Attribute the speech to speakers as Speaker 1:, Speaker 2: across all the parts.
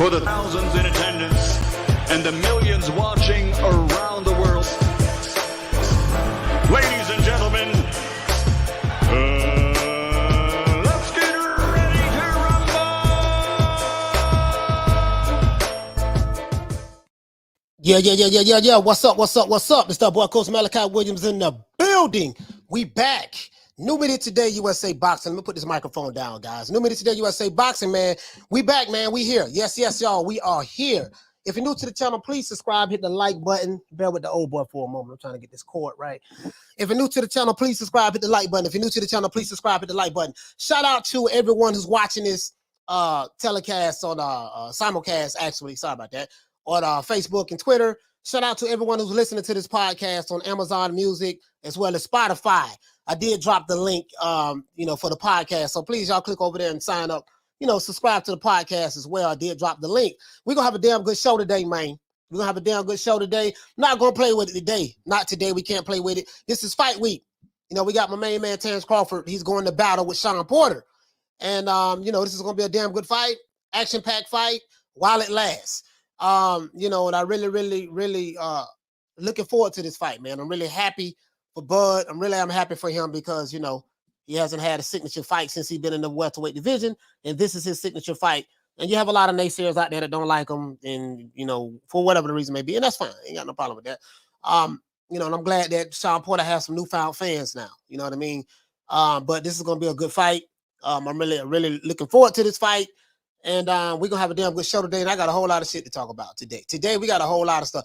Speaker 1: For the thousands in attendance and the millions watching around the world. Ladies and gentlemen, let's get ready to
Speaker 2: rumble! Yeah. What's up? It's that boy, Coach Malachi Williams in the building. We back. New Media Today USA Boxing. Let me put this microphone down, guys. New Media Today USA Boxing, man. We back, man. We here. Yes, y'all. We are here. If you're new to the channel, please subscribe. Hit the like button. Bear with the old boy for a moment. I'm trying to get this cord right. If you're new to the channel, please subscribe. Hit the like button. If you're new to the channel, please subscribe. Hit the like button. Shout out to everyone who's watching this telecast on simulcast, actually. Sorry about that. On Facebook and Twitter. Shout out to everyone who's listening to this podcast on Amazon Music as well as Spotify. I did drop the link, for the podcast. So please, y'all click over there and sign up. Subscribe to the podcast as well. I did drop the link. We're going to have a damn good show today, man. We're going to have a damn good show today. Not going to play with it today. Not today. We can't play with it. This is fight week. We got my main man, Terrence Crawford. He's going to battle with Shawn Porter. And, this is going to be a damn good fight. Action-packed fight while it lasts. And I really looking forward to this fight, man. I'm really happy for Bud. I'm happy for him because, he hasn't had a signature fight since he's been in the welterweight division, and this is his signature fight. And you have a lot of naysayers out there that don't like him, and, for whatever the reason may be, and that's fine. Ain't got no problem with that. And I'm glad that Shawn Porter has some newfound fans now. You know what I mean? But this is going to be a good fight. I'm really looking forward to this fight. And we're going to have a damn good show today. And I got a whole lot of shit to talk about today. Today, we got a whole lot of stuff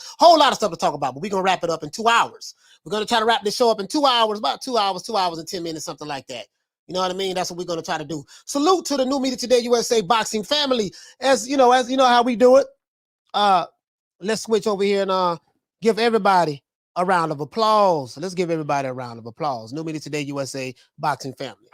Speaker 2: to talk about. But we're going to wrap it up in 2 hours. We're going to try to wrap this show up in 2 hours, about 2 hours and 10 minutes, something like that. You know what I mean? That's what we're going to try to do. Salute to the New Media Today USA Boxing family. As you know how we do it. Let's switch over here and give everybody a round of applause. Let's give everybody a round of applause. New Media Today USA Boxing family.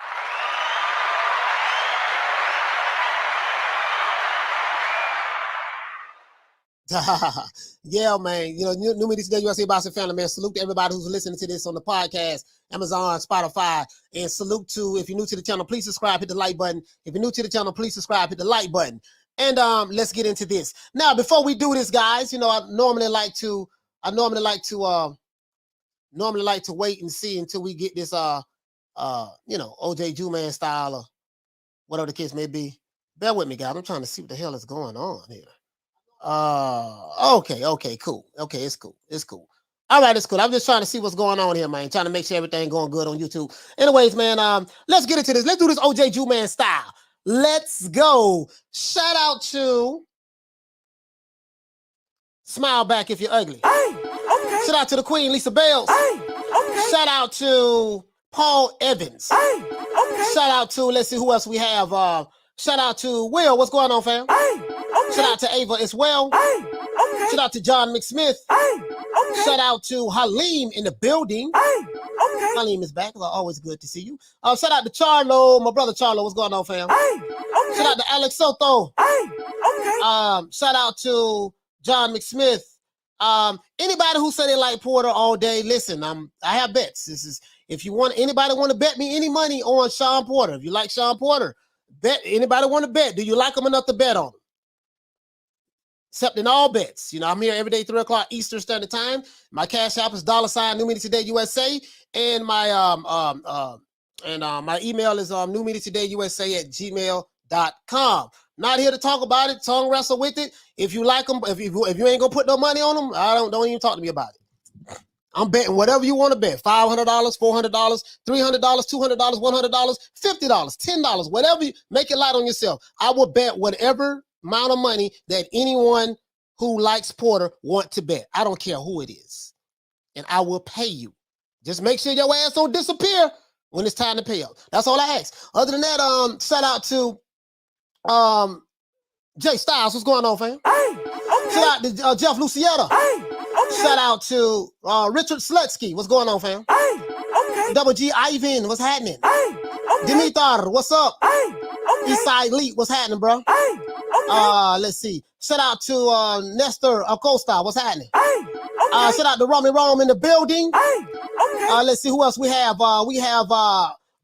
Speaker 2: Yeah, man. New Media Today USA Boxing family, man. Salute to everybody who's listening to this on the podcast, Amazon, Spotify, and salute to, if you're new to the channel, please subscribe, hit the like button. If you're new to the channel, please subscribe, hit the like button. And let's get into this. Now, before we do this, guys, I normally like to wait and see until we get this OJ Juman style or whatever the case may be. Bear with me, guys. I'm trying to see what the hell is going on here. Okay, cool. Okay, it's cool. All right, it's cool. I'm just trying to see what's going on here, man. Trying to make sure everything going good on YouTube. Anyways, man, let's get into this. Let's do this OJ Juman style. Let's go. Shout out to Smile Back If You're Ugly.
Speaker 3: Hey, okay.
Speaker 2: Shout out to the Queen, Lisa Bales.
Speaker 3: Hey, okay.
Speaker 2: Shout out to Paul Evans.
Speaker 3: Hey, okay.
Speaker 2: Shout out to, let's see who else we have. Shout out to Will. What's going on, fam?
Speaker 3: Hey, okay.
Speaker 2: Shout out to Ava as well.
Speaker 3: Hey, okay.
Speaker 2: Shout out to John McSmith.
Speaker 3: Hey, okay.
Speaker 2: Shout out to Halim in the building.
Speaker 3: Hey, okay.
Speaker 2: Halim is back. Always good to see you. Shout out to Charlo, my brother Charlo. What's going on, fam?
Speaker 3: Hey, okay.
Speaker 2: Shout out to Alex Soto.
Speaker 3: Hey, okay.
Speaker 2: Shout out to John McSmith. Anybody who say they like Porter all day, listen, I have bets. This is, if you want, anybody want to bet me any money on Shawn Porter, if you like Shawn Porter, bet. Anybody want to bet? Do you like him enough to bet on him? Accepting all bets. I'm here every day, 3 o'clock Eastern Standard Time. My cash app is $ New Media Today USA, and my my email is newmediatodayusa@gmail.com. Not here to talk about it, tongue wrestle with it. If you like them, if you ain't gonna put no money on them, don't even talk to me about it. I'm betting whatever you want to bet. $500, $400, $300, $200, $100, $50, $10, whatever. Make it light on yourself. I will bet whatever amount of money that anyone who likes Porter want to bet. I don't care who it is. And I will pay you. Just make sure your ass don't disappear when it's time to pay up. That's all I ask. Other than that, shout out to Jay Styles. What's going on, fam?
Speaker 3: Hey, okay.
Speaker 2: Shout out to Jeff Lucietta.
Speaker 3: Hey, okay.
Speaker 2: Shout out to Richard Slutsky. What's going on, fam?
Speaker 3: Hey, okay.
Speaker 2: Double G Ivan. What's happening?
Speaker 3: Hey, okay.
Speaker 2: Dimitar. What's up?
Speaker 3: Hey, okay.
Speaker 2: Eastside Elite. What's happening, bro?
Speaker 3: Hey, okay.
Speaker 2: Let's see. Shout out to Nestor Acosta. What's happening?
Speaker 3: Hey, okay.
Speaker 2: Shout out to Romy Rome in the building.
Speaker 3: Hey, okay.
Speaker 2: Let's see who else we have.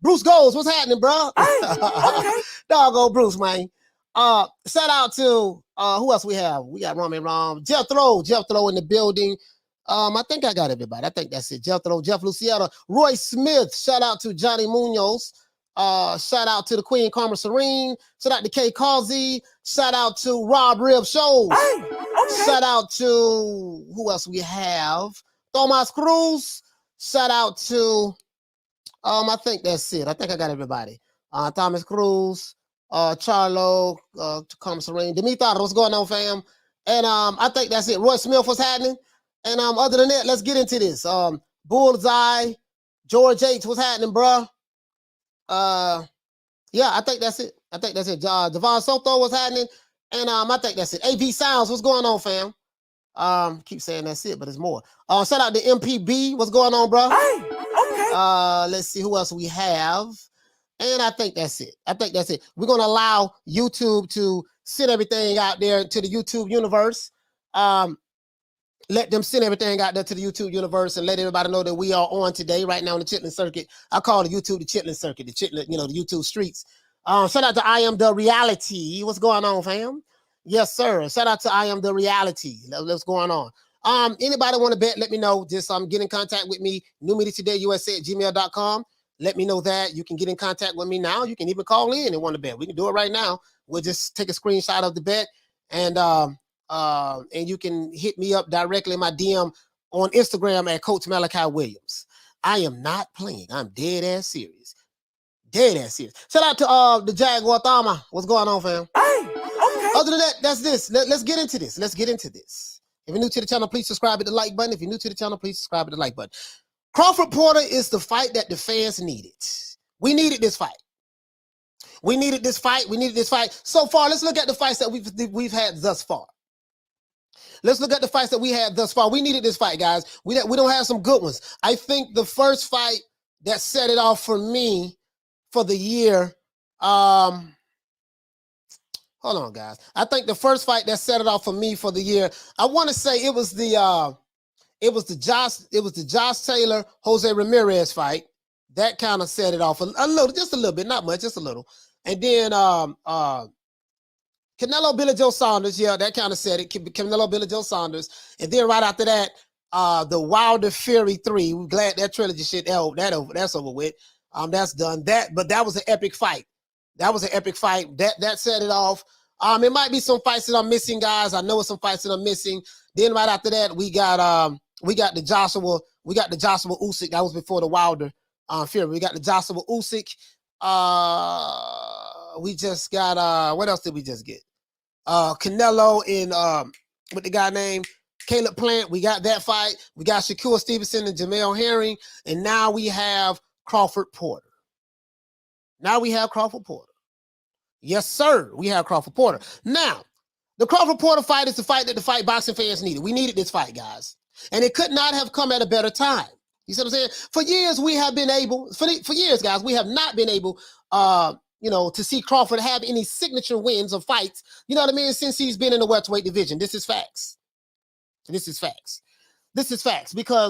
Speaker 2: Bruce Goals. What's happening, bro?
Speaker 3: Hey, okay.
Speaker 2: Doggo Bruce, man. Shout out to who else we have? We got Roman Rom, Jethro in the building. I think I got everybody. I think that's it. Jethro, Jeff Luciano, Roy Smith. Shout out to Johnny Munoz. Shout out to the Queen Karma Serene. Shout out to K Causey. Shout out to Rob Rib Shows.
Speaker 3: Hey, okay.
Speaker 2: Shout out to who else we have? Thomas Cruz. Shout out to I think that's it. I think I got everybody. Thomas Cruz, Charlo, Karma Serene, Dimitar, what's going on, fam? And I think that's it. Roy Smith, what's happening? And other than that, let's get into this. Bullseye, George H, what's happening, bruh? Yeah, I think that's it. I think that's it. Devon Soto, what's happening? And I think that's it. AV Sounds, what's going on, fam? Keep saying that's it, but it's more. Shout out to MPB, what's going on, bro?
Speaker 3: Hey, okay.
Speaker 2: Let's see who else we have. And I think that's it. I think that's it. We're gonna allow YouTube to send everything out there to the YouTube universe. Let them send everything out there to the YouTube universe and let everybody know that we are on today, right now on the Chitlin circuit. I call the YouTube the Chitlin circuit, the Chitlin, the YouTube streets. Shout out to I Am The Reality. What's going on, fam? Yes, sir. Shout out to I Am The Reality. What's going on? Anybody want to bet, let me know. Just get in contact with me, newmediatodayusa@gmail.com. Let me know that. You can get in contact with me now. You can even call in and want to bet. We can do it right now. We'll just take a screenshot of the bet and you can hit me up directly in my DM on Instagram at Coach Malachi Williams. I am not playing. I'm dead ass serious. Dead ass serious. Shout out to the Jaguar Thama. What's going on, fam?
Speaker 3: Hey, okay.
Speaker 2: Other than that, that's this. Let's get into this. Let's get into this. If you're new to the channel, please subscribe to the like button. If you're new to the channel, please subscribe to the like button. Crawford Porter is the fight that the fans needed. We needed this fight. We needed this fight. We needed this fight. So far, let's look at the fights that we've had thus far. Let's look at the fights that we had thus far. We needed this fight, guys. We don't have some good ones. I think the first fight that set it off for me for the year, hold on, guys. I think the first fight that set it off for me for the year, I want to say it was the Josh Taylor Jose Ramirez fight. That kind of set it off a little, just a little bit, not much, just a little. And then Canelo Billy Joe Saunders, yeah, that kind of said it. Canelo Billy Joe Saunders. And then right after that, the Wilder Fury 3. We're glad that trilogy shit that's over with. That's done. But that was an epic fight. That was an epic fight. That set it off. It might be some fights that I'm missing, guys. I know it's some fights that I'm missing. Then right after that, we got the Joshua Usyk. That was before the Wilder Fury. We got the Joshua Usyk. We just got what else did we just get? Canelo and what the guy named Caleb Plant. We got that fight. We got Shakur Stevenson and Jamel Herring, and now we have Crawford Porter. Yes, sir. We have Crawford Porter. Now, the Crawford Porter fight is the fight that the fight boxing fans needed. We needed this fight, guys, and it could not have come at a better time. You see what I'm saying? For years, we have been able. For years, guys, we have not been able. To see Crawford have any signature wins of fights, you know what I mean, since he's been in the welterweight division. This is facts. Because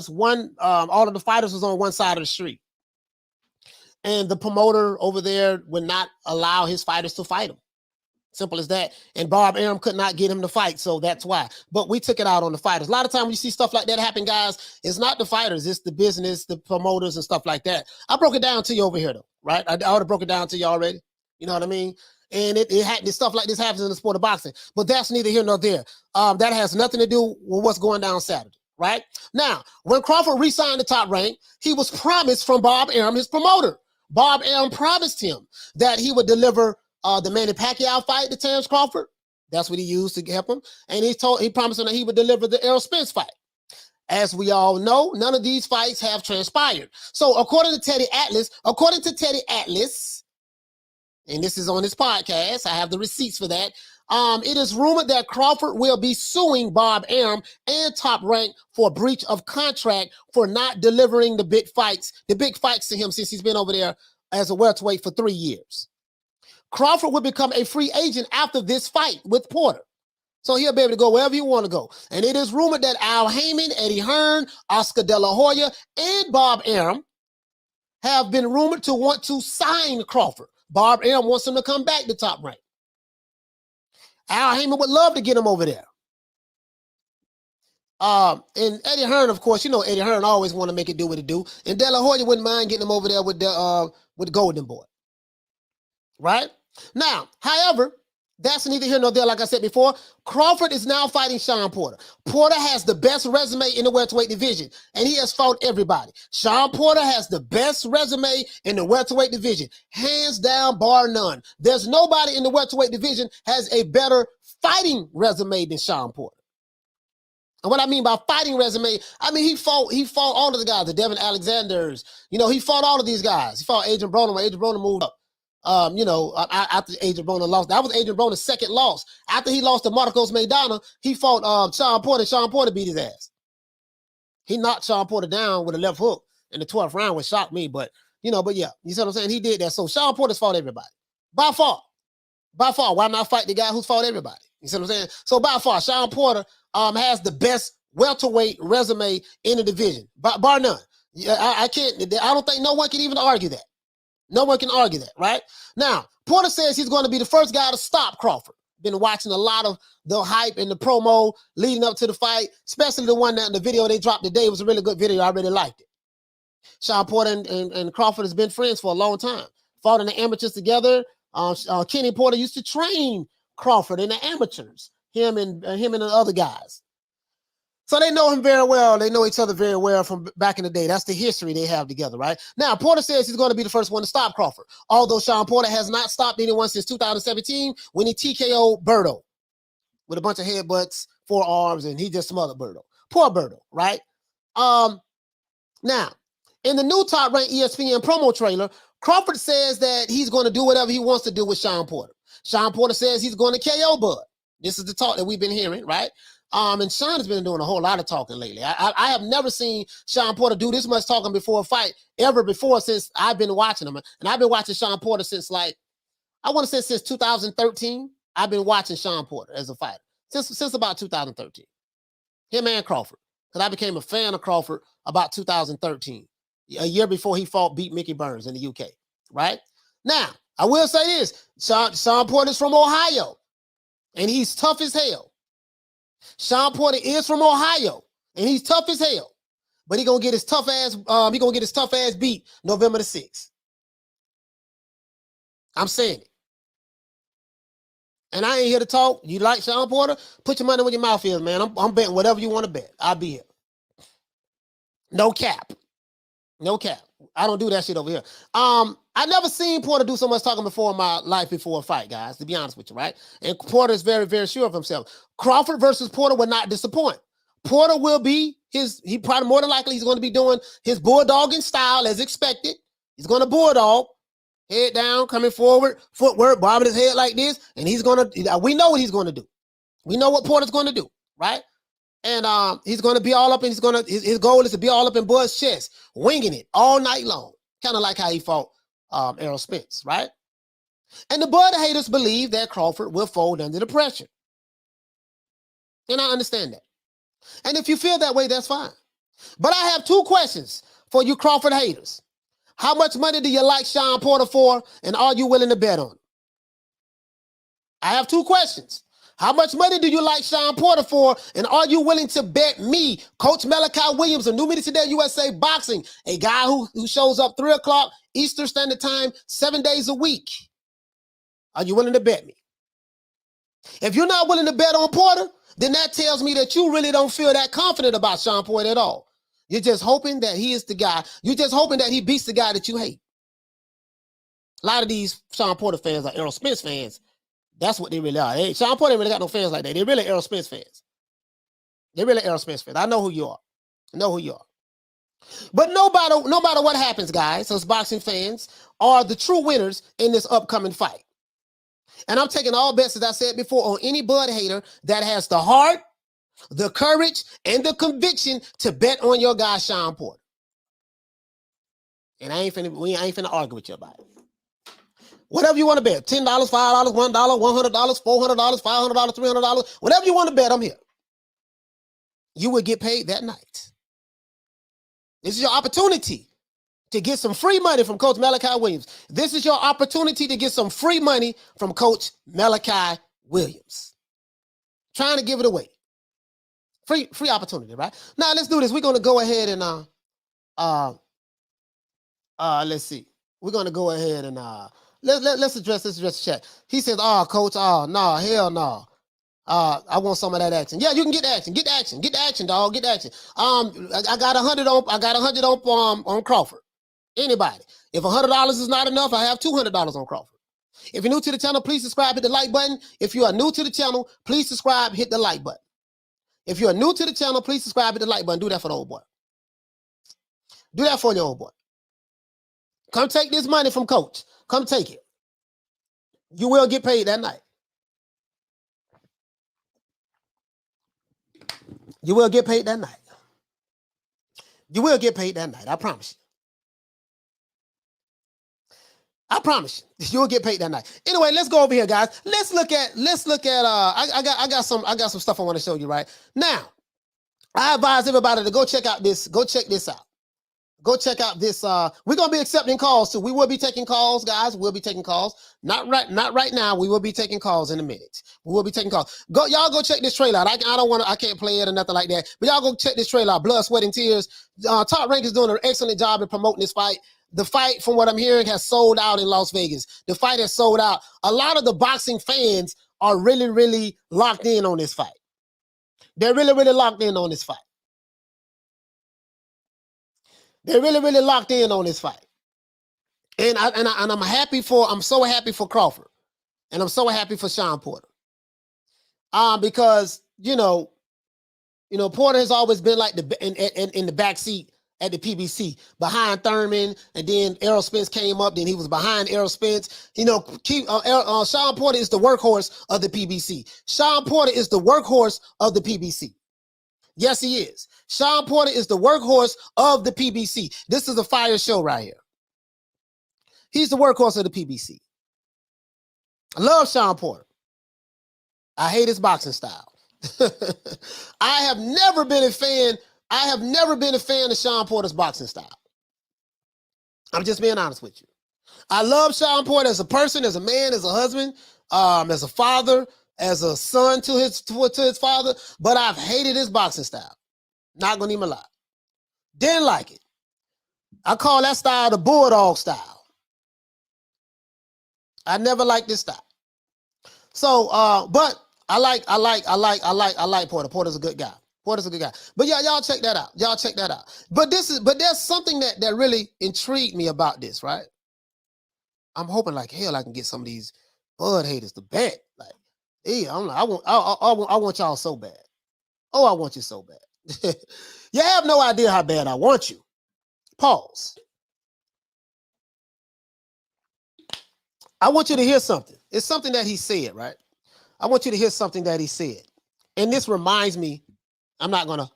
Speaker 2: all of the fighters was on one side of the street. And the promoter over there would not allow his fighters to fight him. Simple as that. And Bob Arum could not get him to fight, so that's why. But we took it out on the fighters. A lot of times when you see stuff like that happen, guys, it's not the fighters, it's the business, the promoters and stuff like that. I broke it down to you over here, though, right? I already broke it down to you already. You know what I mean? And this stuff like this happens in the sport of boxing. But that's neither here nor there. That has nothing to do with what's going down Saturday, right? Now, when Crawford re-signed the Top Rank, he was promised from Bob Arum, his promoter. Bob Arum promised him that he would deliver the Manny Pacquiao fight to Terrence Crawford. That's what he used to help him. And he promised him that he would deliver the Errol Spence fight. As we all know, none of these fights have transpired. So according to Teddy Atlas, and this is on his podcast, I have the receipts for that. It is rumored that Crawford will be suing Bob Arum and Top Rank for breach of contract for not delivering the big fights to him since he's been over there as a welterweight for 3 years. Crawford will become a free agent after this fight with Porter. So he'll be able to go wherever he want to go. And it is rumored that Al Haymon, Eddie Hearn, Oscar De La Hoya, and Bob Arum have been rumored to want to sign Crawford. Bob Arum wants him to come back to Top Rank. Al Haymon would love to get him over there. And Eddie Hearn, of course, you know Eddie Hearn always want to make it do what it do. And De La Hoya wouldn't mind getting him over there with the Golden Boy. Right? Now, however, that's neither here nor there. Like I said before, Crawford is now fighting Shawn Porter. Porter has the best resume in the welterweight division, and he has fought everybody. Shawn Porter has the best resume in the welterweight division, hands down, bar none. There's nobody in the welterweight division has a better fighting resume than Shawn Porter. And what I mean by fighting resume, I mean he fought all of the guys, the Devin Alexanders. You know, he fought all of these guys. He fought Adrian Broner when Adrian Broner moved up. After Adrian Broner lost, that was Adrian Broner's second loss. After he lost to Marcos Maidana, he fought Shawn Porter. Shawn Porter beat his ass. He knocked Shawn Porter down with a left hook in the 12th round, which shocked me. But yeah, you see what I'm saying? He did that. So Shawn Porter's fought everybody. By far. Why not fight the guy who's fought everybody? You see what I'm saying? So by far, Shawn Porter has the best welterweight resume in the division, bar none. I don't think no one can even argue that. No one can argue that, right? Now, Porter says he's going to be the first guy to stop Crawford. Been watching a lot of the hype and the promo leading up to the fight, especially the one that in the video they dropped today. It was a really good video. I really liked it. Shawn Porter and Crawford has been friends for a long time. Fought in the amateurs together. Kenny Porter used to train Crawford in the amateurs. Him and the other guys. So they know him very well. They know each other very well from back in the day. That's the history they have together, right? Now, Porter says he's going to be the first one to stop Crawford. Although Shawn Porter has not stopped anyone since 2017 when he TKO'd Berto with a bunch of headbutts, forearms, and he just smothered Berto. Poor Berto, right? Now, in the new Top Rank ESPN promo trailer, Crawford says that he's going to do whatever he wants to do with Shawn Porter. Shawn Porter says he's going to KO Bud. This is the talk that we've been hearing, right? And Shawn has been doing a whole lot of talking lately. I have never seen Shawn Porter do this much talking before a fight ever before since I've been watching him. And I've been watching Shawn Porter since since 2013. I've been watching Shawn Porter as a fighter since about 2013. Him and Crawford. Because I became a fan of Crawford about 2013, a year before he beat Mickey Burns in the UK, right? Now, I will say this. Shawn Porter's from Ohio, and he's tough as hell. Shawn Porter is from Ohio, and he's tough as hell. But he gonna get his tough ass beat November the 6th. I'm saying it. And I ain't here to talk. You like Shawn Porter? Put your money where your mouth is, man. I'm betting whatever you want to bet. I'll be here. No cap. No cap. I don't do that shit over here. I never seen Porter do so much talking before in my life before a fight, guys, to be honest with you, right? And Porter is very, very sure of himself. Crawford versus Porter will not disappoint. Porter will be he probably more than likely he's going to be doing his bulldogging style as expected. He's going to bulldog, head down, coming forward, footwork, bobbing his head like this, and we know what he's going to do. We know what Porter's going to do, right? And he's going to be all up, and his goal is to be all up in Bud's chest, winging it all night long, kind of like how he fought Errol Spence, right? And the Bud haters believe that Crawford will fold under the pressure. And I understand that. And if you feel that way, that's fine. But I have two questions for you Crawford haters. How much money do you like Shawn Porter for, and are you willing to bet on him? I have two questions. How much money do you like Shawn Porter for, and are you willing to bet me, Coach Malachi Williams of New Media Today USA Boxing, a guy who shows up 3 o'clock Eastern Standard Time, 7 days a week? Are you willing to bet me? If you're not willing to bet on Porter, then that tells me that you really don't feel that confident about Shawn Porter at all. You're just hoping that he is the guy. You're just hoping that he beats the guy that you hate. A lot of these Shawn Porter fans are Errol Spence fans. That's what they really are. Shawn Porter ain't really got no fans like that. They're really Errol Spence fans. They're really Errol Spence fans. I know who you are. I know who you are. But no matter what happens, guys, us boxing fans are the true winners in this upcoming fight. And I'm taking all bets, as I said before, on any Bud hater that has the heart, the courage, and the conviction to bet on your guy, Shawn Porter. And I ain't finna argue with you about it. Whatever you want to bet, $10, $5, $1, $100, $400, $500, $300, whatever you want to bet, I'm here. You will get paid that night. This is your opportunity to get some free money from Coach Malachi Williams. This is your opportunity to get some free money from Coach Malachi Williams. trying to give it away. Free opportunity, right? Now let's do this. We're gonna go ahead and let's see. We're gonna go ahead and let's address the chat. He says, "Oh, coach, oh no, hell no. I want some of that action. Yeah, you can get the action. Get the action. Get the action, dog. Get the action. I got 100 on. I got 100 on Crawford. Anybody? If $100 is not enough, I have $200 on Crawford. If you're new to the channel, please subscribe. Hit the like button. If you are new to the channel, please subscribe. Hit the like button. If you are new to the channel, please subscribe. Hit the like button. Do that for the old boy. Do that for your old boy. Come take this money from Coach. Come take it. You will get paid that night. You will get paid that night. You will get paid that night. I promise you. I promise you. You'll get paid that night. Anyway, let's go over here, guys. Let's look at I got some stuff I want to show you right now. I advise everybody to go check out this. Go check this out. Go check out this. We're gonna be accepting calls too. We will be taking calls, guys. We'll be taking calls. Not right now. We will be taking calls in a minute. We will be taking calls. Y'all go check this trailer out. I can't play it or nothing like that. But y'all go check this trailer out. Blood, sweat, and tears. Top Rank is doing an excellent job in promoting this fight. The fight, from what I'm hearing, has sold out in Las Vegas. The fight has sold out. A lot of the boxing fans are really, really locked in on this fight. They're really, really locked in on this fight. They're really, really locked in on this fight. And I'm so happy for Crawford. And I'm so happy for Shawn Porter. Because, Porter has always been like in the back seat at the PBC behind Thurman, and then Errol Spence came up, then he was behind Errol Spence. Shawn Porter is the workhorse of the PBC. Shawn Porter is the workhorse of the PBC. Yes, he is. Shawn Porter is the workhorse of the PBC. This is a fire show right here. He's the workhorse of the PBC. I love Shawn Porter. I hate his boxing style. I have never been a fan of Shawn Porter's boxing style. I'm just being honest with you. I love Shawn Porter as a person, as a man, as a husband, as a father, as a son to his father, but I've hated his boxing style. Not gonna even lie. Didn't like it. I call that style the bulldog style. I never liked this style. So, but I like Porter. Porter's a good guy. Porter's a good guy. But yeah, y'all check that out. Y'all check that out. But there's something that really intrigued me about this, right? I'm hoping like hell I can get some of these Bud haters to bet. Like, yeah, I want y'all so bad. Oh, I want you so bad. You have no idea how bad I want you. Pause. I want you to hear something. It's something that he said, right? I want you to hear something that he said. And this reminds me, I'm not going to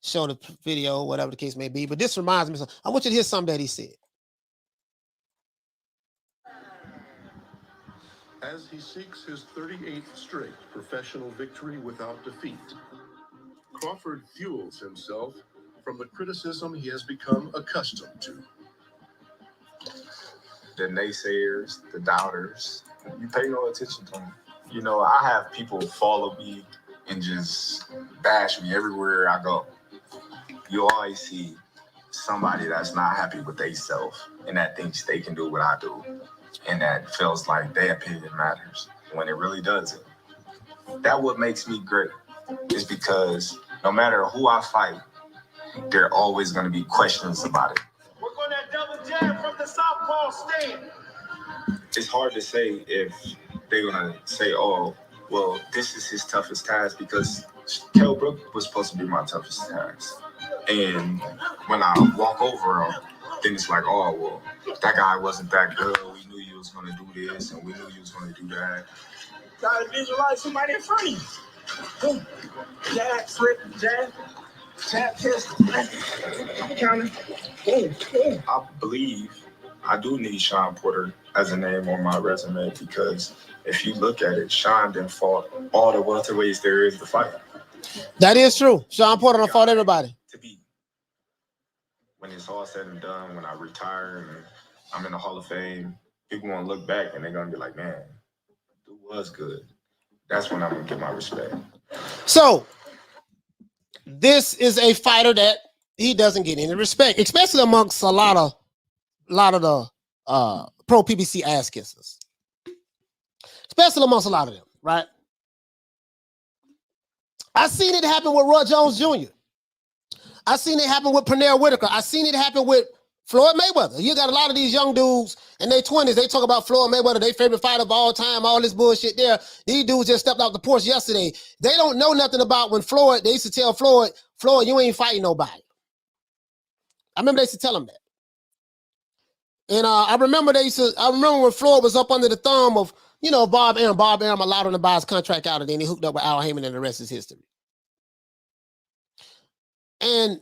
Speaker 2: show the video, whatever the case may be, but this reminds me of something. I want you to hear something that he said.
Speaker 4: As he seeks his 38th straight professional victory without defeat, Crawford fuels himself from the criticism he has become accustomed to.
Speaker 5: The naysayers, the doubters, you pay no attention to them. I have people follow me and just bash me everywhere I go. You always see somebody that's not happy with themselves and that thinks they can do what I do and that feels like their opinion matters when it really doesn't. That's what makes me great, is because no matter who I fight, there are always going to be questions about it.
Speaker 6: Work on that double jab from the southpaw stand.
Speaker 5: It's hard to say if they're going to say, oh, well, this is his toughest task, because Kell Brook was supposed to be my toughest task. And when I walk over him, then it's like, oh, well, that guy wasn't that good. We knew you was going to do this, and we knew you was going to do that.
Speaker 6: Try to visualize somebody in front of you. Boom. Jab, flip, jab, pistol. Counter. Boom, boom.
Speaker 5: I believe I do need Shawn Porter as a name on my resume, because if you look at it, Shawn done fought all the welterweights there is to fight.
Speaker 2: That is true. Shawn Porter done fought everybody.
Speaker 5: To be. When it's all said and done, when I retire and I'm in the Hall of Fame, people want to look back and they're going to be like, man, dude was good. That's when I'm going to get my respect.
Speaker 2: So this is a fighter that he doesn't get any respect, especially amongst a lot of the pro PBC ass kissers, especially amongst a lot of them, right? I seen it happen with Roy Jones Jr. I seen it happen with Pernell Whitaker. I seen it happen with Floyd Mayweather. You got a lot of these young dudes in their 20s. They talk about Floyd Mayweather, their favorite fighter of all time, all this bullshit there. These dudes just stepped off the porch yesterday. They don't know nothing about when Floyd, they used to tell Floyd, you ain't fighting nobody. I remember they used to tell him that. And I remember when Floyd was up under the thumb of, Bob Arum. Bob Arum allowed him to buy his contract out, and then he hooked up with Al Haymon, and the rest is history. And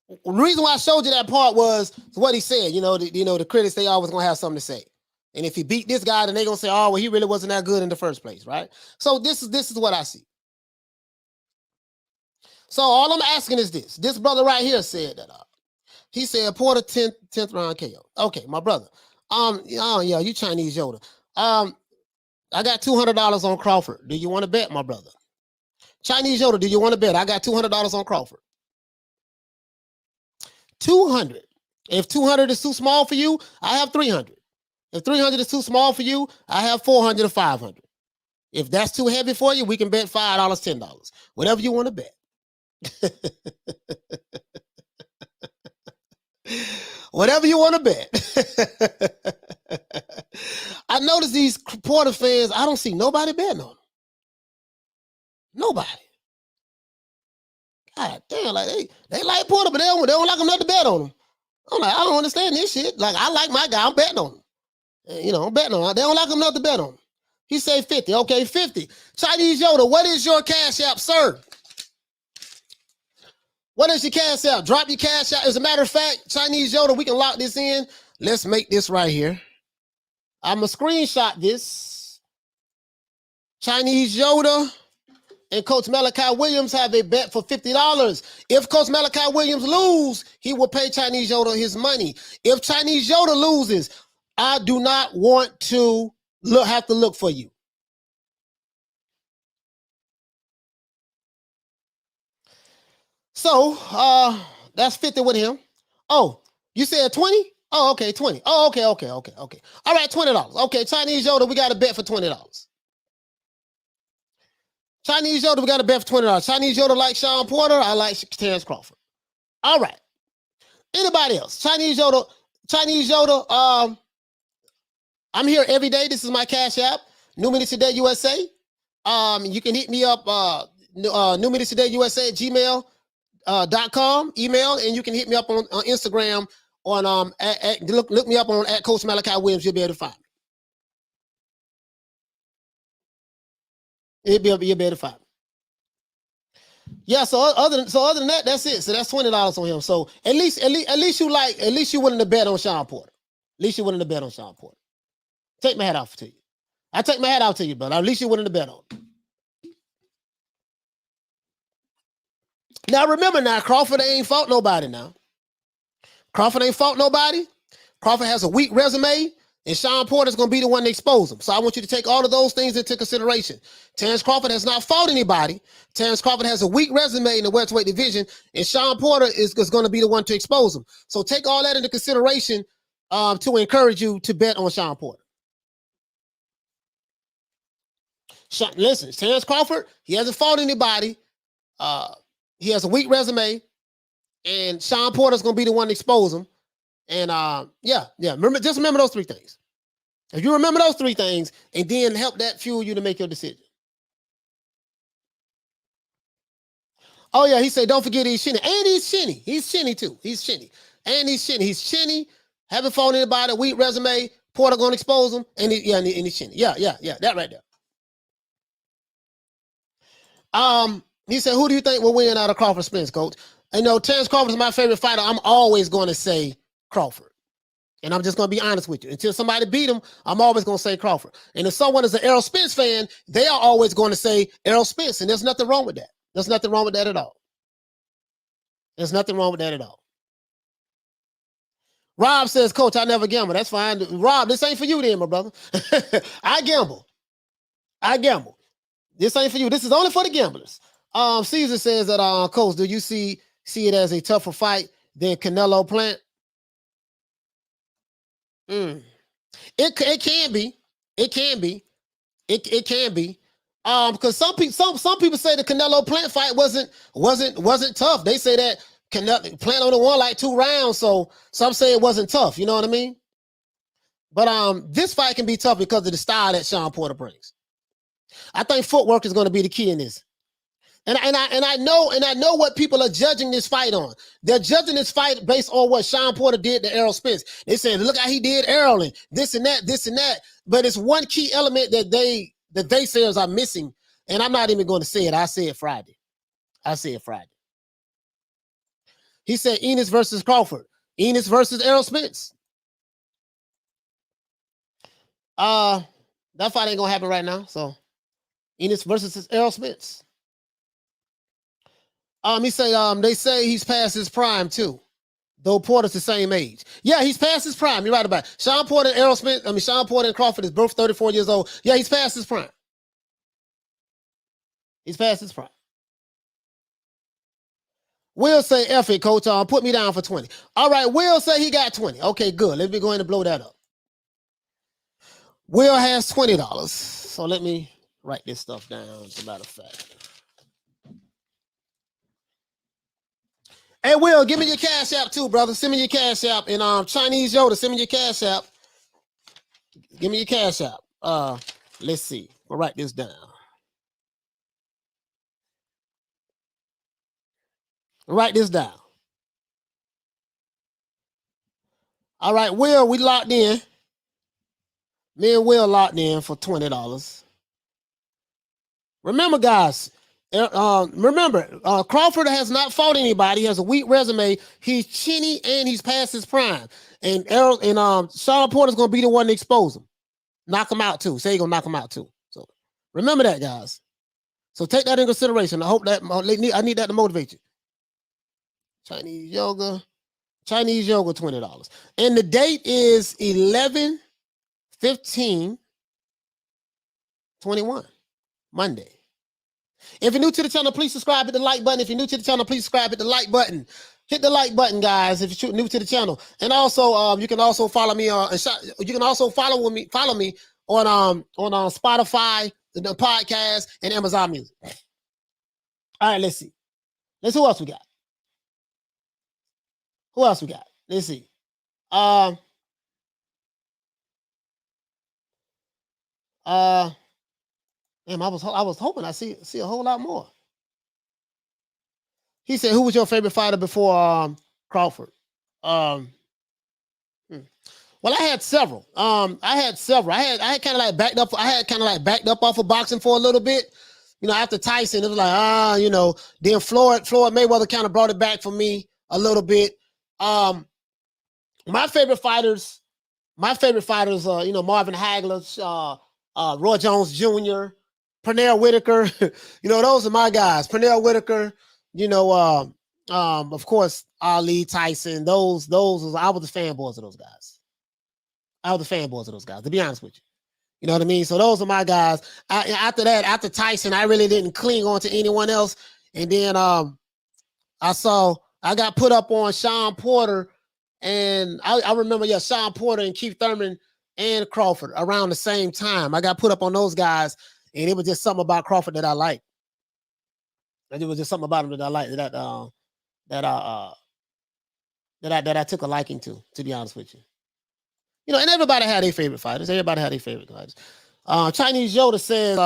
Speaker 2: the reason why I showed you that part was what he said. The critics, they always gonna have something to say. And if he beat this guy, then they gonna say, oh, well, he really wasn't that good in the first place, right? So this is what I see. So all I'm asking is this. This brother right here said that. He said Porter 10th round KO. Okay, my brother. Yeah, you Chinese Yoda. I got $200 on Crawford. Do you want to bet, my brother? Chinese Yoda, do you want to bet? I got $200 on Crawford. 200. If 200 is too small for you, I have 300. If 300 is too small for you, I have 400 or 500. If that's too heavy for you, we can bet $5, $10. Whatever you want to bet. Whatever you want to bet. I notice these Porter fans, I don't see nobody betting on them. Nobody. God damn, like they like Porter, but they don't like him not to bet on him. I'm like, I don't understand this shit. Like, I like my guy, I'm betting on him. I'm betting on him. They don't like him not to bet on him. He say 50. Okay, 50. Chinese Yoda, what is your cash app, sir? What is your cash app? Drop your cash app. As a matter of fact, Chinese Yoda, we can lock this in. Let's make this right here. I'm going to screenshot this. Chinese Yoda and Coach Malachi Williams have a bet for $50. If Coach Malachi Williams lose, he will pay Chinese Yoda his money. If Chinese Yoda loses, I do not want to have to look for you. So, that's 50 with him. Oh, you said 20? Oh, okay, 20. Oh, okay. All right, $20. Okay, Chinese Yoda, we got a bet for $20. Chinese Yoda, we got a bet for $20. Chinese Yoda like Shawn Porter. I like Terrence Crawford. All right. Anybody else? Chinese Yoda, I'm here every day. This is my cash app. New Minutes Today USA. You can hit me up, New Minutes Today USA at gmail.com, email, and you can hit me up on Instagram on look me up on at Coach Malachi Williams. You'll be able to find me. You'll be able to find me. Yeah, so other than that, that's it. So that's $20 on him. So at least you willing to bet on Shawn Porter. At least you're willing to bet on Shawn Porter. Take my hat off to you. I take my hat off to you, brother. At least you're willing to bet on. Now remember, Crawford ain't fought nobody now. Crawford ain't fought nobody. Crawford has a weak resume, and Shawn Porter's going to be the one to expose him. So I want you to take all of those things into consideration. Terrence Crawford has not fought anybody. Terrence Crawford has a weak resume in the welterweight division, and Shawn Porter is going to be the one to expose him. So take all that into consideration to encourage you to bet on Shawn Porter. Listen, Terrence Crawford, he hasn't fought anybody. He has a weak resume, and Shawn Porter's going to be the one to expose him. And yeah. Remember those three things. If you remember those three things, and then help that fuel you to make your decision. Oh yeah, he said, don't forget he's shinny. And he's shinny. He's shinny too. He's shinny. And he's shinny. He's shinny. Haven't fought anybody, weak resume. Porter going to expose him. And he's shinny. Yeah. That right there. He said, who do you think will win out of Crawford Spence, Coach? Terrence Crawford is my favorite fighter. I'm always going to say Crawford. And I'm just going to be honest with you. Until somebody beat him, I'm always going to say Crawford. And if someone is an Errol Spence fan, they are always going to say Errol Spence. And there's nothing wrong with that. There's nothing wrong with that at all. There's nothing wrong with that at all. Rob says, Coach, I never gamble. That's fine. Rob, this ain't for you then, my brother. I gamble. This ain't for you. This is only for the gamblers. Caesar says that, Coach, do you see it as a tougher fight than Canelo Plant? It can be. It can be. It can be. Because some people say the Canelo Plant fight wasn't tough. They say that Plant only won like 2 rounds, so some say it wasn't tough. You know what I mean? But this fight can be tough because of the style that Shawn Porter brings. I think footwork is going to be the key in this. And I know what people are judging this fight on. They're judging this fight based on what Shawn Porter did to Errol Spence. They saying, look how he did Errol and this and that. But it's one key element that they sayers are missing. And I'm not even going to say it. I say it Friday. He said Enos versus Crawford. Enos versus Errol Spence. That fight ain't gonna happen right now. So Enos versus Errol Spence. He said, they say he's past his prime too, though Porter's the same age. Yeah, he's past his prime. You're right about it. Shawn Porter and Crawford is both 34 years old. Yeah, he's past his prime. Will say, F it, coach. Put me down for 20. All right, Will say he got 20. Okay, good. Let me go ahead and blow that up. Will has $20. So let me write this stuff down, as a matter of fact. Hey, Will, give me your cash app too, brother. Send me your cash app. And Chinese Yoda, send me your cash app. Give me your cash app. Let's see. We'll write this down. Write this down. All right, Will, we locked in. Me and Will locked in for $20. Remember, guys, Crawford has not fought anybody. He has a weak resume. He's chinny and he's past his prime. And Shawn Porter's gonna be the one to expose him. Knock him out too. Say he's gonna knock him out too. So remember that, guys. So take that in consideration. I hope that I need that to motivate you. Chinese yoga, $20. And the date is 11/15/21, Monday. If you're new to the channel, please subscribe, hit the like button. If you're new to the channel, please subscribe, hit the like button. Hit the like button, guys, if you're new to the channel. And also, you can also follow me on on Spotify, the podcast, and Amazon Music. All right, let's see. Who else we got? Let's see. Damn, I was hoping I see a whole lot more. He said, "Who was your favorite fighter before Crawford?" Well, I had several. I had kind of like backed up. Backed up off of boxing for a little bit. You know, after Tyson, it was like, Then Floyd Mayweather kind of brought it back for me a little bit. My favorite fighters, Marvin Hagler, Roy Jones Jr., Pernell Whitaker. Those are my guys. Pernell Whitaker. Of course, Ali, Tyson. I was the fanboys of those guys. To be honest with you. You know what I mean? So those are my guys. After Tyson, I really didn't cling on to anyone else. And then I got put up on Shawn Porter, and I remember, Shawn Porter and Keith Thurman and Crawford around the same time. I got put up on those guys, and it was just something about Crawford that I liked. And it was just something about him that I liked, that I took a liking to be honest with you. And everybody had their favorite fighters. Chinese Yoda says,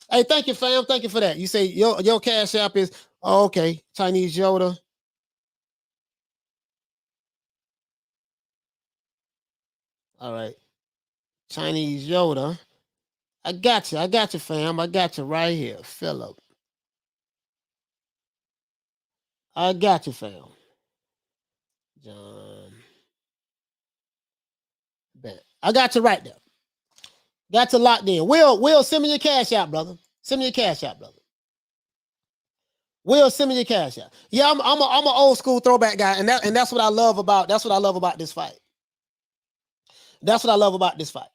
Speaker 2: hey, thank you, fam. Thank you for that. You say your cash app is, okay, Chinese Yoda. All right. Chinese Yoda. I got you, fam. I got you right here, Philip. I got you, fam. John. Bet. I got you right there. Got you locked in. Will, send me your cash out, brother. Will, send me your cash out. Yeah, I'm an old school throwback guy, and that's what I love about. That's what I love about this fight. That's what I love about this fight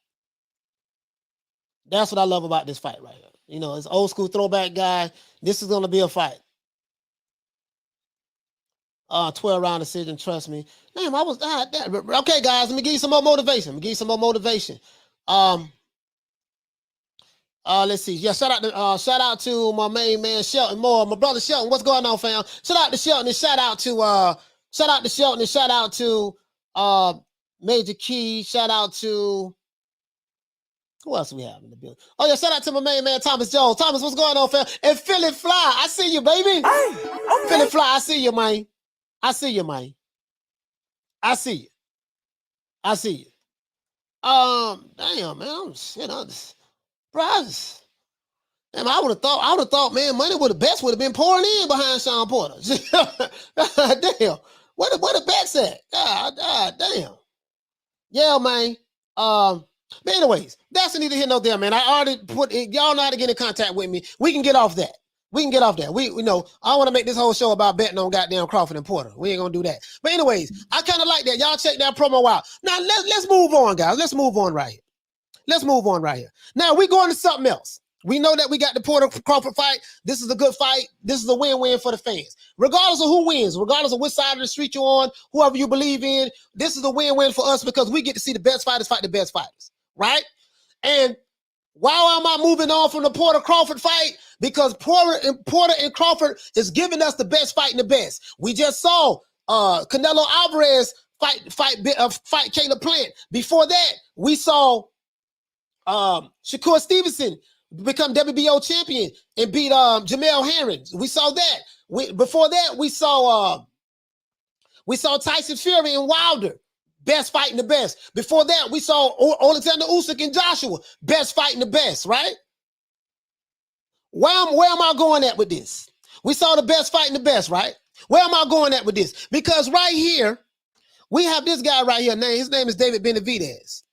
Speaker 2: right here. You know, it's old school throwback guy. This is gonna be a fight. 12 round decision, trust me. Damn, I was okay, guys. Let me give you some more motivation. Let's see. Yeah, shout out to my main man Shelton Moore, my brother Shelton. What's going on, fam? Shout out to Shelton and shout out to Major Key. Shout out to who else we have in the building? Oh yeah, shout out to my main man Thomas Jones. Thomas, what's going on, fam? And Philly Fly, I see you, baby.
Speaker 3: Hey, okay.
Speaker 2: Philly Fly, I see you, man. I see you. Damn, man. Damn, I would have thought, man, money would have been pouring in behind Shawn Porter. Damn. Where the bets at? God damn. Yeah, man. But anyways, that's neither here nor there, man. I already put it, y'all know how to get in contact with me. We can get off that. We know I don't want to make this whole show about betting on goddamn Crawford and Porter. We ain't gonna do that. But anyways, I kind of like that. Y'all check that promo out. Now let's move on, guys. Let's move on right here. Now we going to something else. We know that we got the Porter Crawford fight. This is a good fight. This is a win-win for the fans. Regardless of who wins, regardless of which side of the street you're on, whoever you believe in, this is a win-win for us because we get to see the best fighters fight the best fighters, right? And why am I moving on from the Porter Crawford fight? Because Porter and Crawford is giving us the best fight in the best. We just saw Canelo Alvarez fight Caleb Plant. Before that, we saw Shakur Stevenson become WBO champion and beat Jamel Herring. We saw that. Before that, we saw Tyson Fury and Wilder. Best fight in the best. Before that, we saw Alexander Usyk and Joshua. Best fight in the best, right? Where am I going at with this? We saw the best fight in the best, right? Where am I going at with this? Because right here, we have this guy right here. His name is David Benavidez.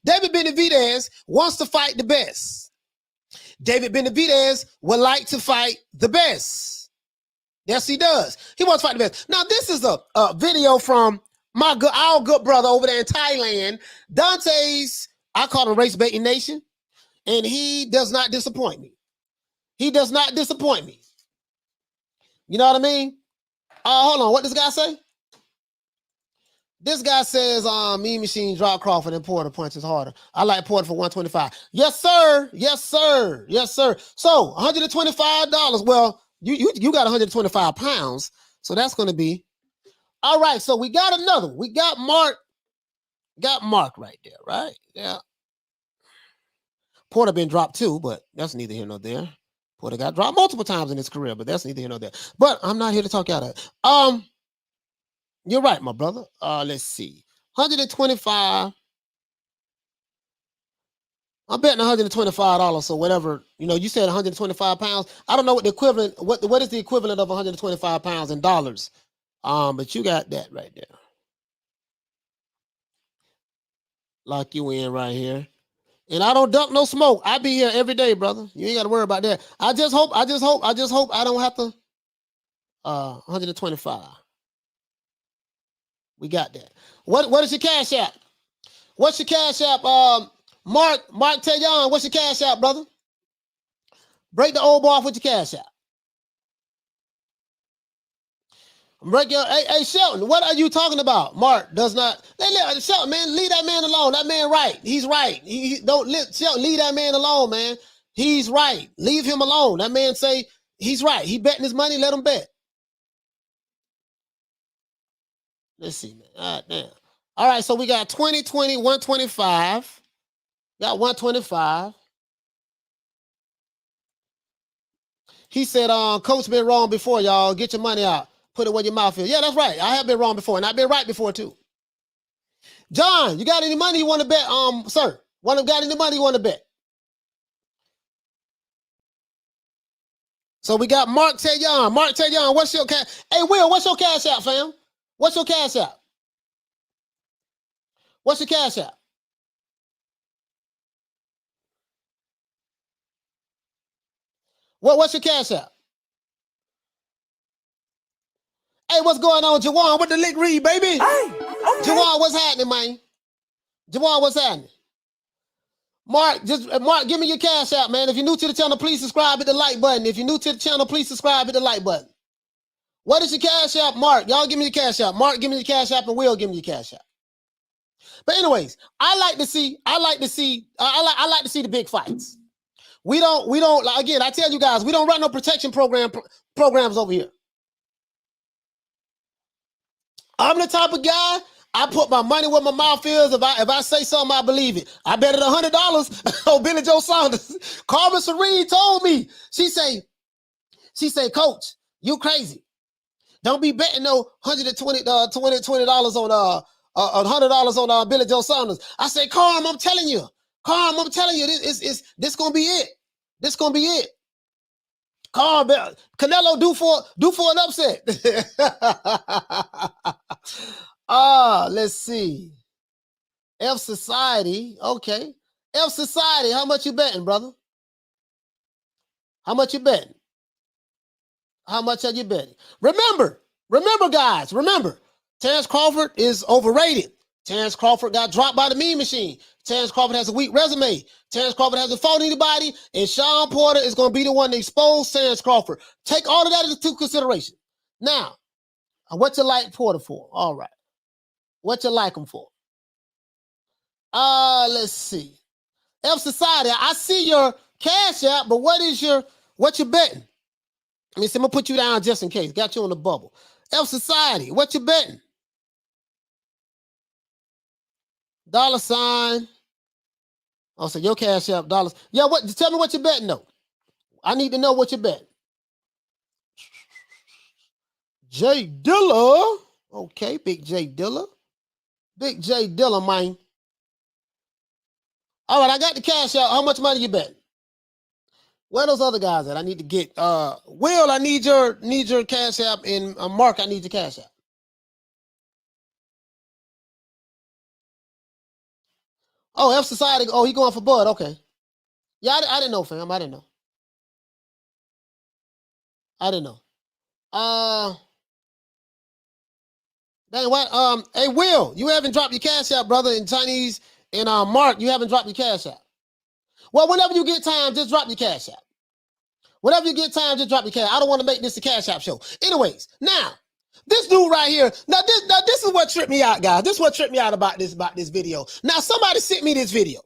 Speaker 2: David Benavidez wants to fight the best. David Benavidez would like to fight the best. Yes, he does. He wants to fight the best. Now, this is a video from our good brother over there in Thailand, Dante's, I call him Race Baiting Nation, and he does not disappoint me. You know what I mean? Hold on, what does this guy say? This guy says, Mean Machine drop Crawford and Porter punches harder. I like Porter for 125. Yes, sir. So $125. Well, you got 125 pounds, so that's going to be all right. So we got another. We got Mark. Got Mark right there, right? Yeah. Porter been dropped too, but that's neither here nor there. Porter got dropped multiple times in his career, but that's neither here nor there. But I'm not here to talk out of it. You're right, my brother. Let's see. 125. I'm betting $125. So whatever, you said 125 pounds. I don't know what the equivalent, what is the equivalent of 125 pounds in dollars. But you got that right there. Lock you in right here. And I don't duck no smoke. I be here every day, brother. You ain't got to worry about that. I just hope I don't have to 125. We got that. What is your cash app? What's your cash app? Mark Tayon, what's your cash app, brother? Break the old boy off with your cash app. Hey, Shelton, what are you talking about? Mark does not. Shelton, man, leave that man alone. That man right. He's right. Shelton, leave that man alone, man. He's right. Leave him alone. That man say he's right. He betting his money. Let him bet. Let's see, man. Damn. All right, so we got 20, 20, 125. Got 125. He said, Coach been wrong before, y'all. Get your money out. Put it where your mouth is. Yeah, that's right. I have been wrong before, and I've been right before, too. John, you got any money you want to bet, sir? Got any money you want to bet? So we got Mark Tayon. Mark Tayon, what's your cash? Hey, Will, what's your cash app, fam? What's your cash app? What's your cash app? What's your cash app? Hey, what's going on, Jawan? What the lick read, baby?
Speaker 3: Hey, okay.
Speaker 2: Jawan, what's happening, man? Jawan, what's happening? Mark, Mark, give me your cash out, man. If you're new to the channel, please subscribe, hit the like button. If you're new to the channel, please subscribe, hit the like button. What is your cash out, Mark? Y'all give me your cash out. Mark, give me your cash out, and Will, give me your cash out. But anyways, I like to see the big fights. We don't again, I tell you guys, we don't run no protection programs over here. I'm the type of guy, I put my money where my mouth is. If I say something, I believe it. I bet it $100 on Billy Joe Saunders. Carmen Serene told me, she say, Coach, you crazy. Don't be betting no $20 on $100 on Billy Joe Saunders. I say, Carm, I'm telling you, this gonna be it. This gonna be it. Carm, Canelo due for an upset. Let's see. F Society, okay. F Society, how much you betting, brother? How much you betting? How much are you betting? Remember, guys, Terrence Crawford is overrated. Terrence Crawford got dropped by the Mean Machine. Terrence Crawford has a weak resume. Terrence Crawford hasn't fought anybody, and Shawn Porter is going to be the one to expose Terrence Crawford. Take all of that into consideration. Now, what you like Porter for? All right. What you like him for? Let's see. F Society, I see your cash out, but what you betting? Let me see, I'm going to put you down just in case. Got you on the bubble. F Society, what you betting? $. Oh, so your cash out, dollars. Yeah, tell me what you betting, though. I need to know what you betting. J Dilla. Okay, Big J Dilla. Big J Dilla, man. All right, I got the cash out. How much money you betting? Where are those other guys at? I need to get Will, I need your cash app, and Mark, I need your cash app. Oh, F Society. Oh, he going for Bud. Okay. Yeah, I didn't know, fam. I didn't know. Dang, what? Hey, Will, you haven't dropped your cash app, brother, in Chinese, and Mark, you haven't dropped your cash app. Well, whenever you get time, just drop your cash app. Whenever you get time, just drop your cash. I don't want to make this a cash app show. Anyways, now, this dude right here, now this is what tripped me out, guys. This is what tripped me out about this video. Now, somebody sent me this video.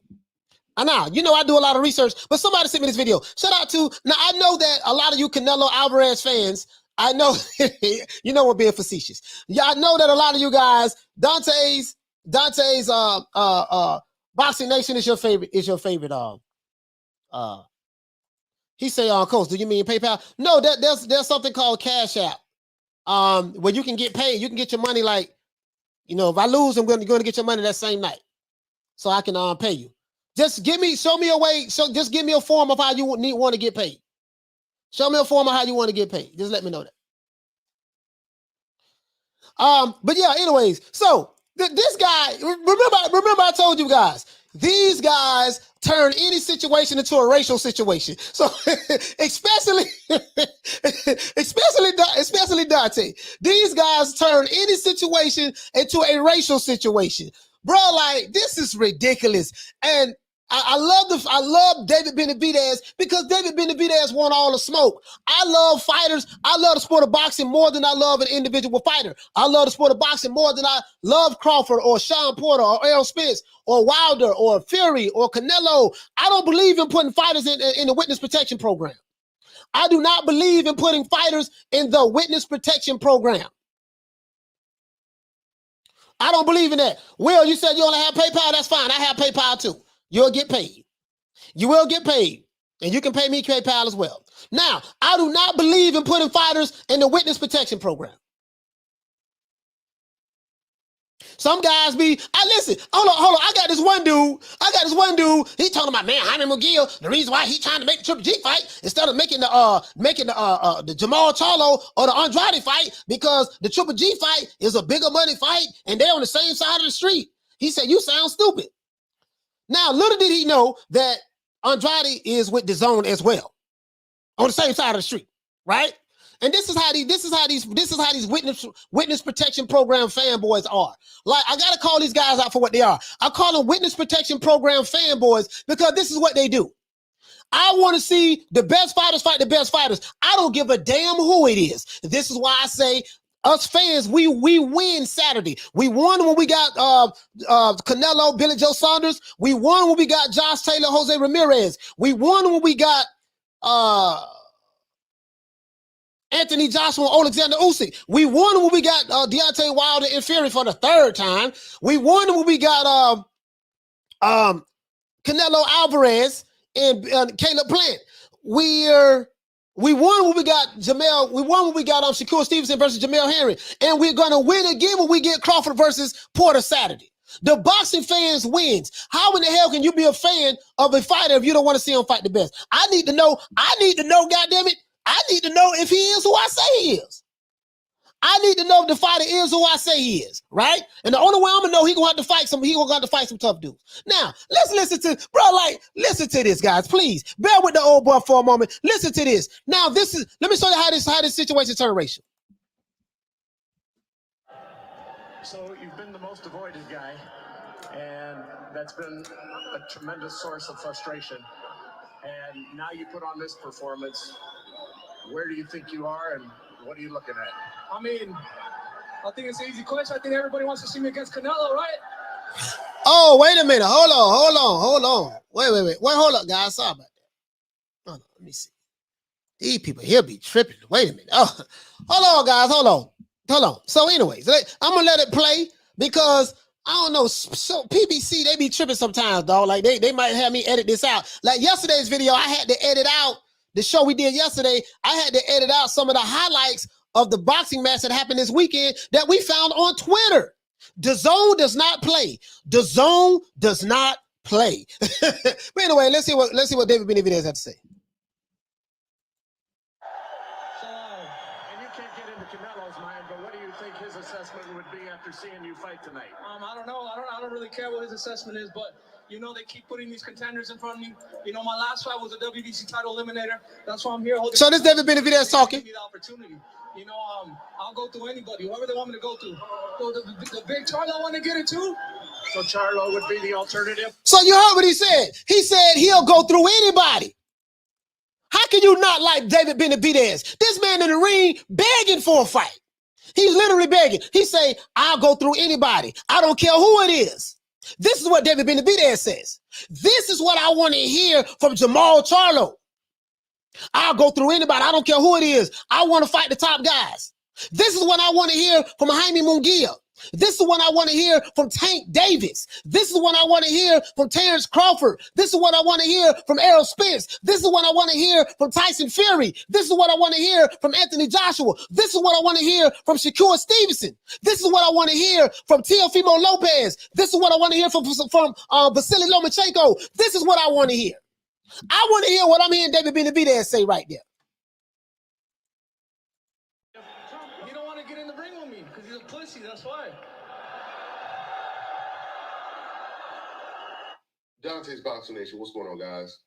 Speaker 2: I know, I do a lot of research, but somebody sent me this video. Shout out to, now I know that a lot of you Canelo Alvarez fans, I know, we're being facetious. Yeah, I know that a lot of you guys, Dante's Boxing Nation is your favorite, he say, Coach, do you mean PayPal? No, there's something called Cash App. Where you can get paid. You can get your money like, if I lose, I'm going to get your money that same night. So I can pay you. Just show me a way. So just give me a form of how you want to get paid. Show me a form of how you want to get paid. Just let me know that. But yeah, anyways, so this guy, remember I told you guys, these guys turn any situation into a racial situation. So especially Dante, these guys turn any situation into a racial situation. Bro, like, this is ridiculous. And I love David Benavidez because David Benavidez won all the smoke. I love fighters. I love the sport of boxing more than I love an individual fighter. I love the sport of boxing more than I love Crawford or Shawn Porter or Errol Spence or Wilder or Fury or Canelo. I don't believe in putting fighters in the witness protection program. I do not believe in putting fighters in the witness protection program. I don't believe in that. Will, you said you only have PayPal? That's fine. I have PayPal too. You'll get paid. You will get paid. And you can pay me PayPal as well. Now, I do not believe in putting fighters in the witness protection program. Some guys listen, hold on. I got this one dude. He talking about, man, Jaime McGill, the reason why he trying to make the Triple G fight instead of making the Jamal Charlo or the Andrade fight, because the Triple G fight is a bigger money fight and they're on the same side of the street. He said, you sound stupid. Now, little did he know that Andrade is with DAZN as well, on the same side of the street, right? And this is how these witness protection program fanboys are. Like, I gotta call these guys out for what they are. I call them witness protection program fanboys because this is what they do. I want to see the best fighters fight the best fighters. I don't give a damn who it is. This is why I say us fans, we win Saturday. We won when we got Canelo, Billy Joe Saunders. We won when we got Josh Taylor, Jose Ramirez. We won when we got Anthony Joshua, Alexander Usyk. We won when we got Deontay Wilder and Fury for the third time. We won when we got Canelo Alvarez and Caleb Plant. We won when we got Jamel. We won when we got Shakur Stevenson versus Jamel Henry, and we're gonna win again when we get Crawford versus Porter Saturday. The boxing fans wins. How in the hell can you be a fan of a fighter if you don't want to see him fight the best? I need to know. Goddammit. I need to know if he is who I say he is. I need to know if the fighter is who I say he is, right? And the only way I'm gonna know he gonna have to fight some tough dudes. Now, let's listen to this, guys. Please bear with the old boy for a moment. Listen to this. Now, let me show you how this situation turned racial.
Speaker 7: So you've been the most avoided guy, and that's been a tremendous source of frustration. And now you put on this performance. Where do you think you are, and what are you looking at?
Speaker 8: I mean, I think it's an easy question. I think everybody wants to see me against Canelo, right?
Speaker 2: Oh, wait a minute. Hold on. Wait. Hold up, guys. Sorry about that. Hold on. Let me see. These people here be tripping. Wait a minute. Oh, hold on, guys. Hold on. So anyways, I'm going to let it play because I don't know. So PBC, they be tripping sometimes, dog. Like they might have me edit this out. Like yesterday's video, I had to edit out the show we did yesterday. I had to edit out some of the highlights of the boxing match that happened this weekend that we found on Twitter. DAZN does not play. DAZN does not play. But anyway, let's see what David Benavidez had to say.
Speaker 7: So, and you can't get into Canelo's mind, but what do you think his assessment would be after seeing you fight tonight?
Speaker 8: I don't know. I don't really care what his assessment is, but they keep putting these contenders in front of me. My last fight was a WBC title eliminator. That's why I'm here holding.
Speaker 2: So this David Benavidez talking.
Speaker 8: Give me the opportunity. I'll go through anybody, whoever they want me to go to. So the big Charlo want to get it too.
Speaker 7: So Charlo would be the alternative.
Speaker 2: So you heard what he said. He said he'll go through anybody. How can you not like David Benavidez? This man in the ring begging for a fight. He's literally begging. He say, I'll go through anybody. I don't care who it is. This is what David Benavidez says. This is what I want to hear from Jamal Charlo. I'll go through anybody. I don't care who it is. I want to fight the top guys. This is what I want to hear from Jaime Munguia. This is what I want to hear from Tank Davis. This is what I want to hear from Terrence Crawford. This is what I want to hear from Errol Spence. This is what I want to hear from Tyson Fury. This is what I want to hear from Anthony Joshua. This is what I want to hear from Shakur Stevenson. This is what I want to hear from Teofimo Lopez. This is what I want to hear from Vasily Lomachenko. This is what I want to hear. I want to hear what I'm hearing David Benavidez say right there.
Speaker 8: He don't want to get in the ring with me because he's a pussy. That's why.
Speaker 4: Dante's Boxing Nation, what's going on, guys?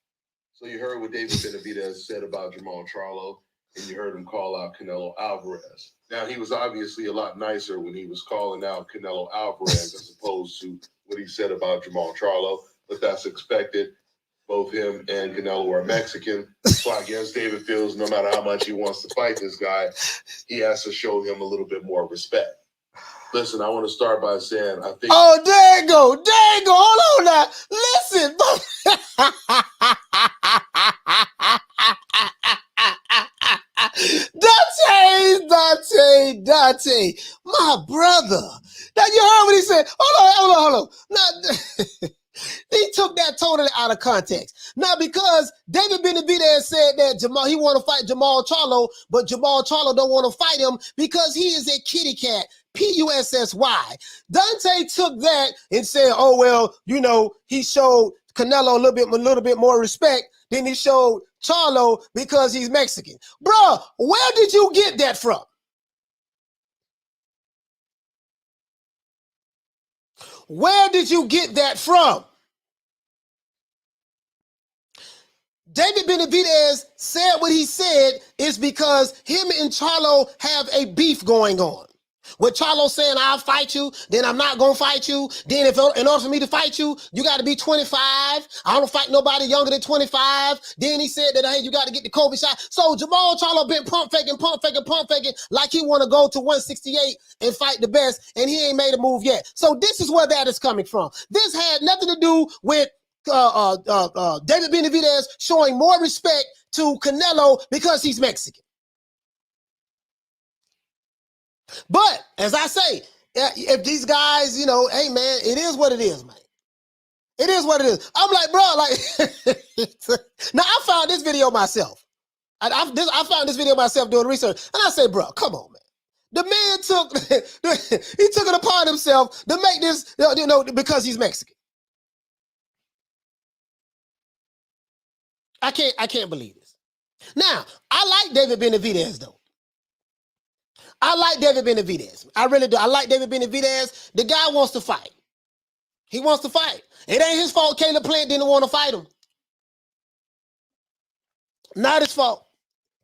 Speaker 4: So you heard what David Benavidez said about Jamal Charlo, and you heard him call out Canelo Alvarez. Now, he was obviously a lot nicer when he was calling out Canelo Alvarez as opposed to what he said about Jamal Charlo, but that's expected. Both him and Canelo are Mexican. So I guess David feels no matter how much he wants to fight this guy, he has to show him a little bit more respect. Listen, I want to start by saying I think...
Speaker 2: Oh, there you go. Hold on now. Listen. Dante. My brother. Now, you heard what he said. Hold on. Now, he took that totally out of context. Now, because David Benavidez said that he want to fight Jamal Charlo, but Jamal Charlo don't want to fight him because he is a kitty cat. Pussy. Dante took that and said, oh, well, he showed Canelo a little bit more respect than he showed Charlo because he's Mexican. Bruh, where did you get that from? Where did you get that from? David Benavidez said what he said is because him and Charlo have a beef going on. With Charlo saying, I'll fight you, then I'm not going to fight you. Then in order for me to fight you, you got to be 25. I don't fight nobody younger than 25. Then he said that, hey, you got to get the COVID shot. So Jamal Charlo been pump faking like he want to go to 168 and fight the best, and he ain't made a move yet. So this is where that is coming from. This had nothing to do with David Benavidez showing more respect to Canelo because he's Mexican. But as I say, if these guys, you know, hey man, it is what it is, man. It is what it is. I'm like, bro, like, now I found this video myself. I found this video myself doing research, and I say, bro, come on, man. The man he took it upon himself to make this, you know, because he's Mexican. I can't believe this. Now, I like David Benavidez though. I like David Benavidez. I really do. I like David Benavidez. The guy wants to fight. He wants to fight. It ain't his fault Caleb Plant didn't want to fight him. Not his fault.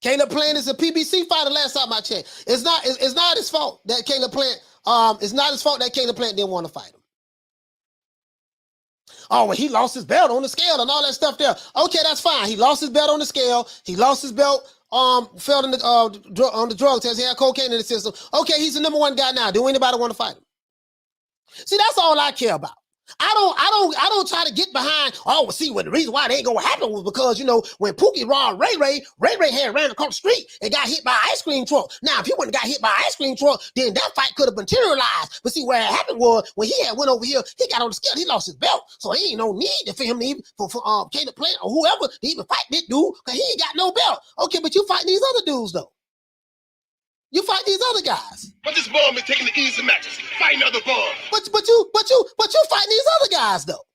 Speaker 2: Caleb Plant is a PBC fighter last time I checked. It's not his fault that Caleb Plant, it's not his fault that Caleb Plant didn't want to fight him. Oh, well, he lost his belt on the scale and all that stuff there. Okay, that's fine. He lost his belt on the scale. He lost his belt. Failed on the drug test. He had cocaine in the system. Okay, he's the #1 guy now. Do anybody want to fight him? See, that's all I care about. I don't try to get behind. Oh, well, see, well, the reason why it ain't gonna happen was because, you know, when Pookie robbed Ray had ran across the street and got hit by an ice cream truck. Now, if he wouldn't have got hit by an ice cream truck, then that fight could have materialized. But see, what happened was when he had went over here, he got on the scale, he lost his belt, so he ain't no need for him to even for Caleb Plant or whoever to even fight this dude because he ain't got no belt. Okay, but you fighting these other dudes though. You fight these other guys.
Speaker 6: But this bum is taking the easy matches, fighting other bums.
Speaker 2: But you fighting these other guys though.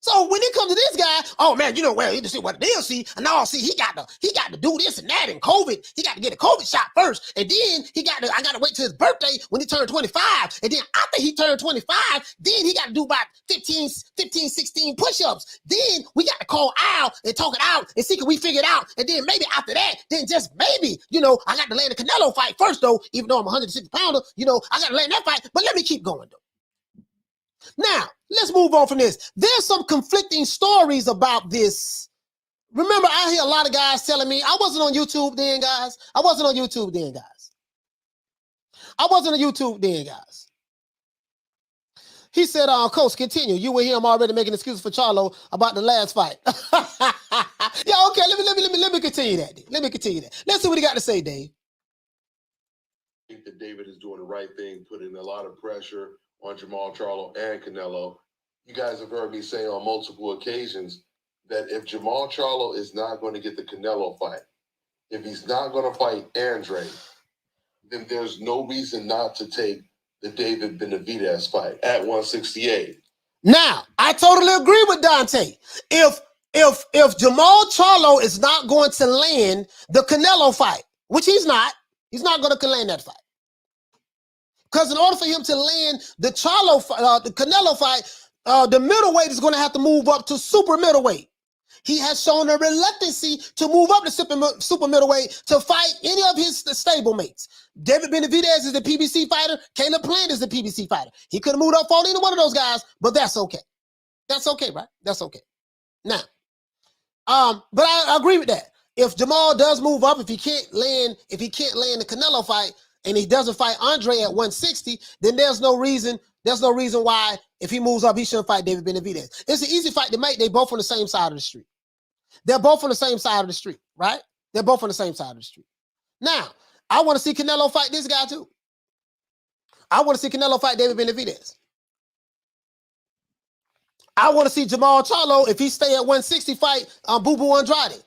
Speaker 2: So when it comes to this guy, oh man, you know, well, you just see what it is. See, and now see he got to do this and that and COVID. He got to get a COVID shot first, and then I got to wait till his birthday when he turned 25, and then after he turned 25, then he got to do about 15, 16 push-ups. Then we got to call Al and talk it out and see can we figure it out, and then maybe after that, then just maybe, you know, I got to land the Canelo fight first though, even though I'm a 160 pounder, you know, I got to land that fight. But let me keep going though. Now, let's move on from this. There's some conflicting stories about this. Remember, I hear a lot of guys telling me, I wasn't on YouTube then, guys. He said, Coach, continue. You will hear him already making excuses for Charlo about the last fight. Yeah, okay, let me continue that. Let's see what he got to say, Dave.
Speaker 4: I think that David is doing the right thing, putting a lot of pressure on Jamal Charlo and Canelo. You guys have heard me say on multiple occasions that if Jamal Charlo is not going to get the Canelo fight, if he's not going to fight Andre, then there's no reason not to take the David Benavidez fight at 168.
Speaker 2: Now, I totally agree with Dante. If Jamal Charlo is not going to land the Canelo fight, which he's not going to land that fight. Because in order for him to land the the Canelo fight, the middleweight is going to have to move up to super middleweight. He has shown a reluctancy to move up to super middleweight to fight any of his stablemates. David Benavidez is the PBC fighter. Caleb Plant is the PBC fighter. He could have moved up for either one of those guys, but that's okay. That's okay, right? That's okay. Now, but I agree with that. If Jamal does move up, if he can't land the Canelo fight, and he doesn't fight Andre at 160, then there's no reason why if he moves up, he shouldn't fight David Benavidez. It's an easy fight to make. They both on the same side of the street. They're both on the same side of the street, right? They're both on the same side of the street. Now, I want to see Canelo fight this guy too. I want to see Canelo fight David Benavidez. I want to see Jamal Charlo, if he stay at 160, fight Boo Boo Andrade.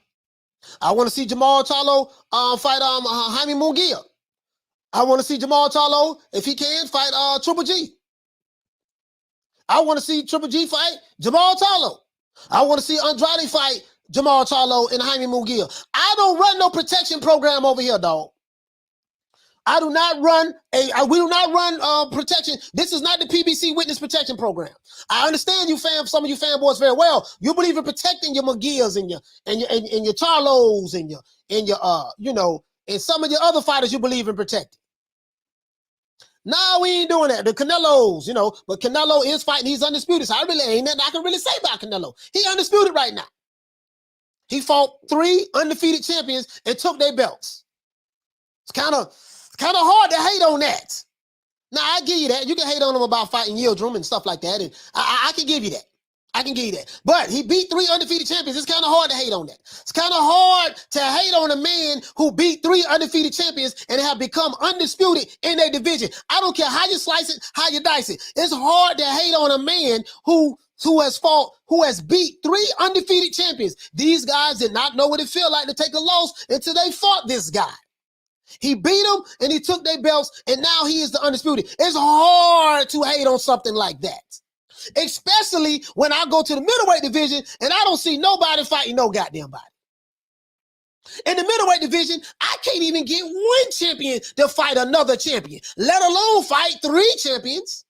Speaker 2: I want to see Jamal Charlo fight Jaime Munguia. I want to see Jamal Charlo, if he can, fight Triple G. I want to see Triple G fight Jamal Charlo. I want to see Andrade fight Jamal Charlo and Jaime Munguia. I don't run no protection program over here, dog. I do not run we do not run protection. This is not the PBC Witness Protection Program. I understand you some of you fanboys very well. You believe in protecting your McGears and your Charlos and your and some of your other fighters you believe in protecting. No, we ain't doing that. The Canelos, but Canelo is fighting. He's undisputed. So I really ain't nothing I can really say about Canelo. He undisputed right now. He fought 3 undefeated champions and took their belts. It's kind of hard to hate on that. Now, I give you that. You can hate on him about fighting Yildirim and stuff like that, and I can give you that. I can give you that. But he beat 3 undefeated champions. It's kind of hard to hate on that. It's kind of hard to hate on a man who beat 3 undefeated champions and have become undisputed in their division. I don't care how you slice it, how you dice it. It's hard to hate on a man who has beat 3 undefeated champions. These guys did not know what it felt like to take a loss until they fought this guy. He beat them and he took their belts, and now he is the undisputed. It's hard to hate on something like that. Especially when I go to the middleweight division and I don't see nobody fighting no goddamn body. In the middleweight division, I can't even get 1 champion to fight another champion, let alone fight 3 champions.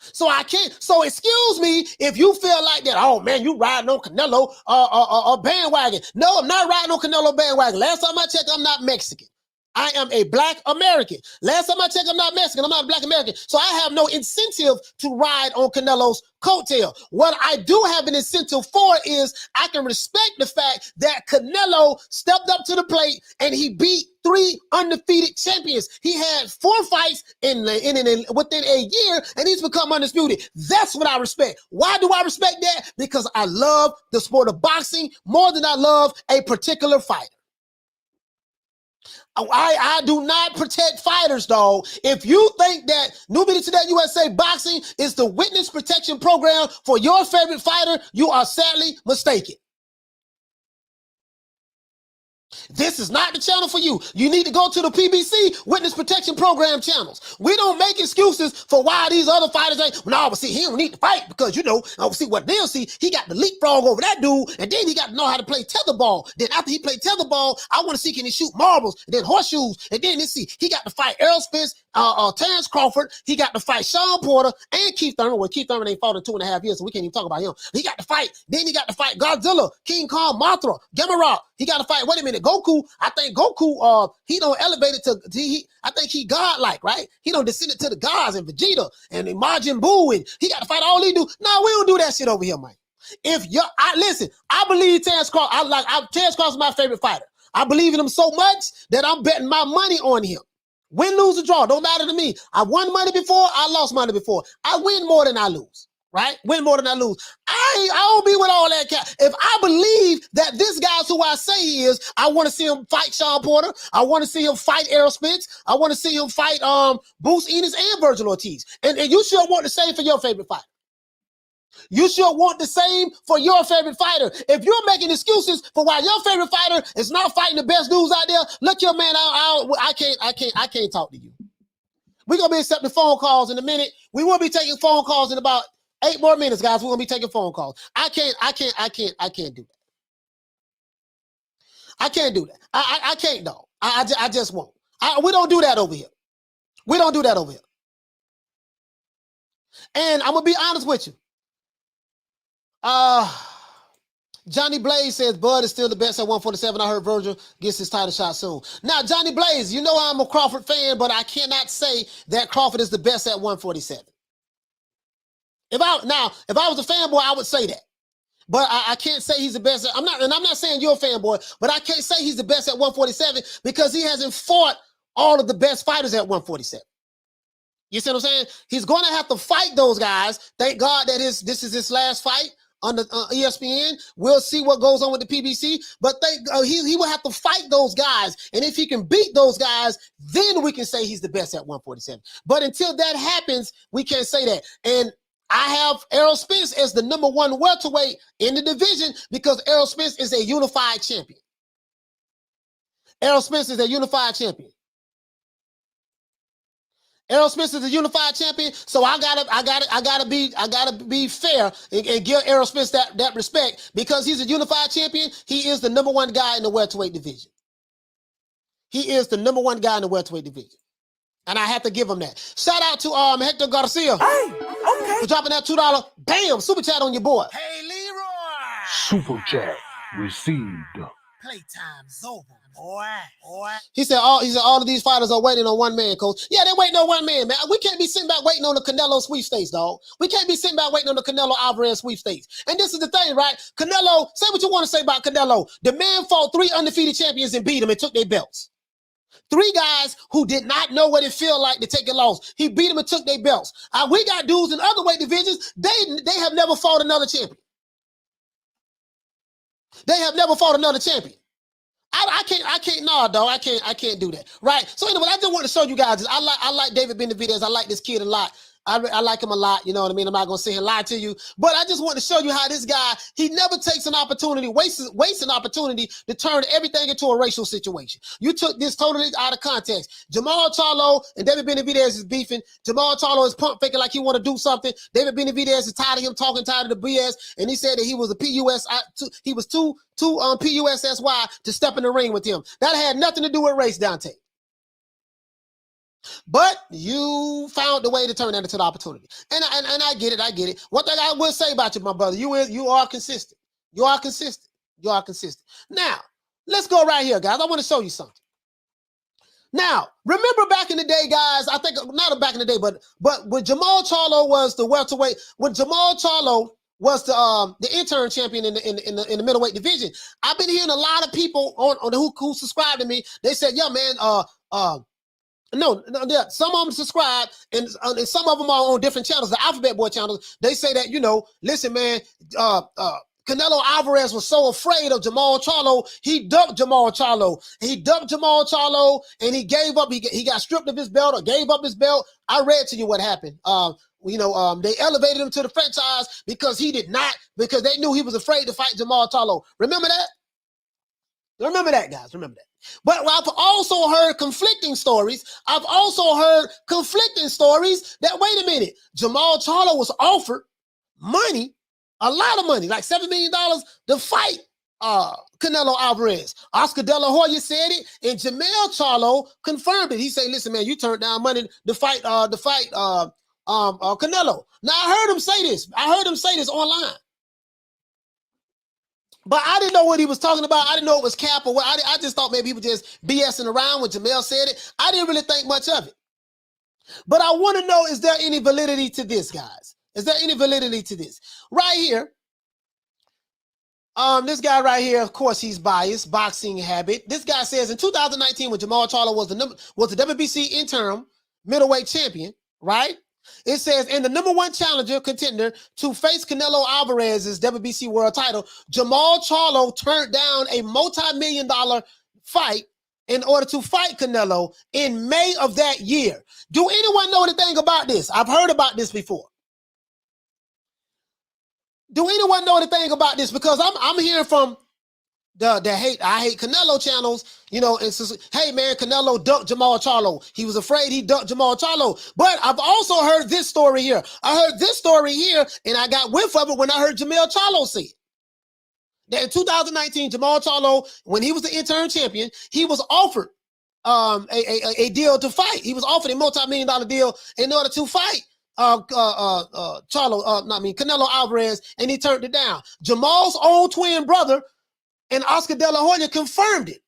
Speaker 2: So I can't. So excuse me if you feel like that. Oh man, you riding on Canelo bandwagon. No, I'm not riding on Canelo bandwagon. Last time I checked, I'm not Mexican. I am a Black American. Last time I checked, I'm not Mexican. I'm not a Black American. So I have no incentive to ride on Canelo's coattail. What I do have an incentive for is I can respect the fact that Canelo stepped up to the plate and he beat 3 undefeated champions. He had 4 fights within a year, and he's become undisputed. That's what I respect. Why do I respect that? Because I love the sport of boxing more than I love a particular fighter. I do not protect fighters, though. If you think that New Media Today USA Boxing is the witness protection program for your favorite fighter, you are sadly mistaken. This is not the channel for you. You need to go to the PBC Witness Protection Program channels. We don't make excuses for why these other fighters ain't. No, but see, he don't need to fight because, see what they'll see. He got the leapfrog over that dude, and then he got to know how to play tetherball. Then after he played tetherball, I want to see can he shoot marbles, and then horseshoes, and then let's see, he got to fight Errol Spence, Terrence Crawford. He got to fight Shawn Porter and Keith Thurman. Well, Keith Thurman ain't fought in 2.5 years, so we can't even talk about him. He got to fight. Then he got to fight Godzilla, King Kong, Mothra, Gamera. He got to fight. Wait a minute, Goku. I think Goku. He don't elevate it to. I think he godlike, right? He don't descend it to the gods and Vegeta and Majin Buu, and he got to fight all he do. No, we don't do that shit over here, Mike. Listen, I believe Terrence Crawford. Terrence Crawford is my favorite fighter. I believe in him so much that I'm betting my money on him. Win, lose, or draw, don't matter to me. I won money before, I lost money before. I win more than I lose, right? Win more than I lose. I don't be with all that. If I believe that this guy's who I say he is, I want to see him fight Shawn Porter. I want to see him fight Errol Spence. I want to see him fight Bruce Ennis and Virgil Ortiz. And you should want the same for your favorite fighter. You should want the same for your favorite fighter. If you're making excuses for why your favorite fighter is not fighting the best dudes out there, look here, man, I can't talk to you. We're going to be accepting phone calls in a minute. We will be taking phone calls in about 8 more minutes, guys. We're going to be taking phone calls. I can't do that. I can't do that. I can't, though. I just won't. We don't do that over here. We don't do that over here. And I'm going to be honest with you. Johnny Blaze says Bud is still the best at 147. I heard Virgil gets his title shot soon. Now, Johnny Blaze, you know I'm a Crawford fan, but I cannot say that Crawford is the best at 147. If I was a fanboy, I would say that. But I can't say he's the best. I'm not saying you're a fanboy, but I can't say he's the best at 147 because he hasn't fought all of the best fighters at 147. You see what I'm saying? He's going to have to fight those guys. Thank God that this is his last fight on the ESPN. We'll see what goes on with the PBC, but he will have to fight those guys. And if he can beat those guys, then we can say he's the best at 147. But until that happens, we can't say that. And I have Errol Spence as the #1 welterweight in the division because Errol Spence is a unified champion. Errol Spence is a unified champion. Errol Spence is a unified champion, so I gotta be fair and give Errol Spence that respect because he's a unified champion. He is the #1 guy in the welterweight division. He is the #1 guy in the welterweight division. And I have to give him that. Shout out to Hector Garcia
Speaker 3: Hey, okay.
Speaker 2: for dropping that $2. Bam, super chat on your boy.
Speaker 3: Hey, Leroy.
Speaker 9: Super chat received.
Speaker 3: Playtime's over, boy.
Speaker 2: He said all of these fighters are waiting on one man, coach. Yeah, they're waiting on one man, man. We can't be sitting back waiting on the Canelo sweepstakes, dog. We can't be sitting back waiting on the Canelo Alvarez sweepstakes. And this is the thing, right? Canelo, say what you want to say about Canelo. The man fought 3 undefeated champions and beat him and took their belts. 3 guys who did not know what it felt like to take a loss. He beat them and took their belts. We got dudes in other weight divisions. They have never fought another champion. They have never fought another champion. I can't, nah, dog. I can't do that. Right. So anyway, I just want to show you guys. I like David Benavidez. I like this kid a lot. I like him a lot. You know what I mean? I'm not going to sit here and lie to you. But I just want to show you how this guy, he never takes an opportunity, wastes an opportunity to turn everything into a racial situation. You took this totally out of context. Jamal Charlo and David Benavidez is beefing. Jamal Charlo is pump faking like he want to do something. David Benavidez is tired of him talking, tired of the BS. And he said that he was a PUS, he was too PUSSY to step in the ring with him. That had nothing to do with race, Dante. But you found the way to turn that into the opportunity. And I get it. One thing I will say about you, my brother, you are consistent. You are consistent. Now, let's go right here, guys. I want to show you something. Now, remember back in the day, guys, I think not back in the day, but when Jamal Charlo was the welterweight, when Jamal Charlo was the interim champion in the middleweight division, I've been hearing a lot of people on who subscribe to me. They said, yeah, man, no, yeah, some of them subscribe, and some of them are on different channels, the Alphabet Boy channels. They say that, listen, man, Canelo Alvarez was so afraid of Jamal Charlo, he dumped Jamal Charlo. And he gave up. He got stripped of his belt or gave up his belt. I read to you what happened. They elevated him to the franchise because they knew he was afraid to fight Jamal Charlo. Remember that? Remember that, guys. Remember that. But I've also heard conflicting stories. That, wait a minute, Jamal Charlo was offered money, a lot of money, like $7 million to fight Canelo Alvarez. Oscar De La Hoya said it, and Jamel Charlo confirmed it. He said, listen, man, you turned down money to fight Canelo. Now, I heard him say this online. But I didn't know what he was talking about. I didn't know it was cap or what. I just thought maybe he was just BSing around when Jamel said it. I didn't really think much of it. But I want to know, is there any validity to this, guys? Is there any validity to this? Right here, this guy right here, of course, he's biased, boxing habit. This guy says in 2019, when Jamal Charlo was the WBC interim middleweight champion, right? It says, and the #1 challenger contender to face Canelo Alvarez's WBC world title, Jamal Charlo turned down a multi-million-dollar fight in order to fight Canelo in May of that year. Do anyone know anything about this? I've heard about this before. Do anyone know anything about this? Because I'm hearing from the I hate Canelo channels, it's just, hey man, Canelo ducked Jamal Charlo. He was afraid he ducked Jamal Charlo. But I've also heard this story here. I heard this story here, and I got whiff of it when I heard Jamel Charlo say it. That in 2019, Jamal Charlo, when he was the interim champion, he was offered a deal to fight. He was offered a multi-million-dollar deal in order to fight Canelo Alvarez, and he turned it down. Jamal's own twin brother and Oscar De La Hoya confirmed it.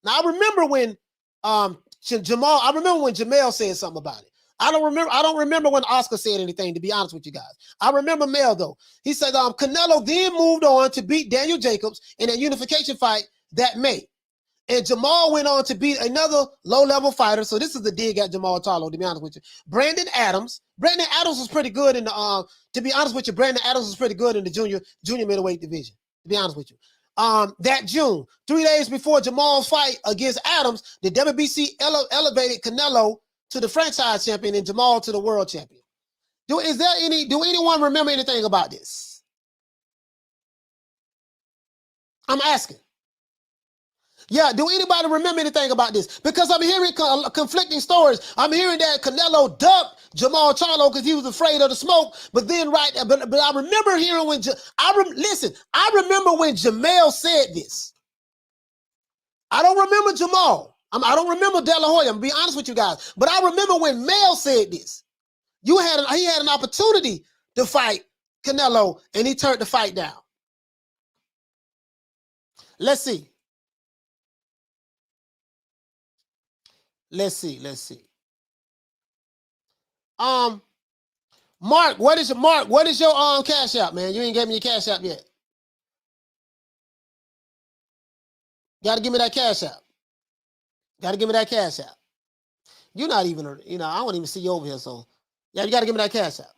Speaker 2: Now I remember when Jamel said something about it. I don't remember when Oscar said anything, to be honest with you guys. I remember Mel though. He said Canelo then moved on to beat Daniel Jacobs in a unification fight that May. And Jamal went on to beat another low-level fighter. So this is the dig at Jamal Charlo, to be honest with you. Brandon Adams. Brandon Adams was pretty good in the to be honest with you, Brandon Adams was pretty good in the junior middleweight division, to be honest with you. That June, 3 days before Jamal's fight against Adams, the WBC elevated Canelo to the franchise champion and Jamal to the world champion. Do anyone remember anything about this? I'm asking. Yeah, do anybody remember anything about this? Because I'm hearing conflicting stories. I'm hearing that Canelo ducked Jamal Charlo because he was afraid of the smoke. But then, but I remember hearing when I remember when Jamel said this. I don't remember Jamal. I don't remember De La Hoya. I'm gonna be honest with you guys, but I remember when Mel said this. He had an opportunity to fight Canelo, and he turned the fight down. Let's see. Mark, what is your cash app, man? You ain't gave me your cash app yet. Gotta give me that cash app. You're not even, I won't even see you over here, so yeah, you gotta give me that cash app.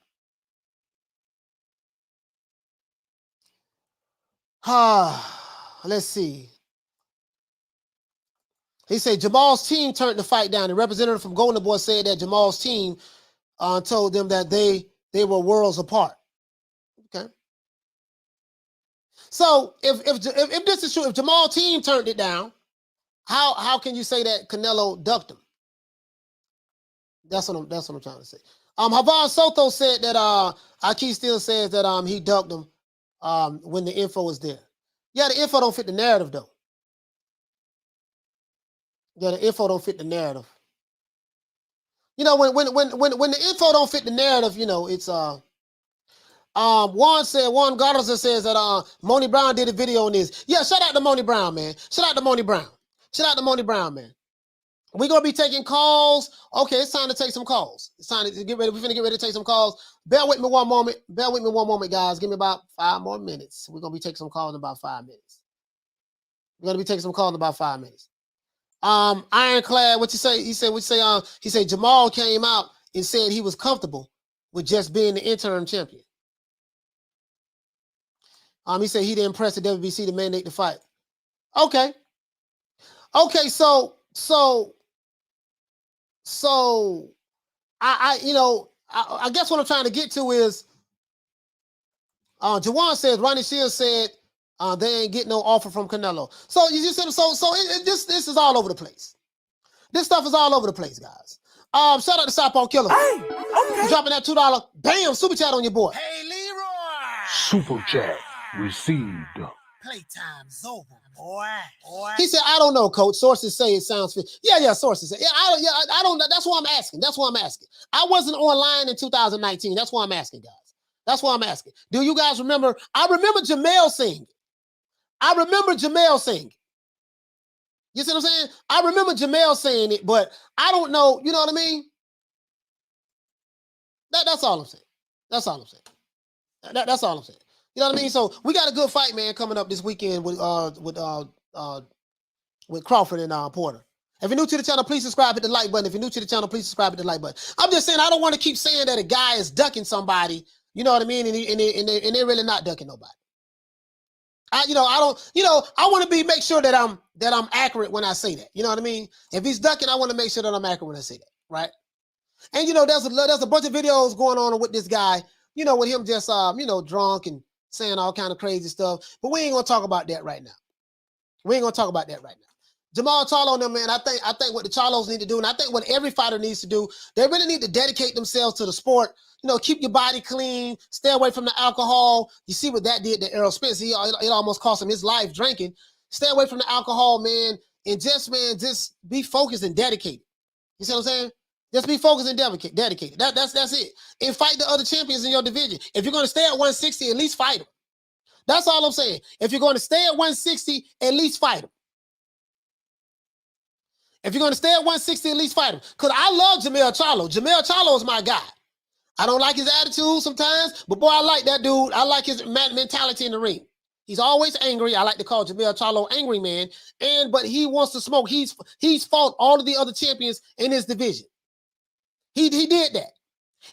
Speaker 2: Let's see. He said Jamal's team turned the fight down. The representative from Golden Boy said that Jamal's team told them that they were worlds apart. Okay. So if this is true, if Jamal's team turned it down, how can you say that Canelo ducked him? That's what I'm trying to say. Havon Soto said that Aki still says that he ducked him when the info was there. Yeah, the info don't fit the narrative though. Yeah, the info don't fit the narrative. When the info don't fit the narrative, it's Juan Garza says that Moni Brown did a video on this. Yeah, shout out to Moni Brown, man. Shout out to Moni Brown, man. We're gonna be taking calls. Okay, it's time to take some calls. It's time to get ready. We're gonna get ready to take some calls. Bear with me one moment, guys. Give me about 5 more minutes. We're gonna be taking some calls in about 5 minutes. Ironclad, what you say? He said Jamal came out and said he was comfortable with just being the interim champion. He said he didn't press the WBC to mandate the fight. Okay, so I guess what I'm trying to get to is Jawan says Ronnie Shields said they ain't getting no offer from Canelo. So you just said this is all over the place. This stuff is all over the place, guys. Shout out to Southpaw Killer.
Speaker 3: Hey, okay.
Speaker 2: You dropping that $2. Bam, super chat on your boy.
Speaker 3: Hey, Leroy.
Speaker 9: Super chat received.
Speaker 3: Playtime's over, boy.
Speaker 2: He said, I don't know, coach. Sources say it sounds fit. Yeah, sources say. I don't know. That's why I'm asking. I wasn't online in 2019. That's why I'm asking, guys. Do you guys remember? I remember Jamel saying it. You see what I'm saying? I remember Jamel saying it, but I don't know. You know what I mean? That's all I'm saying. That's all I'm saying. You know what I mean? So we got a good fight, man, coming up this weekend with Crawford and Porter. If you're new to the channel, please subscribe, hit the like button. I'm just saying I don't want to keep saying that a guy is ducking somebody. You know what I mean? And they're really not ducking nobody. I want to make sure that I'm accurate when I say that. You know what I mean? If he's ducking, I want to make sure that I'm accurate when I say that, right? And there's a bunch of videos going on with this guy. With him just drunk and saying all kind of crazy stuff. But we ain't gonna talk about that right now. Jamal Charlo and them, man, I think what the Charlos need to do, and I think what every fighter needs to do, they really need to dedicate themselves to the sport. Keep your body clean, stay away from the alcohol. You see what that did to Errol Spence. It almost cost him his life drinking. Stay away from the alcohol, man, and just be focused and dedicated. You see what I'm saying? Just be focused and dedicated. That's it. And fight the other champions in your division. If you're going to stay at 160, at least fight them. That's all I'm saying. If you're going to stay at 160, at least fight them. Because I love Jamel Charlo. Jamel Charlo is my guy. I don't like his attitude sometimes, but boy, I like that dude. I like his mentality in the ring. He's always angry. I like to call Jamel Charlo angry man. But he wants to smoke. He's fought all of the other champions in his division. He did that.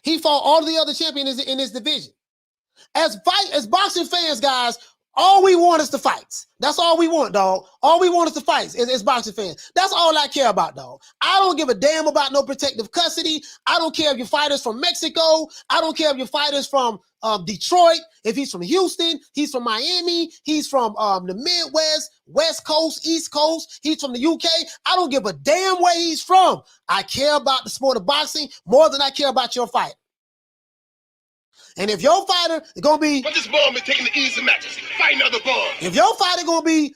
Speaker 2: He fought all of the other champions in his division. As boxing fans, guys, all we want is the fights. That's all we want, dog. All we want is the fights as boxing fans. That's all I care about, dog. I don't give a damn about no protective custody. I don't care if your fighter's from Mexico. I don't care if your fighter's from Detroit. If he's from Houston, he's from Miami. He's from the Midwest, West Coast, East Coast. He's from the UK. I don't give a damn where he's from. I care about the sport of boxing more than I care about your fight. And if your fighter is gonna be,
Speaker 6: But this bum is taking the easy matches, fighting other bums.
Speaker 2: if your fighter gonna be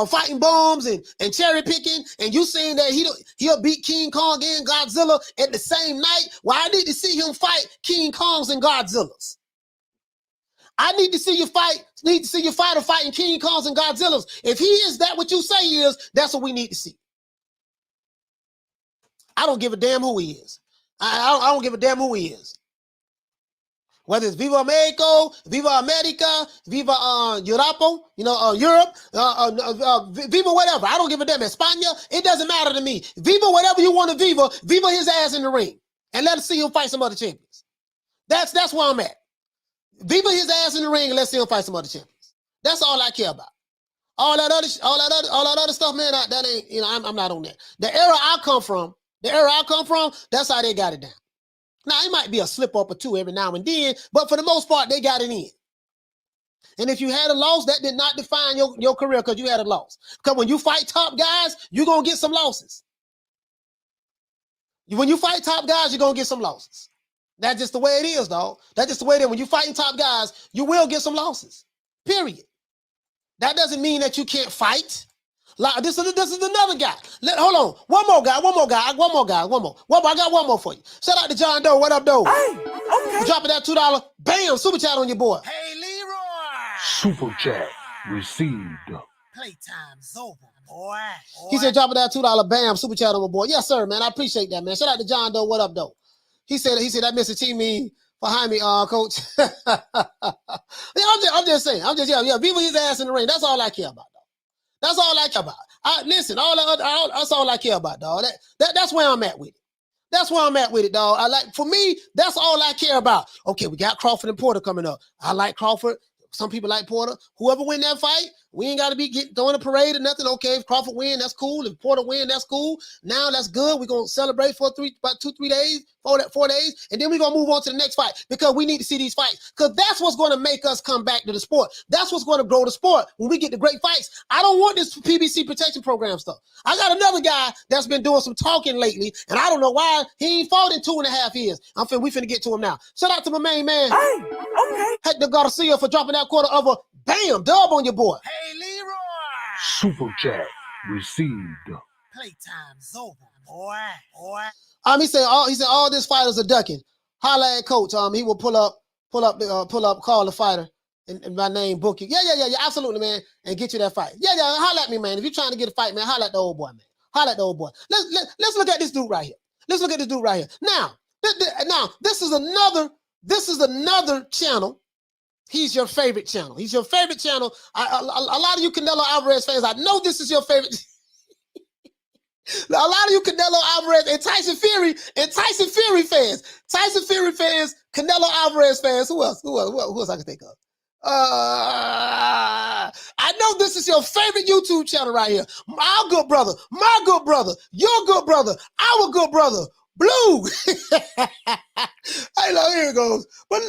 Speaker 2: fighting bombs and cherry picking, and you saying that he'll beat King Kong and Godzilla at the same night, well, I need to see him fight King Kongs and Godzillas. I need to see you fight. Need to see your fighter fighting King Kongs and Godzillas. If he is that what you say he is, that's what we need to see. I don't give a damn who he is. I don't give a damn who he is. Whether it's Viva Mexico, Viva America, Viva Europe, Europe, Viva whatever. I don't give a damn. España, it doesn't matter to me. Viva whatever you want to Viva his ass in the ring. And let us see him fight some other champions. That's where I'm at. Viva his ass in the ring and let's see him fight some other champions. That's all I care about. All that other stuff, man, that ain't, I'm not on that. The era I come from, that's how they got it down. Now, it might be a slip up or two every now and then, but for the most part, they got it in. And if you had a loss, that did not define your career because you had a loss. Because when you fight top guys, you're going to get some losses. When you fight top guys, you're going to get some losses. That's just the way it is, dog. That's just the way it is. When you're fighting top guys, you will get some losses, period. That doesn't mean that you can't fight. Like, this is another guy. Hold on. One more guy. I got one more for you. Shout out to John Doe. What up, Doe?
Speaker 3: Hey, okay.
Speaker 2: Dropping that $2. Bam, super chat on your boy.
Speaker 3: Hey, Leroy.
Speaker 9: Super chat received.
Speaker 3: Playtime's over, boy.
Speaker 2: He said dropping that $2. Bam, super chat on my boy. Yes, sir, man. I appreciate that, man. Shout out to John Doe. What up, Doe? He said that Mr. T mean behind me, coach. I'm just saying. Viva his ass in the ring. That's all I care about, dog. That's all I care about. Listen, that's all I care about, dog. That's where I'm at with it. That's where I'm at with it, dog. For me, that's all I care about. Okay, we got Crawford and Porter coming up. I like Crawford. Some people like Porter. Whoever win that fight, we ain't got to be throwing a parade or nothing. Okay, if Crawford win, that's cool. If Porter win, that's cool. Now that's good. We're going to celebrate for about 2-3 days, 4 days, and then we're going to move on to the next fight because we need to see these fights because that's what's going to make us come back to the sport. That's what's going to grow the sport when we get the great fights. I don't want this PBC protection program stuff. I got another guy that's been doing some talking lately, and I don't know why he ain't fought in 2.5 years. We finna get to him now. Shout out to my main man.
Speaker 3: Hey, okay.
Speaker 2: Hector Garcia for dropping that quarter of a bam dub on your boy.
Speaker 3: Hey, Leroy.
Speaker 9: Super chat received.
Speaker 3: Playtime's over, boy.
Speaker 2: He said all these fighters are ducking. Holla at coach. He will pull up, call the fighter and my name, book you. Yeah, absolutely, man, and get you that fight. Yeah, holla at me, man. If you're trying to get a fight, man, holla at the old boy, man. Holla at the old boy. Let's look at this dude right here. Now, this is another channel. He's your favorite channel. A lot of you Canelo Alvarez fans, I know this is your favorite. A lot of you Canelo Alvarez and Tyson Fury fans. Canelo Alvarez fans. Who else I can think of? I know this is your favorite YouTube channel right here. My good brother, your good brother, our good brother, Blue. Hey, look, here it goes. But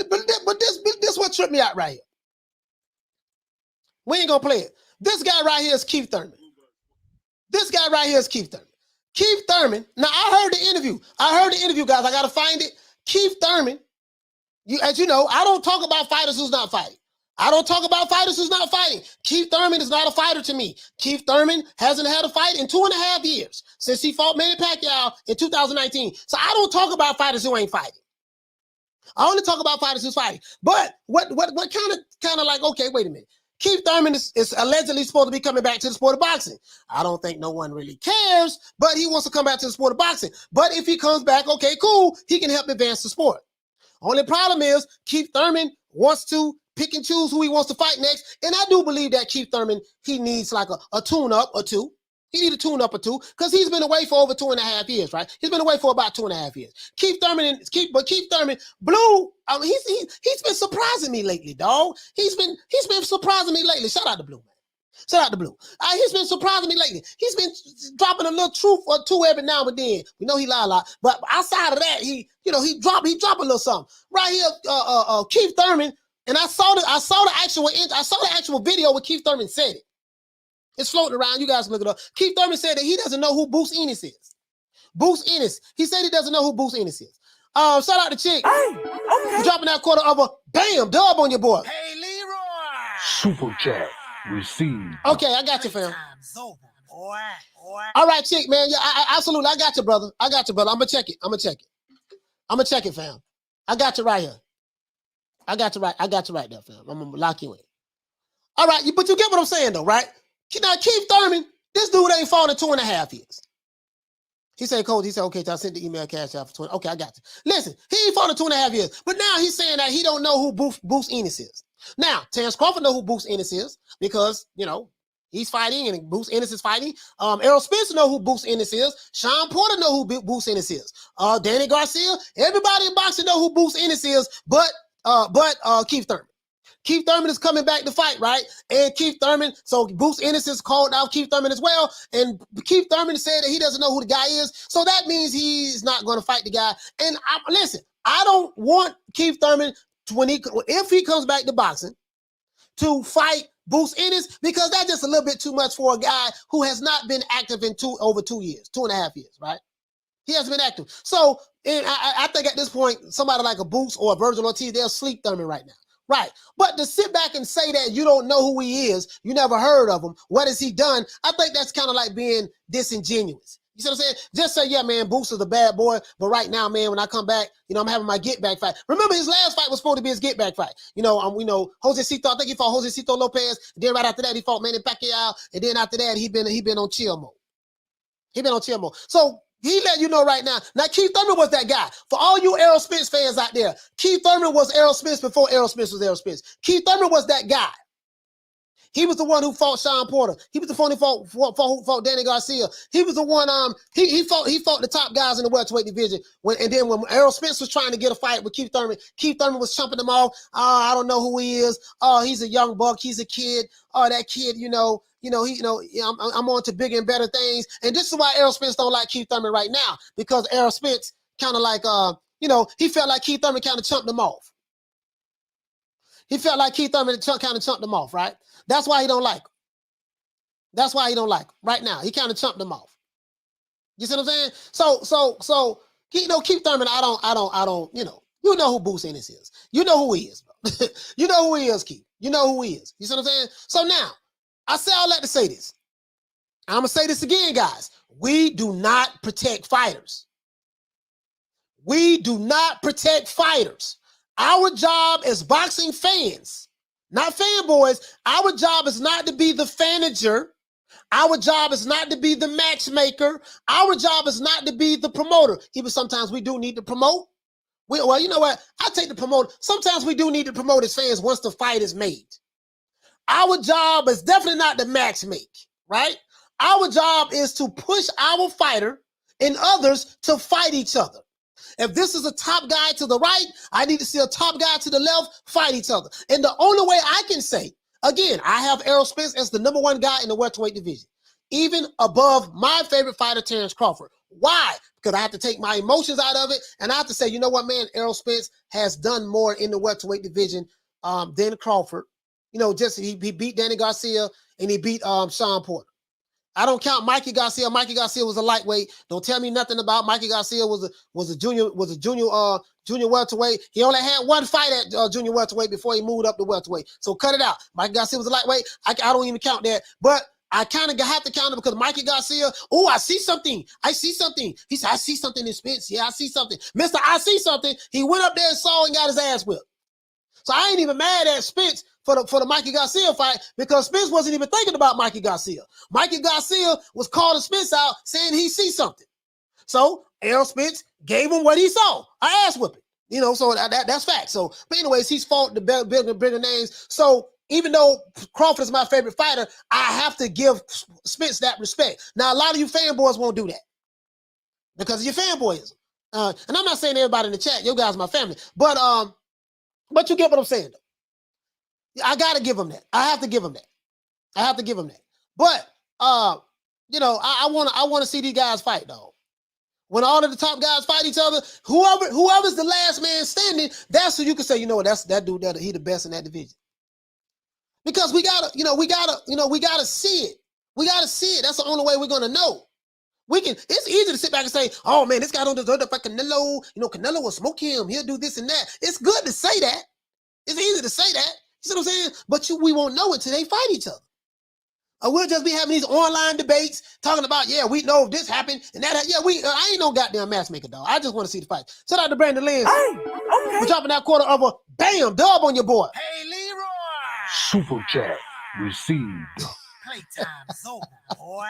Speaker 2: this what tripped me out right here. We ain't gonna play it. This guy right here is Keith Thurman. Keith Thurman. Now I heard the interview, guys. I gotta find it. Keith Thurman. As you know, I don't talk about fighters who's not fighting. Keith Thurman is not a fighter to me. Keith Thurman hasn't had a fight in 2.5 years since he fought Manny Pacquiao in 2019. So I don't talk about fighters who ain't fighting. I only talk about fighters who's fighting. But what kind of like, okay, wait a minute. Keith Thurman is allegedly supposed to be coming back to the sport of boxing. I don't think no one really cares, but he wants to come back to the sport of boxing. But if he comes back, okay, cool, he can help advance the sport. Only problem is Keith Thurman wants to pick and choose who he wants to fight next. And I do believe that Keith Thurman, he needs like a tune-up or two. He needs a tune-up or two because he's been away for over 2.5 years, right? He's been away for about 2.5 years. Keith Thurman, Blue, he's been surprising me lately, dog. He's been surprising me lately. Shout out to Blue, man. He's been surprising me lately. He's been dropping a little truth or two every now and then. We know he lie a lot, but outside of that, he drop a little something. Right here, Keith Thurman. And I saw the actual video where Keith Thurman said it. It's floating around. You guys can look it up. Keith Thurman said that he doesn't know who Bruce Ennis is. He said he doesn't know who Bruce Ennis is. Shout out to Chick.
Speaker 3: Hey, okay.
Speaker 2: For dropping that quarter of a bam dub on your boy.
Speaker 3: Hey, Leroy.
Speaker 9: Super chat received.
Speaker 2: Okay, I got you, fam.
Speaker 3: Playtime's over, boy.
Speaker 2: All right, Chick, man. Yeah, absolutely. I got you, brother. I'm gonna check it. I'm gonna check it, fam. I got you right here. I got you right there, fam. I'm gonna lock you in. All right, but you get what I'm saying, though, right? Now, Keith Thurman, this dude ain't fought in 2.5 years. He said, Coach, okay, I sent the email cash out for 20. Okay, I got you. Listen, he ain't fought in 2.5 years, but now he's saying that he don't know who Bruce Ennis is. Now, Terrence Crawford know who Bruce Ennis is because, he's fighting and Bruce Ennis is fighting. Errol Spence know who Bruce Ennis is. Shawn Porter know who Bruce Ennis is. Danny Garcia, everybody in boxing know who Bruce Ennis is, but Keith Thurman. Keith Thurman is coming back to fight, right? And Keith Thurman, so Bruce Ennis has called out Keith Thurman as well. And Keith Thurman said that he doesn't know who the guy is. So that means he's not going to fight the guy. And listen, I don't want Keith Thurman, if he comes back to boxing, to fight Bruce Ennis, because that's just a little bit too much for a guy who has not been active in over 2 years, 2.5 years, right? He hasn't been active. So I think at this point, somebody like a Bruce or a Virgil Ortiz, they'll sleep Thurman right now. Right. But to sit back and say that you don't know who he is, you never heard of him, what has he done? I think that's kind of like being disingenuous. You see what I'm saying? Just say, yeah, man, Bruce is a bad boy, but right now, man, when I come back, I'm having my get-back fight. Remember, his last fight was supposed to be his get-back fight. Jose Cito, I think he fought Jose Cito Lopez. Then right after that, he fought Manny Pacquiao. And then after that, he been on chill mode. So he let you know right now. Now, Keith Thurman was that guy. For all you Errol Spence fans out there, Keith Thurman was Errol Spence before Errol Spence was Errol Spence. Keith Thurman was that guy. He was the one who fought Shawn Porter. He was the one who fought Danny Garcia. He was the one, he fought the top guys in the welterweight division. When Errol Spence was trying to get a fight with Keith Thurman was chumping them off. I don't know who he is. He's a young buck. He's a kid. That kid, I'm on to bigger and better things. And this is why Errol Spence don't like Keith Thurman right now, because Errol Spence kind of like, he felt like Keith Thurman kind of chumped him off. He felt like Keith Thurman kind of chumped him off, right? That's why he don't like him. Right now. He kind of chumped him off. You see what I'm saying? So Keith Thurman, I don't, you know who Bruce Ennis is. You know who he is, bro. You know who he is, Keith. You know who he is. You see what I'm saying? So now, I say all that to say this. I'm going to say this again, guys. We do not protect fighters. We do not protect fighters. Our job as boxing fans, not fanboys, our job is not to be the fanager. Our job is not to be the matchmaker. Our job is not to be the promoter. Even sometimes we do need to promote. Well, you know what? I take the promoter. Sometimes we do need to promote as fans once the fight is made. Our job is definitely not to matchmake, right? Our job is to push our fighter and others to fight each other. If this is a top guy to the right, I need to see a top guy to the left fight each other. And the only way I can say, again, I have Errol Spence as the #1 guy in the welterweight division, even above my favorite fighter, Terrence Crawford. Why? Because I have to take my emotions out of it, and I have to say, you know what, man, Errol Spence has done more in the welterweight division than Crawford. He beat Danny Garcia and he beat Shawn Porter. I don't count Mikey Garcia. Mikey Garcia was a lightweight. Don't tell me nothing about Mikey Garcia was a junior welterweight. He only had one fight at junior welterweight before he moved up to welterweight. So cut it out. Mikey Garcia was a lightweight. I don't even count that. But I kind of have to count it because Mikey Garcia, I see something. He said, I see something in Spence. Yeah, I see something. Mr. I see something. He went up there and saw and got his ass whipped. So I ain't even mad at Spence for the Mikey Garcia fight because Spence wasn't even thinking about Mikey Garcia. Mikey Garcia was calling Spence out saying he sees something. So Errol Spence gave him what he saw, an ass whipping. So that's fact. So, but anyways, he's fought the bigger names. So even though Crawford is my favorite fighter, I have to give Spence that respect. Now, a lot of you fanboys won't do that because of your fanboyism. And I'm not saying everybody in the chat, you guys are my family, but you get what I'm saying, though. I got to give him that. I have to give him that. But, I want to see these guys fight, though. When all of the top guys fight each other, whoever's the last man standing, that's who you can say, that's that dude, he the best in that division. Because we gotta see it. We gotta see it. That's the only way we're gonna know. It's easy to sit back and say, oh man, this guy don't deserve to fight Canelo. You know, Canelo will smoke him. He'll do this and that. It's good to say that. It's easy to say that. You see what I'm saying? But we won't know it till they fight each other. Or we'll just be having these online debates talking about, yeah, we know if this happened and that. Yeah, I ain't no goddamn matchmaker, dog. I just want to see the fight. Shout out to Brandon Lynn.
Speaker 3: Hey, okay.
Speaker 2: We're dropping that quarter of a bam dub on your boy.
Speaker 3: Hey, Leroy.
Speaker 9: Super chat received.
Speaker 3: Playtime's over, boy.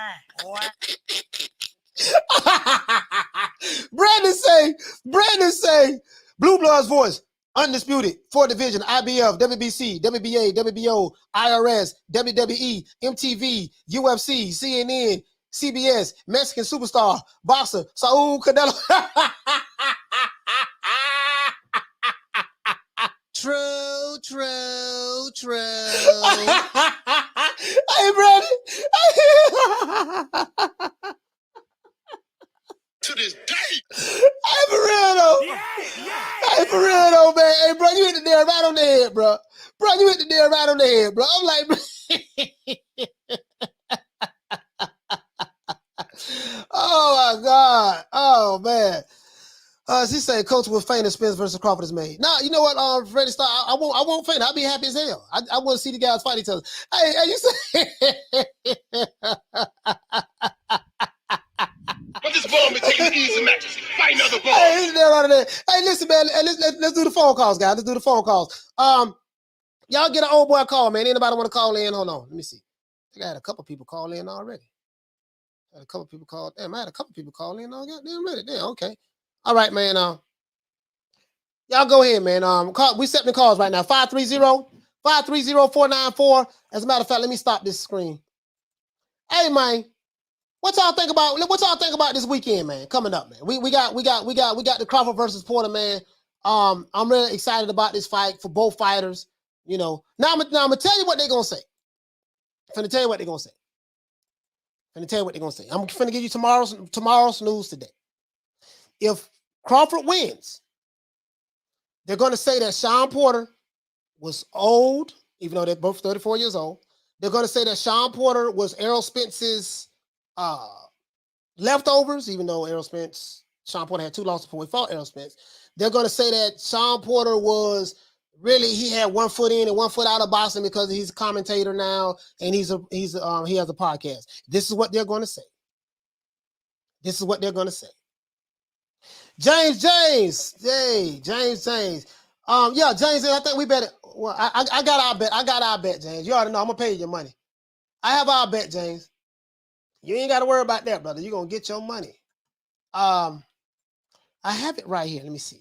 Speaker 2: Brandon say, Blue Bloods voice, undisputed, 4th division, IBF, WBC, WBA, WBO, IRS, WWE, MTV, UFC, CNN, CBS, Mexican superstar, boxer, Saul Canelo. True. Hey, Brandon.
Speaker 4: To this day.
Speaker 2: Hey, for real, though. Hey, for real, though, man. Hey, bro, you hit the nail right on the head, bro. Bro, you hit the nail right on the head, bro. I'm like, oh, my God. Oh, man. She said Coach will faint if Spence versus Crawford is made. Nah, you know what, Freddie Starr, I won't faint. I'll be happy as hell. I want to see the guys fight each other. Hey, you say
Speaker 4: But this ball been taking easy matches. Fight another ball.
Speaker 2: Hey, listen, man. Let's do the phone calls, guys. Let's do the phone calls. Y'all get an old boy call, man. Anybody want to call in? Hold on. Let me see. I think I had a couple people call in already. I had a couple people call in already. Damn, okay. All right, man. Y'all go ahead, man. We setting the calls right now. 530-494. As a matter of fact, let me stop this screen. Hey, man. What y'all think about this weekend, man? Coming up, man. We got the Crawford versus Porter, man. I'm really excited about this fight for both fighters. You know. Now I'm gonna tell you what they're gonna say. I'm finna tell you what they're gonna say. I'm finna give you tomorrow's news today. If Crawford wins, they're going to say that Shawn Porter was old, even though they're both 34 years old. They're going to say that Shawn Porter was Errol Spence's leftovers, even though Shawn Porter had 2 losses before he fought Errol Spence. They're going to say that Shawn Porter was really, he had 1 foot in and 1 foot out of boxing because he's a commentator now and he has a podcast. This is what they're going to say. James. Yeah, James. Yeah, James, I think we better. Well, I got our bet, James. You already know I'm gonna pay you your money. I have our bet, James. You ain't got to worry about that, brother. You're gonna get your money. I have it right here. Let me see.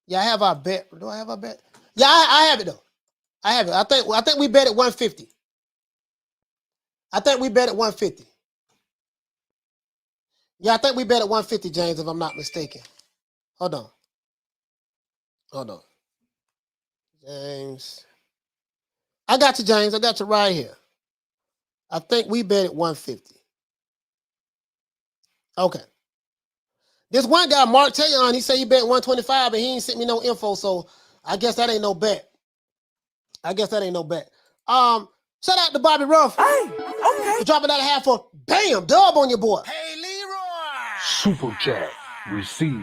Speaker 2: Yeah, I have our bet. Do I have our bet? Yeah, I have it though. I have it. I think we bet at 150. Yeah, I think we bet at 150, James, if I'm not mistaken. Hold on. James. I got you, James. I got you right here. I think we bet at 150. Okay. This one guy, Mark Tayon, he said he bet 125, and he ain't sent me no info, so I guess that ain't no bet. Shout out to Bobby Ruff.
Speaker 3: Hey, okay.
Speaker 2: For dropping out of half for bam, dub on your boy.
Speaker 3: Hey, Leroy.
Speaker 9: Super chat received.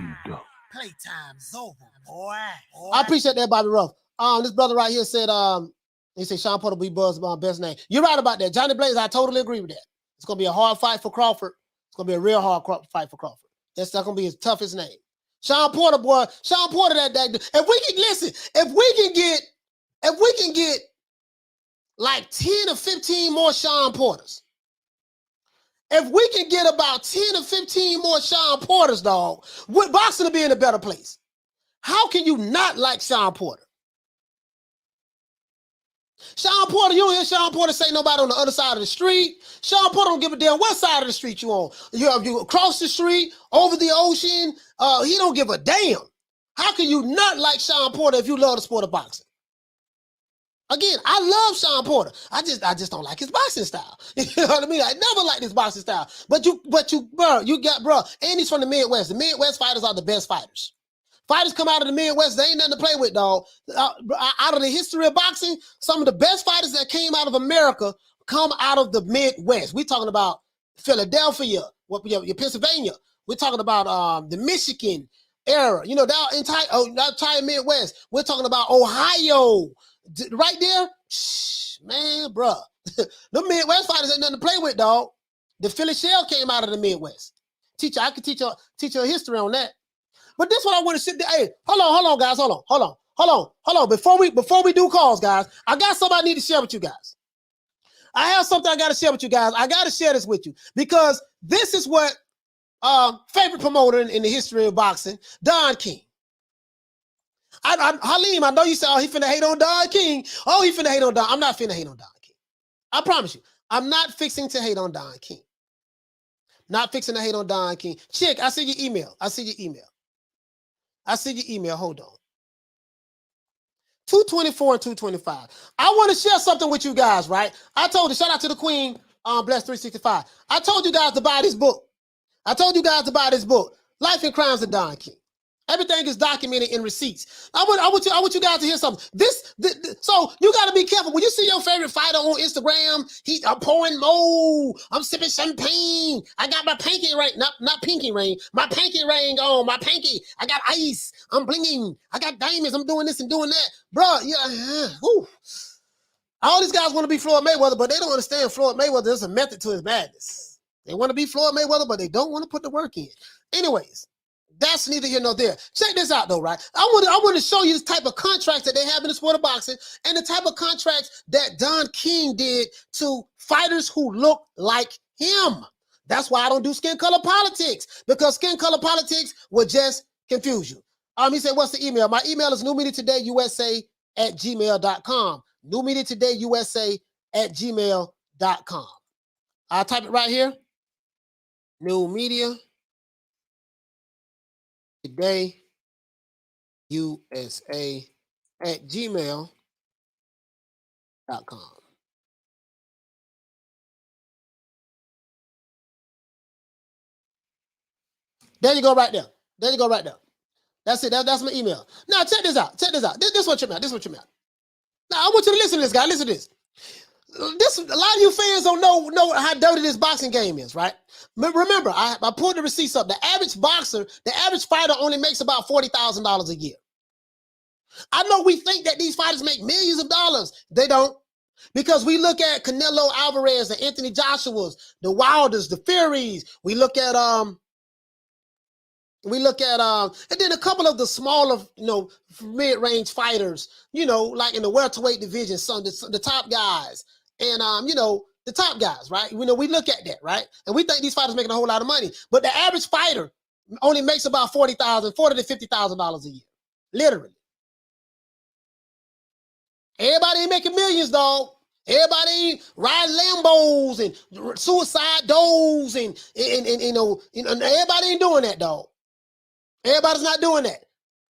Speaker 3: Playtime's over, boy.
Speaker 2: I appreciate that, Bobby Ruff. This brother right here said, he said Shawn Porter will be buzzed by best name. You're right about that. Johnny Blaze, I totally agree with that. It's going to be a hard fight for Crawford. It's going to be a real hard fight for Crawford. That's not going to be his toughest name. Shawn Porter, boy. Shawn Porter, that if we can get like 10 or 15 more Shawn Porters, if we can get about 10 or 15 more Shawn Porters, dog, boxing will be in a better place. How can you not like Shawn Porter? Shawn Porter, you don't hear Shawn Porter say nobody on the other side of the street. Shawn Porter don't give a damn what side of the street you on. You across the street, over the ocean. He don't give a damn. How can you not like Shawn Porter if you love the sport of boxing? Again, I love Shawn Porter. I just don't like his boxing style. You know what I mean? I never liked his boxing style. But you, and he's from the Midwest. The Midwest fighters are the best fighters. Fighters come out of the Midwest, they ain't nothing to play with, dog. Out of the history of boxing, some of the best fighters that came out of America come out of the Midwest. We talking about Philadelphia, your Pennsylvania. We're talking about the Michigan era. You know, that entire Midwest. We're talking about Ohio. Right there, man, bruh. The Midwest fighters ain't nothing to play with, dog. The Philly Shell came out of the Midwest. Teacher, I could teach you a history on that. But this what I want to sit there. Hey, hold on, guys. Hold on. Before we do calls, guys, I got something I need to share with you guys. I have something I got to share with you guys. I got to share this with you because this is what favorite promoter in the history of boxing, Don King. Halim, I know you said, oh, he finna hate on Don King. Oh, he finna hate on Don. I'm not finna hate on Don King. I promise you. I'm not fixing to hate on Don King. Not fixing to hate on Don King. Chick, I see your email. Hold on. 224 and 225. I want to share something with you guys, right? I told you, shout out to the Queen, Bless 365. I told you guys to buy this book. Life and Crimes of Don King. Everything is documented in receipts. I want you guys to hear something. So you got to be careful when you see your favorite fighter on Instagram. I'm pouring mo. I'm sipping champagne. I got my pinky ring, not pinky ring. My pinky ring on. My pinky. I got ice. I'm blinging. I got diamonds. I'm doing this and doing that, bro. Yeah. All these guys want to be Floyd Mayweather, but they don't understand Floyd Mayweather. There's a method to his madness. They want to be Floyd Mayweather, but they don't want to put the work in. Anyways. That's neither here nor there. Check this out, though, right? I want to show you the type of contracts that they have in the sport of boxing and the type of contracts that Don King did to fighters who look like him. That's why I don't do skin color politics, because skin color politics will just confuse you. He said, what's the email? My email is newmediatodayusa@gmail.com. newmediatodayusa@gmail.com. I'll type it right here. New Media Today USA@gmail.com. There you go right there. That's it. That's my email. Now check this out. This is what you're at. Now I want you to listen to this, guy. Listen to this. A lot of you fans don't know how dirty this boxing game is, right? Remember, I pulled the receipts up. The average fighter only makes about $40,000 a year. I know we think that these fighters make millions of dollars. They don't. Because we look at Canelo Alvarez, the Anthony Joshuas, the Wilders, the Furies. We look at and then a couple of the smaller, mid-range fighters, like in the welterweight division, some the top guys. And the top guys, right? We look at that, right? And we think these fighters making a whole lot of money. But the average fighter only makes about $40,000 to $50,000 a year. Literally. Everybody ain't making millions, dog. Everybody ain't riding Lambos and suicide doors and everybody ain't doing that, dog. Everybody's not doing that.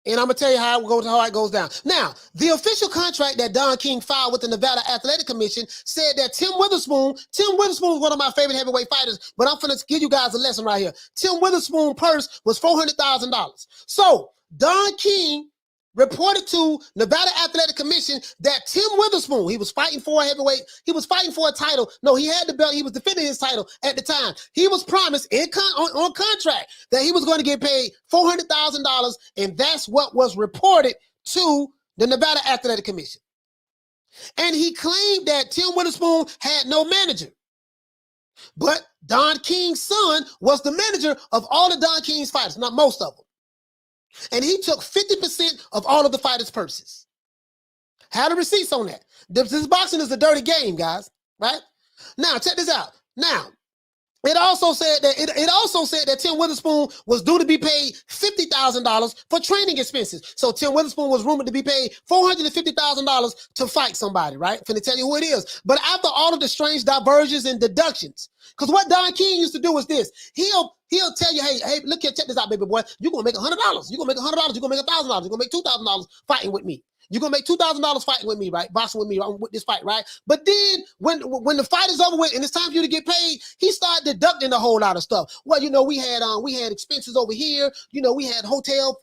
Speaker 2: And I'm going to tell you how it goes down. Now, the official contract that Don King filed with the Nevada Athletic Commission said that Tim Witherspoon is one of my favorite heavyweight fighters, but I'm going to give you guys a lesson right here. Tim Witherspoon's purse was $400,000. So Don King reported to Nevada Athletic Commission that Tim Witherspoon, he was fighting for a heavyweight, he was fighting for a title. No, he had the belt, he was defending his title at the time. He was promised on contract that he was going to get paid $400,000, and that's what was reported to the Nevada Athletic Commission. And he claimed that Tim Witherspoon had no manager. But Don King's son was the manager of all of Don King's fighters, not most of them. And he took 50% of all of the fighters' purses. Had the receipts on that. This boxing is a dirty game, guys. Right? Now, check this out. Now, it also said that Tim Witherspoon was due to be paid $50,000 for training expenses. So Tim Witherspoon was rumored to be paid $450,000 to fight somebody, right? Finna tell you who it is. But after all of the strange diversions and deductions, because what Don King used to do is this: he'll tell you, hey, look here, check this out, baby boy. You're gonna make $100. You're gonna make $100. You're gonna make $1,000. You're gonna make $2,000 fighting with me. You're gonna make $2,000 fighting with me, right? Boxing with me with this fight, right? But then when the fight is over with and it's time for you to get paid, he started deducting a whole lot of stuff. Well, we had expenses over here. We had hotels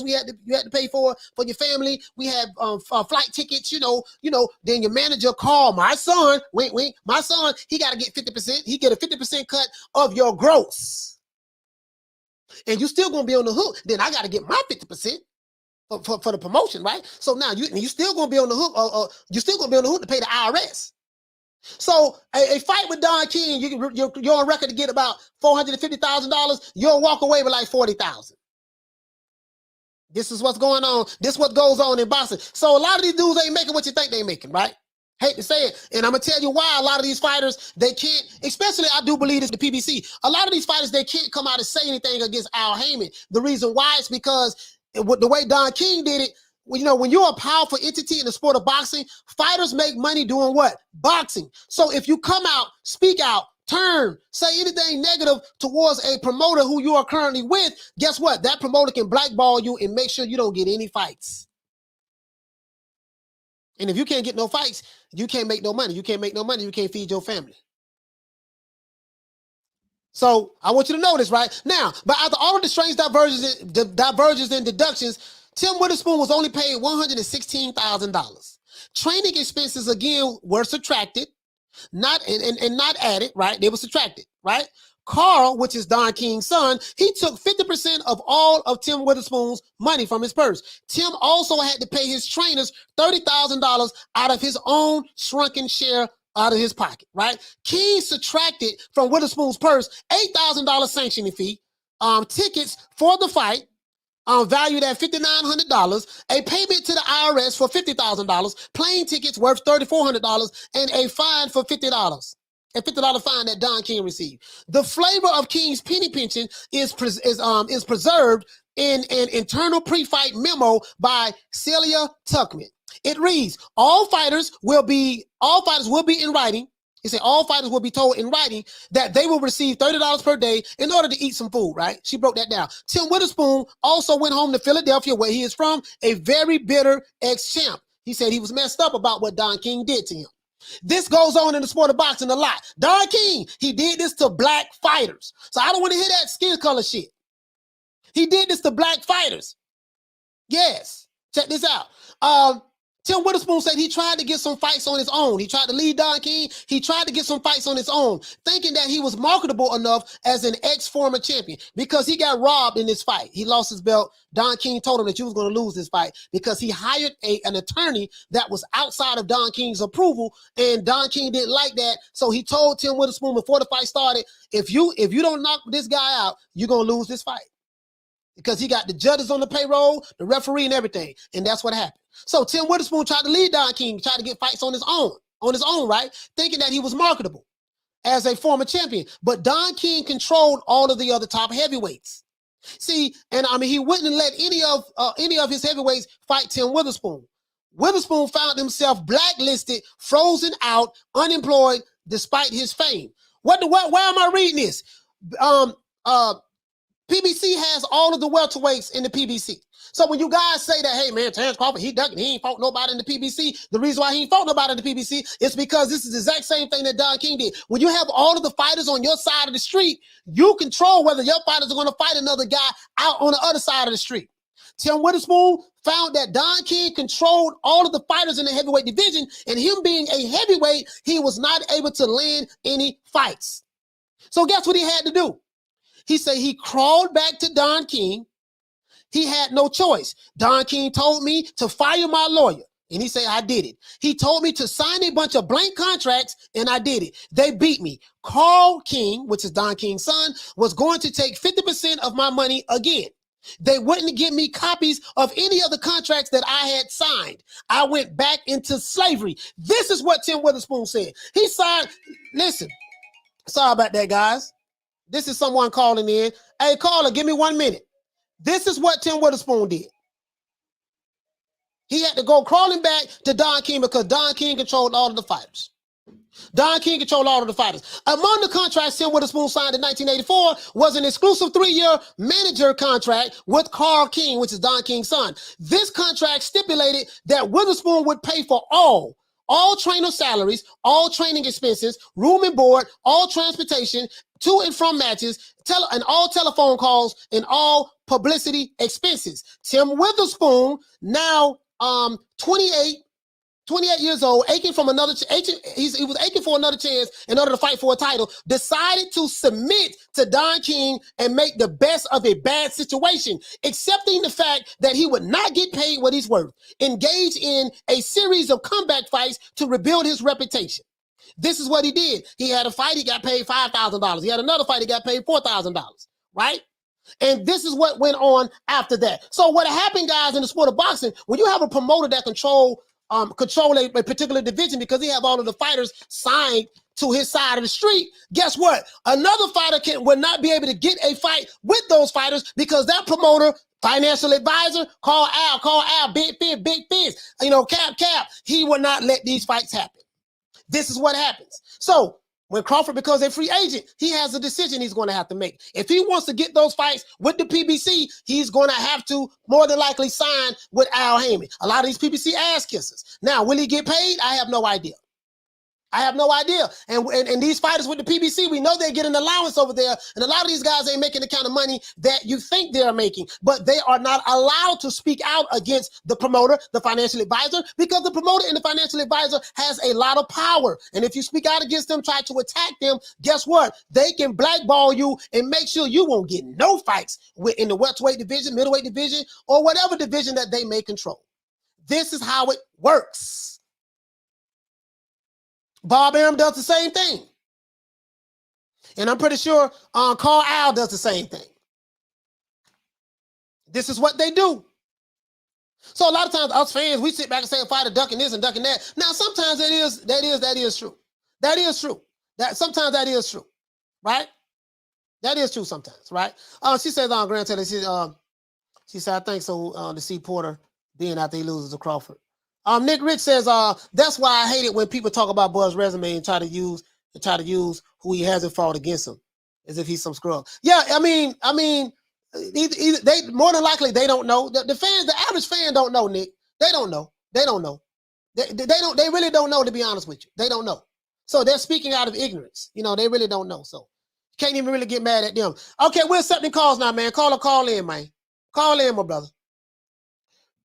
Speaker 2: you had to pay for your family. We had flight tickets. Then your manager called my son. Wink, wink. My son, he got to get 50%. He get a 50% cut of your gross, and you still gonna be on the hook. Then I got to get my 50%. For the promotion, right? So now you still gonna be on the hook. You still gonna be on the hook to pay the IRS. So a fight with Don King, you're on record to get about $450,000. You'll walk away with like $40,000. This is what's going on. This is what goes on in boxing. So a lot of these dudes ain't making what you think they making, right? Hate to say it, and I'm gonna tell you why a lot of these fighters, they can't, especially I do believe it's the PBC. A lot of these fighters, they can't come out and say anything against Al Haymon. The reason why is because the way Don King did it, when you're a powerful entity in the sport of boxing, fighters make money doing what? Boxing. So if you come out, speak out, turn, say anything negative towards a promoter who you are currently with, guess what? That promoter can blackball you and make sure you don't get any fights. And if you can't get no fights, you can't make no money. You can't make no money. You can't feed your family. So I want you to know this right now. But after all of the strange divergences and deductions, Tim Witherspoon was only paid $116,000. Training expenses again were subtracted, not added. Right? They were subtracted. Right? Carl, which is Don King's son, he took 50% of all of Tim Witherspoon's money from his purse. Tim also had to pay his trainers $30,000 out of his own shrunken share out of his pocket, right? King subtracted from Witherspoon's purse $8,000 sanctioning fee, tickets for the fight, valued at $5,900, a payment to the IRS for $50,000, plane tickets worth $3,400, and a fine for $50. A $50 fine that Don King received. The flavor of King's penny pension is preserved in an internal pre-fight memo by Celia Tuckman. It reads, all fighters will be in writing. He said all fighters will be told in writing that they will receive $30 per day in order to eat some food, right? She broke that down. Tim Witherspoon also went home to Philadelphia, where he is from, a very bitter ex-champ. He said he was messed up about what Don King did to him. This goes on in the sport of boxing a lot. Don King, he did this to black fighters. So I don't want to hear that skin color shit. He did this to black fighters. Yes. Check this out. Tim Witherspoon said he tried to get some fights on his own. He tried to lead Don King. He tried to get some fights on his own, thinking that he was marketable enough as an ex-former champion because he got robbed in this fight. He lost his belt. Don King told him that you was going to lose this fight because he hired an attorney that was outside of Don King's approval, and Don King didn't like that. So he told Tim Witherspoon before the fight started, if you don't knock this guy out, you're going to lose this fight. Because he got the judges on the payroll, the referee, and everything. And that's what happened. So Tim Witherspoon tried to lead Don King, tried to get fights on his own, right? Thinking that he was marketable as a former champion. But Don King controlled all of the other top heavyweights. See, and I mean, he wouldn't let any of his heavyweights fight Tim Witherspoon. Witherspoon found himself blacklisted, frozen out, unemployed, despite his fame. Why am I reading this? PBC has all of the welterweights in the PBC. So when you guys say that, hey man, Terrence Crawford, he ain't fought nobody in the PBC. The reason why he ain't fought nobody in the PBC is because this is the exact same thing that Don King did. When you have all of the fighters on your side of the street, you control whether your fighters are going to fight another guy out on the other side of the street. Tim Witherspoon found that Don King controlled all of the fighters in the heavyweight division, and him being a heavyweight, he was not able to land any fights. So guess what he had to do? He said he crawled back to Don King. He had no choice. Don King told me to fire my lawyer, and he said I did it. He told me to sign a bunch of blank contracts, and I did it. They beat me. Carl King, which is Don King's son, was going to take 50% of my money again. They wouldn't give me copies of any of the contracts that I had signed. I went back into slavery. This is what Tim Witherspoon said. He signed, listen, sorry about that, guys. This is someone calling in. Hey, caller, give me 1 minute. This is what Tim Witherspoon did. He had to go crawling back to Don King because Don King controlled all of the fighters. Don King controlled all of the fighters. Among the contracts Tim Witherspoon signed in 1984 was an exclusive 3-year manager contract with Carl King, which is Don King's son. This contract stipulated that Witherspoon would pay for all trainer salaries, all training expenses, room and board, all transportation, to and from matches, and all telephone calls, and all publicity expenses. Tim Witherspoon, now 28 years old, he was aching for another chance in order to fight for a title, decided to submit to Don King and make the best of a bad situation, accepting the fact that he would not get paid what he's worth, engaged in a series of comeback fights to rebuild his reputation. This is what he did. He had a fight, he got paid $5,000. He had another fight, he got paid $4,000, right? And this is what went on after that. So what happened, guys, in the sport of boxing, when you have a promoter that control a particular division because he have all of the fighters signed to his side of the street, guess what? Another fighter will not be able to get a fight with those fighters because that promoter, financial advisor, call Al, big fizz, cap, he will not let these fights happen. This is what happens. So when Crawford becomes a free agent, he has a decision he's going to have to make. If he wants to get those fights with the PBC, he's going to have to more than likely sign with Al Haymon. A lot of these PBC ass kissers. Now, will he get paid? I have no idea. And these fighters with the PBC, we know they get an allowance over there. And a lot of these guys ain't making the kind of money that you think they're making. But they are not allowed to speak out against the promoter, the financial advisor, because the promoter and the financial advisor has a lot of power. And if you speak out against them, try to attack them, guess what? They can blackball you and make sure you won't get no fights in the welterweight division, middleweight division, or whatever division that they may control. This is how it works. Bob Arum does the same thing. And I'm pretty sure Carl Al does the same thing. This is what they do. So a lot of times us fans, we sit back and say a fighter ducking this and ducking that. Now, sometimes that is true. That is true. Sometimes that is true. Right? That is true sometimes, right? She says on Grand Taylor, she said, I think so to see Porter being after he loses to Crawford. Nick Rich says, that's why I hate it when people talk about Bud's resume and try to use who he hasn't fought against him as if he's some scrub. Yeah, I mean, they more than likely they don't know. The fans, the average fan don't know, Nick. They don't know. They really don't know, to be honest with you. They don't know. So they're speaking out of ignorance. They really don't know. So can't even really get mad at them. Okay, we're accepting calls now, man. Call in, man. Call in, my brother.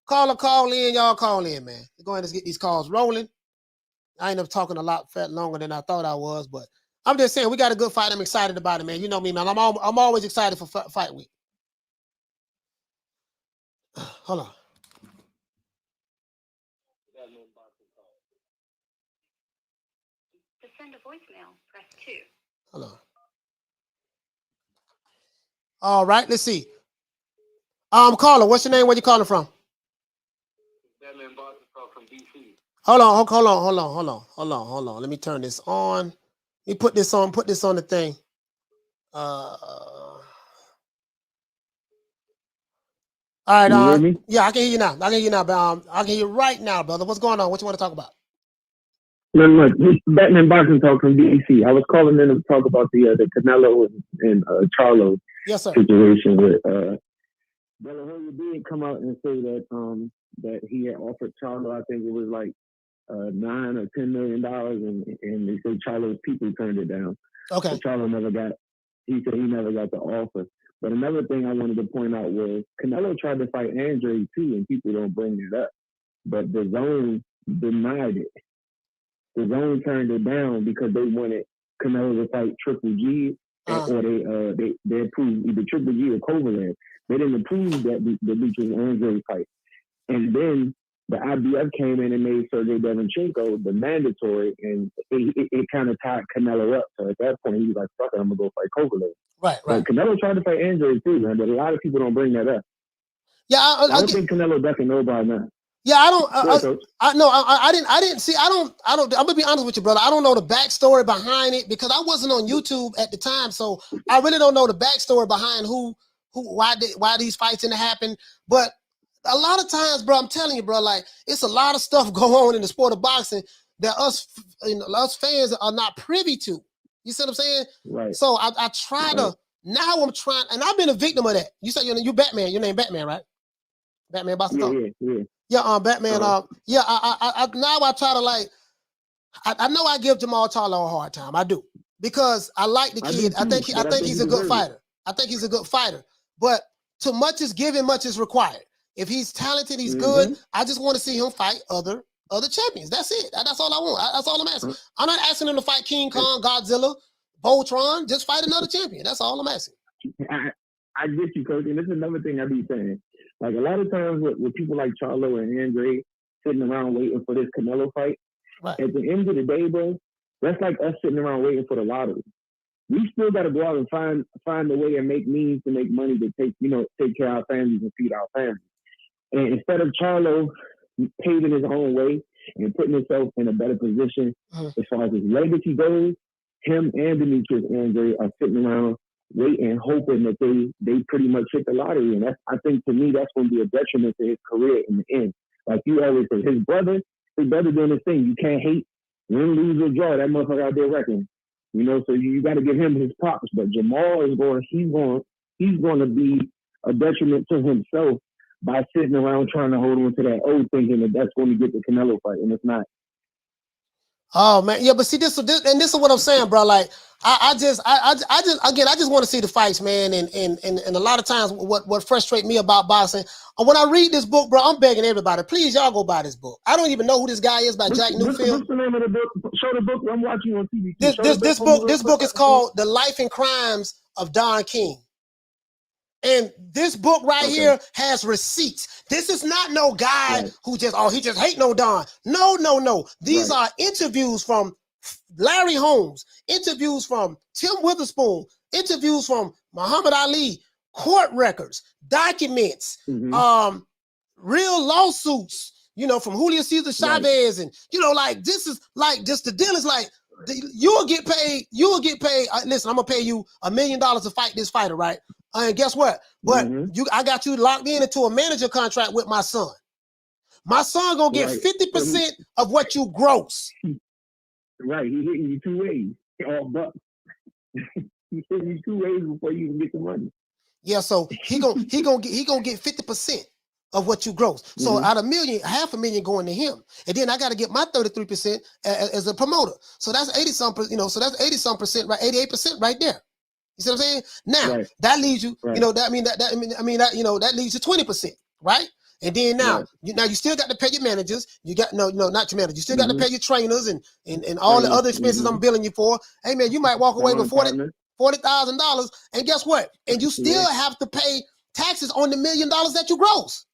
Speaker 2: Call in, y'all call in, man. Go ahead and get these calls rolling. I end up talking a lot longer than I thought I was, but I'm just saying we got a good fight. I'm excited about it, man. You know me, man. I'm always excited for fight week. Hold on.
Speaker 10: To send a voicemail, press 2.
Speaker 2: Hold on. All right, let's see. Caller, what's your name? Where you calling from? Hold on. Let me turn this on. Let me put this on the thing. All right. Yeah, I can hear you now. I can hear you right now, brother. What's going on? What you want to talk about?
Speaker 11: Not much. Batman Boxing Talk from DC. I was calling in to talk about the Canelo and Charlo situation with Brother Hoya did come out and say that he had offered Charlo, I think it was like $9 or $10 million, and they said Charlo's people turned it down.
Speaker 2: Okay.
Speaker 11: So Charlo he said he never got the offer. But another thing I wanted to point out was Canelo tried to fight Andre too, and people don't bring it up. But the Zone denied it. The Zone turned it down because they wanted Canelo to fight Triple G, or they approved either Triple G or Kovalev. They didn't approve that the Lucha Andre fight. And then the IBF came in and made Sergey Devinchenko the mandatory, and it kind of tied Canelo up. So at that point, he was like, fuck it, I'm going to go fight Kovalev.
Speaker 2: Right.
Speaker 11: But Canelo tried to fight Andre too, man, but a lot of people don't bring that up.
Speaker 2: Yeah,
Speaker 11: I don't think Canelo ducking nobody now.
Speaker 2: Yeah, I didn't see. I'm gonna be honest with you, brother. I don't know the backstory behind it because I wasn't on YouTube at the time, so I really don't know the backstory behind why these fights didn't happen. But a lot of times, bro, I'm telling you, bro, like it's a lot of stuff going on in the sport of boxing. that us fans are not privy to. You see what I'm saying?
Speaker 11: Right.
Speaker 2: So I try to, now I'm trying, and I've been a victim of that. You said you Batman, your name Batman, right? Batman Boston. Yeah, Batman. Yeah, I now I try to like, I know I give Jamal Charlo a hard time. I do, because I like the kid. I think he's a good fighter. I think he's a good fighter. But too much is given, much is required. If he's talented, he's good. I just want to see him fight other champions. That's it. That's all I want. That's all I'm asking. I'm not asking him to fight King Kong, Godzilla, Voltron. Just fight another champion. That's all I'm asking.
Speaker 11: I get you, Coach. And this is another thing I be saying. Like a lot of times with people like Charlo and Andre sitting around waiting for this Canelo fight,
Speaker 2: right.
Speaker 11: At the end of the day, bro, that's like us sitting around waiting for the lottery. We still got to go out and find a way and make means to make money to take care of our families and feed our families. And instead of Charlo paving his own way and putting himself in a better position as far as his legacy goes, him and Demetrius Andre are sitting around waiting, hoping that they pretty much hit the lottery. And I think to me, that's going to be a detriment to his career in the end. Like you always say, his brother doing his thing. You can't hate, win, lose, or draw. That motherfucker out there wrecking. You know, so you got to give him his props. But Jamal he's going to be a detriment to himself by sitting around trying to hold on to that old thinking that that's going to get the Canelo fight, and it's not.
Speaker 2: Oh man, yeah, but see this is what I'm saying, bro. Like I just want to see the fights, man. And a lot of times what frustrates me about boxing, when I read this book, bro, I'm begging everybody, please y'all go buy this book. I don't even know who this guy is by Jack Newfield.
Speaker 11: What's the name of the book? Show the book. I'm watching on TV.
Speaker 2: This book is called The Life and Crimes of Don King. And this book right here has receipts. This is not no guy who he just hate no Don. No. These are interviews from Larry Holmes, interviews from Tim Witherspoon, interviews from Muhammad Ali, court records, documents, real lawsuits, from Julio Cesar Chavez. And, like, this is like, just the deal is like, you'll get paid. Listen, I'm going to pay you $1 million to fight this fighter, right? And guess what? But I got you locked into a manager contract with my son. My son gonna get 50% of what you gross.
Speaker 11: Right, he hitting you two ways. All bucks. He hitting you two ways before you even get the money.
Speaker 2: Yeah, so he gonna get 50% of what you gross. So out of $1 million, $500,000 going to him, and then I got to get my 33% as a promoter. So that's 80-some%. So that's 80-some%, right? 88% right there. You see what I'm saying? Now that leaves you, that leaves you 20%, right? And then now, you still got to pay your managers. You got not your managers. You still got to pay your trainers and all the other expenses I'm billing you for. Hey man, you might walk away with $40,000, and guess what? And you still have to pay taxes on the $1 million that you gross.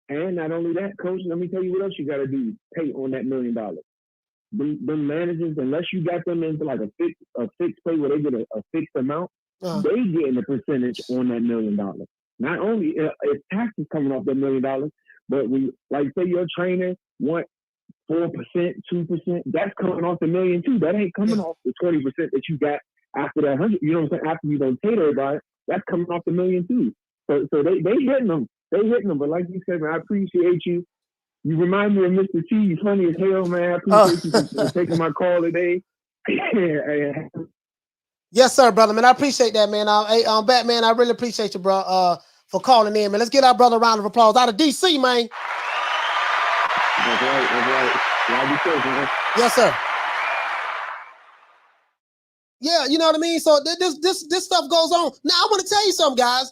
Speaker 11: And not only that, Coach, let me tell you what else you got to do. Pay on that $1 million. The managers, unless you got them into like a fixed pay where they get a fixed amount, they getting a percentage on that $1 million. Not only is taxes coming off that $1 million, but like say your trainer want 4%, 2%, that's coming off the $1 million too. That ain't coming off the 20% that you got after that 100. You know what I'm saying? After you don't pay everybody, that's coming off the $1 million too. So they hitting them. They hitting them. But like you said, man, I appreciate you. You remind me of Mr. T. You funny as hell, man. I appreciate you for taking my call today.
Speaker 2: Yes, sir, brother, man. I appreciate that, man. Batman, I really appreciate you, bro, for calling in, man. Let's get our brother a round of applause out of DC, man.
Speaker 11: That's right. Be safe, man.
Speaker 2: Yes, sir. Yeah, you know what I mean? So this stuff goes on. Now, I want to tell you something, guys.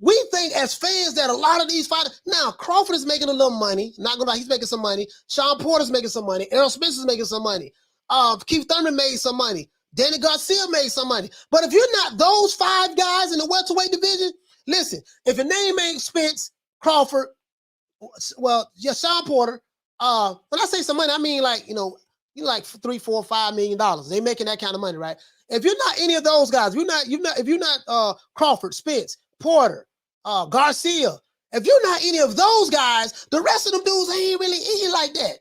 Speaker 2: We think as fans that a lot of these fighters, now Crawford is making a little money. Not gonna lie, he's making some money. Shawn Porter's making some money. Errol Spence is making some money. Keith Thurman made some money. Danny Garcia made some money. But if you're not those 5 guys in the welterweight division, listen, if your name ain't Spence, Crawford, Shawn Porter, when I say some money, I mean like, you like $3, $4, $5 million. They making that kind of money, right? If you're not any of those guys, if you're not Crawford, Spence, Porter, Garcia, if you're not any of those guys, the rest of them dudes ain't really eating like that.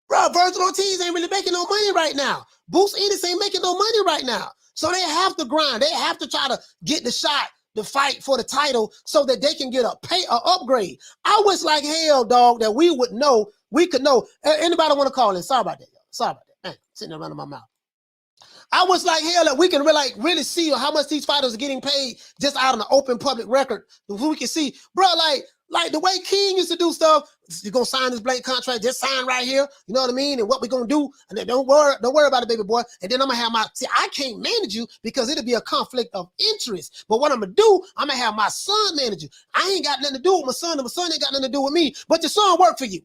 Speaker 2: Bro, Virgil Ortiz ain't really making no money right now. Boots Ennis ain't making no money right now. So they have to grind. They have to try to get the shot to fight for the title so that they can get a upgrade. I wish like hell, dog, that we would know we could know. Anybody want to call in? Sorry about that, y'all. Sorry about that. Man, sitting there running my mouth. I was like, hell, that we can really see how much these fighters are getting paid just out on the open public record. We can see, bro, like the way King used to do stuff. You're gonna sign this blank contract, just sign right here. You know what I mean? And what we gonna do? And then don't worry about it, baby boy. And then I'm gonna have I can't manage you because it'll be a conflict of interest. But what I'm gonna do, I'm gonna have my son manage you. I ain't got nothing to do with my son, and my son ain't got nothing to do with me. But your son work for you.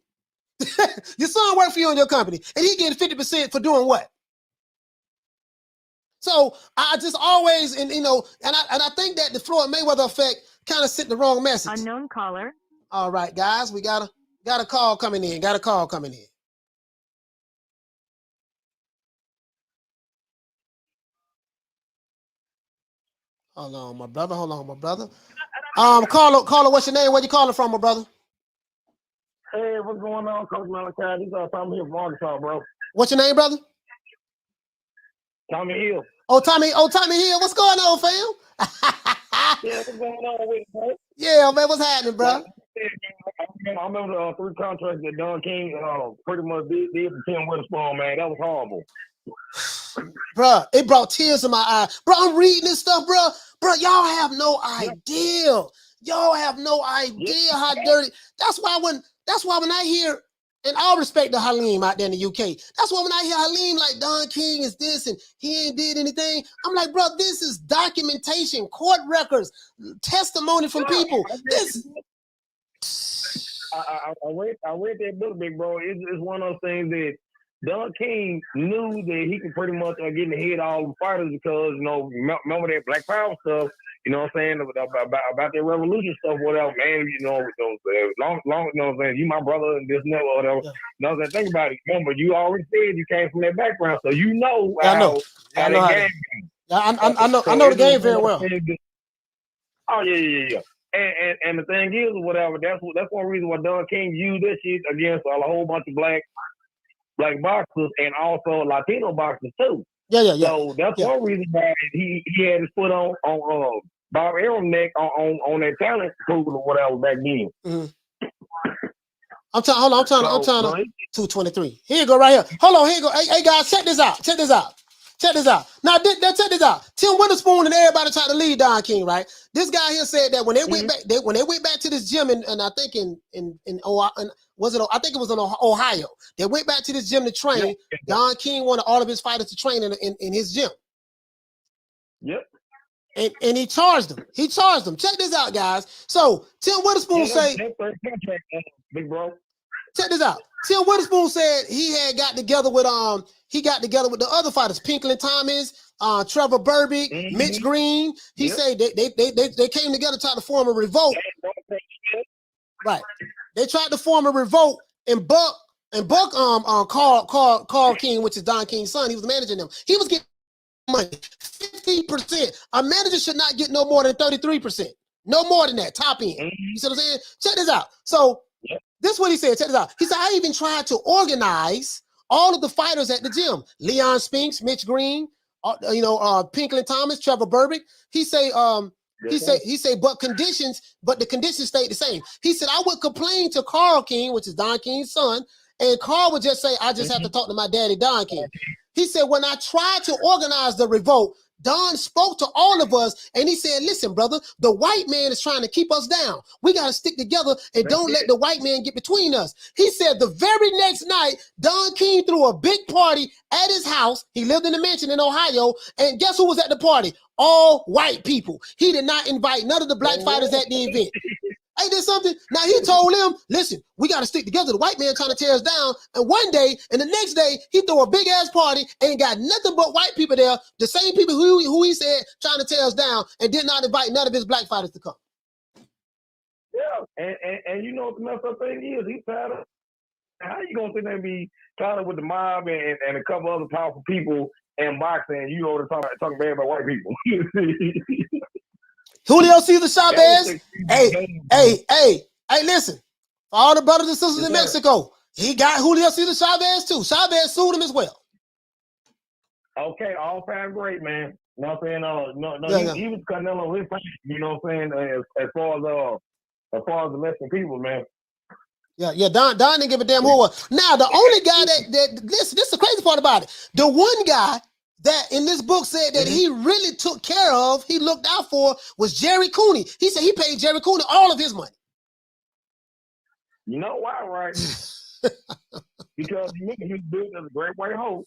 Speaker 2: Your son work for you in your company, and he getting 50% for doing what? So I just always, and I think that the Floyd Mayweather effect kind of sent the wrong message.
Speaker 12: Unknown caller.
Speaker 2: All right, guys, we got a call coming in. Got a call coming in. Hold on, my brother. Caller, what's your name? Where you calling from, my brother?
Speaker 13: Hey, what's going on, Coach Malachi? This is Tommy here from Arkansas, bro.
Speaker 2: What's your name, brother?
Speaker 13: Tommy Hill.
Speaker 2: Oh, Tommy Hill. What's going on, fam?
Speaker 13: Yeah, what's going on with you, bro?
Speaker 2: Yeah, man, what's happening, bro?
Speaker 13: I remember the 3 contracts that Don King pretty much did to Tim Witherspoon, man. That was horrible.
Speaker 2: Bro, it brought tears to my eyes. Bro, I'm reading this stuff, bro. Bro, y'all have no idea. Y'all have no idea how dirty. That's why when I hear, and all respect to Halim out there in the UK, that's why when I hear Halim like Don King is this and he ain't did anything, I'm like, bro, this is documentation, court records, testimony from people. This.
Speaker 13: I read that book, big bro. It's one of those things that Don King knew that he could pretty much get in the head of all the fighters because, remember that Black Power stuff, you know what I'm saying, about that revolution stuff, whatever, man, long, you my brother and this and that, whatever.
Speaker 2: Yeah.
Speaker 13: You know what I'm saying? Think about it. Remember, you already said you came from that background, so you know
Speaker 2: I know the game very well.
Speaker 13: Oh, yeah. And the thing is, whatever, that's one reason why Don King used this shit against a whole bunch of black boxers and also Latino boxers too.
Speaker 2: Yeah.
Speaker 13: So that's one reason why he had his foot on Bob Arum neck on that talent pool or whatever back then.
Speaker 2: Mm-hmm. I'm trying to 223. Here you go, right here. Hold on, here you go. Hey guys, check this out. Now, check this out. Tim Witherspoon and everybody tried to lead Don King, right? This guy here said that when they went back to this gym, and I think I think it was in Ohio. They went back to this gym to train. Yeah. Don King wanted all of his fighters to train in his gym.
Speaker 13: Yep.
Speaker 2: And he charged them. Check this out, guys. So Tim Witherspoon
Speaker 13: big bro.
Speaker 2: Check this out. Tim Witherspoon said he had got together with the other fighters, Pinkley Thomas, Trevor Burbick, Mitch Green. He said they came together to try to form a revolt. Right. They tried to form a revolt, and Buck Carl King, which is Don King's son, he was managing them. He was getting money, 15%. A manager should not get no more than 33%. No more than that, top end. You see what I'm saying? Check this out. So this is what he said. Check this out. He said, I even tried to organize all of the fighters at the gym. Leon Spinks, Mitch Green, Pinkley Thomas, Trevor Burbick. He say, but the conditions stayed the same. He said, I would complain to Carl King, which is Don King's son, and Carl would just say, I just have to talk to my daddy, Don King. He said, when I tried to organize the revolt, Don spoke to all of us, and he said, listen, brother, the white man is trying to keep us down. We got to stick together and don't let the white man get between us. He said the very next night, Don King threw a big party at his house. He lived in a mansion in Ohio, and guess who was at the party? All white people. He did not invite none of the black fighters at the event. Ain't there something? Now, he told them, listen, we got to stick together. The white man trying to tear us down. And one day, and the next day, he threw a big-ass party and got nothing but white people there, the same people who he said trying to tear us down, and did not invite none of his black fighters to come.
Speaker 13: Yeah, and you know what the messed up thing is? He's tired of, how you going to sit there and be tired of with the mob and a couple other powerful people in boxing, you know, talking bad about white people?
Speaker 2: Julio Cesar Chavez. Hey, listen. For all the brothers and sisters in Mexico, he got Julio Cesar Chavez too. Chavez sued him as well.
Speaker 13: Okay, all time great, man. You know what I'm saying? He was Canelo his thing, you know what I'm saying, as far as the Mexican people, man.
Speaker 2: Yeah. Don didn't give a damn who it was. Now, the only guy that this is the crazy part about it. The one guy that in this book said that he really took care of, he looked out for, was Jerry Cooney. He said he paid Jerry Cooney all of his money.
Speaker 13: You know why, right? Because he was built as a great white hope,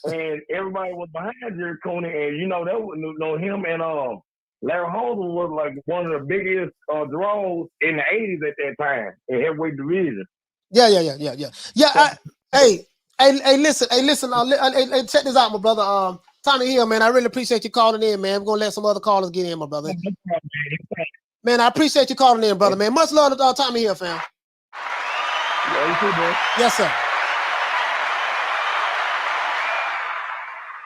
Speaker 13: and everybody was behind Jerry Cooney, and that was him and Larry Holmes was like one of the biggest draws in the 80s at that time in heavyweight division.
Speaker 2: Yeah. Hey, listen. Hey, check this out, my brother. Tommy Hill, man, I really appreciate you calling in, man. We're gonna let some other callers get in, my brother. Man, I appreciate you calling in, brother, man. Much love to Tommy Hill, fam.
Speaker 13: Yeah, you too, man.
Speaker 2: Yes, sir.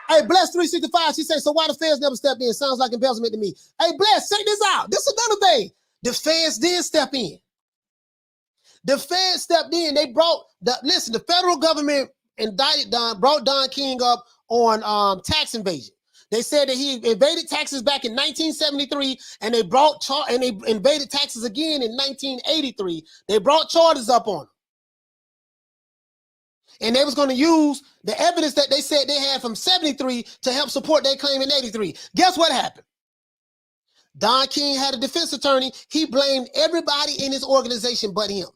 Speaker 2: Hey, Bless 365, she says, so why the feds never stepped in? Sounds like embezzlement to me. Hey, Bless, check this out. This is another thing. The feds did step in. The feds stepped in. They brought the federal government brought Don King up on tax invasion. They said that he evaded taxes back in 1973, and they invaded taxes again in 1983. They brought charges up on him. And they was going to use the evidence that they said they had from 73 to help support their claim in 83. Guess what happened? Don King had a defense attorney. He blamed everybody in his organization but him.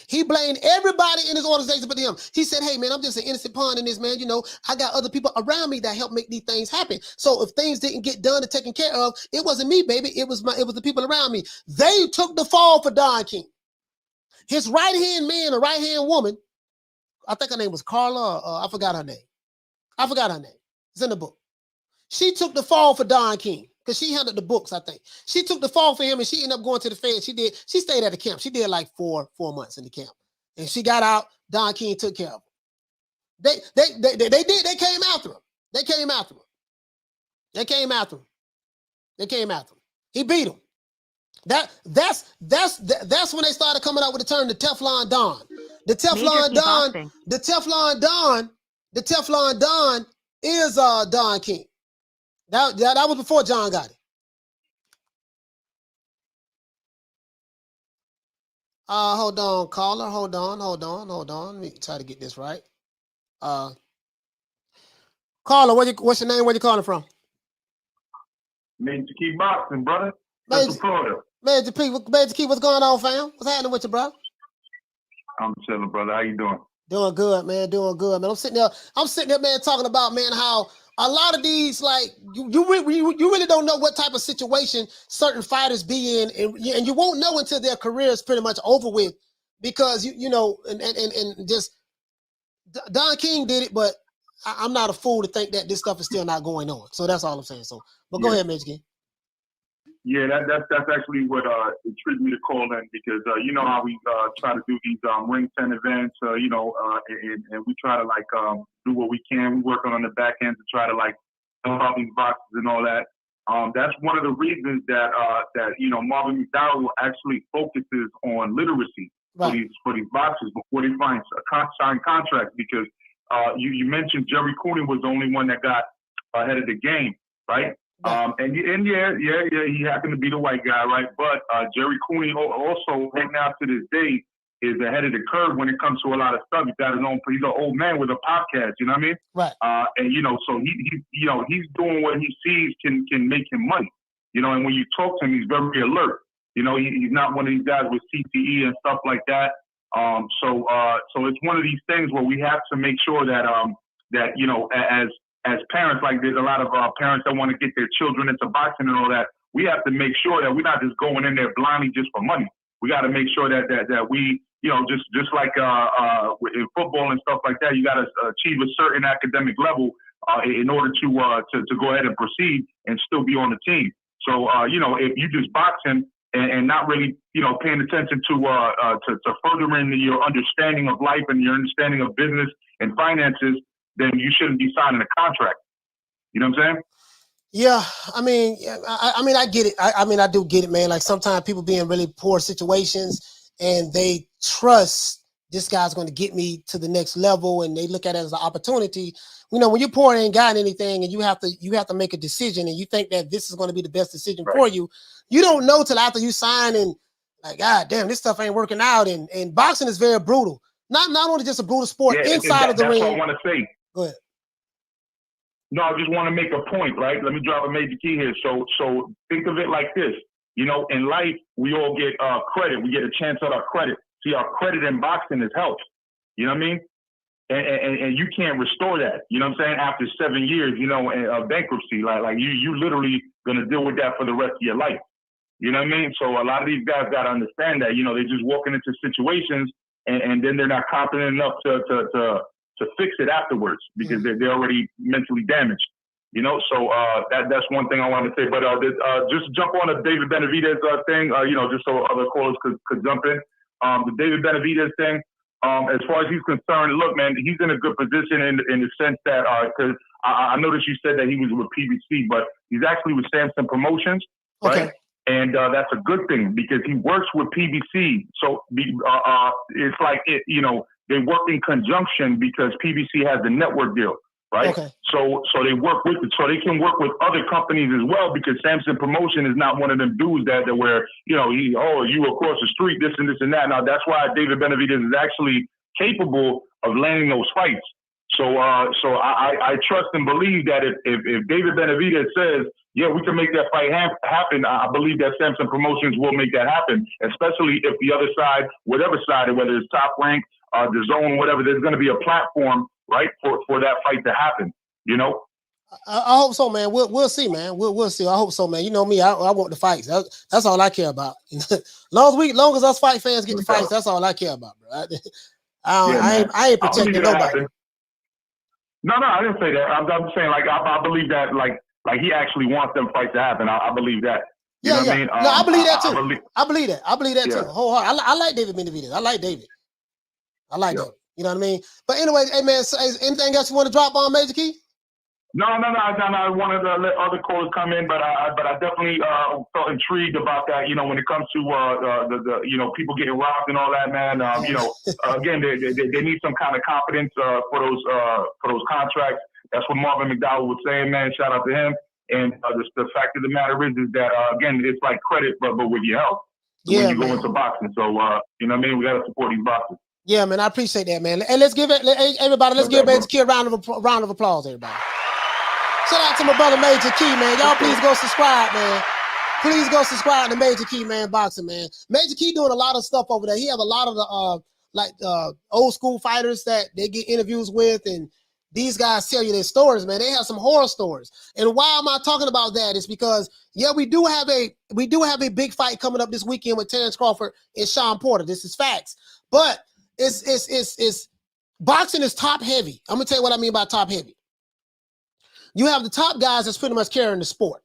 Speaker 2: He blamed everybody in his organization but him. He said, hey, man, I'm just an innocent pawn in this, man. I got other people around me that help make these things happen. So if things didn't get done and taken care of, it wasn't me, baby. It was the people around me. They took the fall for Don King. His right-hand man or right-hand woman, I think her name was Carla. I forgot her name. It's in the book. She took the fall for Don King because she handled the books, I think. She took the fall for him, and she ended up going to the Fed. She stayed at the camp. She did like four months in the camp. And she got out. Don King took care of her. They came after him. He beat him. That's when they started coming out with the term the Teflon Don. The Teflon Don is Don King. That was before John got it. Hold on, caller. Hold on. Let me try to get this right. Caller, what's your name? Where you calling from?
Speaker 12: Man, to keep boxing, brother. That's Florida.
Speaker 2: Major P, what's going on, fam? What's happening with you, bro?
Speaker 12: I'm chilling, brother. How you doing?
Speaker 2: Doing good, man. I'm sitting there, man, talking about, man, how a lot of these, like, you really don't know what type of situation certain fighters be in, and you won't know until their career is pretty much over with, because and just Don King did it, but I'm not a fool to think that this stuff is still not going on. So that's all I'm saying. So, but go ahead, Major King.
Speaker 12: Yeah, that's actually what intrigued me to call in, because you know how we try to do these ring 10 events, and we try to do what we can. We work on the back end to try to help out these boxes and all that. That's one of the reasons that Marvin McDowell actually focuses on literacy for these boxers before they sign contracts, because you mentioned Jerry Cooney was the only one that got ahead of the game, right? And he happened to be the white guy, right? But Jerry Cooney also, right now to this day, is ahead of the curve when it comes to a lot of stuff. He's got his own. He's an old man with a podcast. You know what I mean?
Speaker 2: Right.
Speaker 12: So he's doing what he sees can make him money. And when you talk to him, he's very alert. He's not one of these guys with CTE and stuff like that. So it's one of these things where we have to make sure that as parents, like there's a lot of parents that want to get their children into boxing and all that. We have to make sure that we're not just going in there blindly just for money. We got to make sure that we, just like in football and stuff like that, you got to achieve a certain academic level in order to go ahead and proceed and still be on the team. So if you just boxing and not really paying attention to furthering your understanding of life and your understanding of business and finances, then you shouldn't be signing a contract. You know what I'm saying?
Speaker 2: Yeah, I mean, I get it. I do get it, man. Like sometimes people be in really poor situations and they trust this guy's going to get me to the next level, and they look at it as an opportunity. When you're poor and ain't got anything, and you have to make a decision, and you think that this is going to be the best decision for you. You don't know till after you sign and Like, God damn, this stuff ain't working out. And boxing is very brutal. Not only just a brutal sport inside of the ring.
Speaker 12: That's what I want to say.
Speaker 2: Go ahead.
Speaker 12: No, I just want to make a point, right? Let me drop a major key here. So think of it like this. You know, in life, we all get credit. We get a chance at our credit. See, our credit in boxing is health. You know what I mean? And you can't restore that. You know what I'm saying? After 7 years, you know, of bankruptcy, like you literally gonna deal with that for the rest of your life. You know what I mean? So a lot of these guys got to understand that. You know, they're just walking into situations and then they're not confident enough to fix it afterwards because they're already mentally damaged. You know, so that's one thing I want to say. But just jump on the David Benavidez thing. You know, just so other callers could jump in. The David Benavidez thing. As far as he's concerned, look, man, he's in a good position in the sense that because I noticed you said that he was with PBC, but he's actually with Samson Promotions, right? And that's a good thing because he works with PBC. So it's like you know, they work in conjunction because PBC has the network deal, right? Okay. So they work with it, so they can work with other companies as well because Samson Promotion is not one of them dudes that where, you know, you across the street, this and this and that. Now that's why David Benavidez is actually capable of landing those fights. So I trust and believe that if David Benavidez says, yeah, we can make that fight happen, I believe that Samson Promotions will make that happen, especially if the other side, whatever side, whether it's Top Rank, the Zone, whatever, there's going to be a platform, right, for that fight to happen, you know?
Speaker 2: I hope so, man. We'll see, man. We'll see. I hope so, man. You know me, I want the fights. That's all I care about. long as us fight fans get the fights, that's all I care about, bro. I ain't protecting nobody.
Speaker 12: No, I didn't say that. I'm saying, like, I believe that, like he actually wants them fights to happen. I believe that. You know what I mean?
Speaker 2: No, I believe that too. I believe that too. Wholeheartedly. I like David Benavidez. I like David. David. You know what I mean? But anyway, hey man, so anything else you want to drop on, Major Key?
Speaker 12: No. I wanted to let other callers come in, but I definitely felt intrigued about that. You know, when it comes to the you know, people getting robbed and all that, man. You know, again, they need some kind of confidence for those contracts. That's what Marvin McDowell was saying, man. Shout out to him. And the fact of the matter is that again, it's like credit, but with your health when you go into boxing. So you know what I mean? We got to support these boxers.
Speaker 2: Yeah, man, I appreciate that, man. And let's give everybody, give Major Key a round of applause, everybody. Shout out to my brother Major Key, man. Y'all please go subscribe, man. Please go subscribe to Major Key, man, boxing, man. Major Key doing a lot of stuff over there. He have a lot of the old school fighters that they get interviews with, and these guys tell you their stories, man. They have some horror stories. And why am I talking about that? Is because we do have a big fight coming up this weekend with Terrence Crawford and Shawn Porter. This is facts. But it's boxing is top heavy. I'm gonna tell you what I mean by top heavy. You have the top guys that's pretty much carrying the sport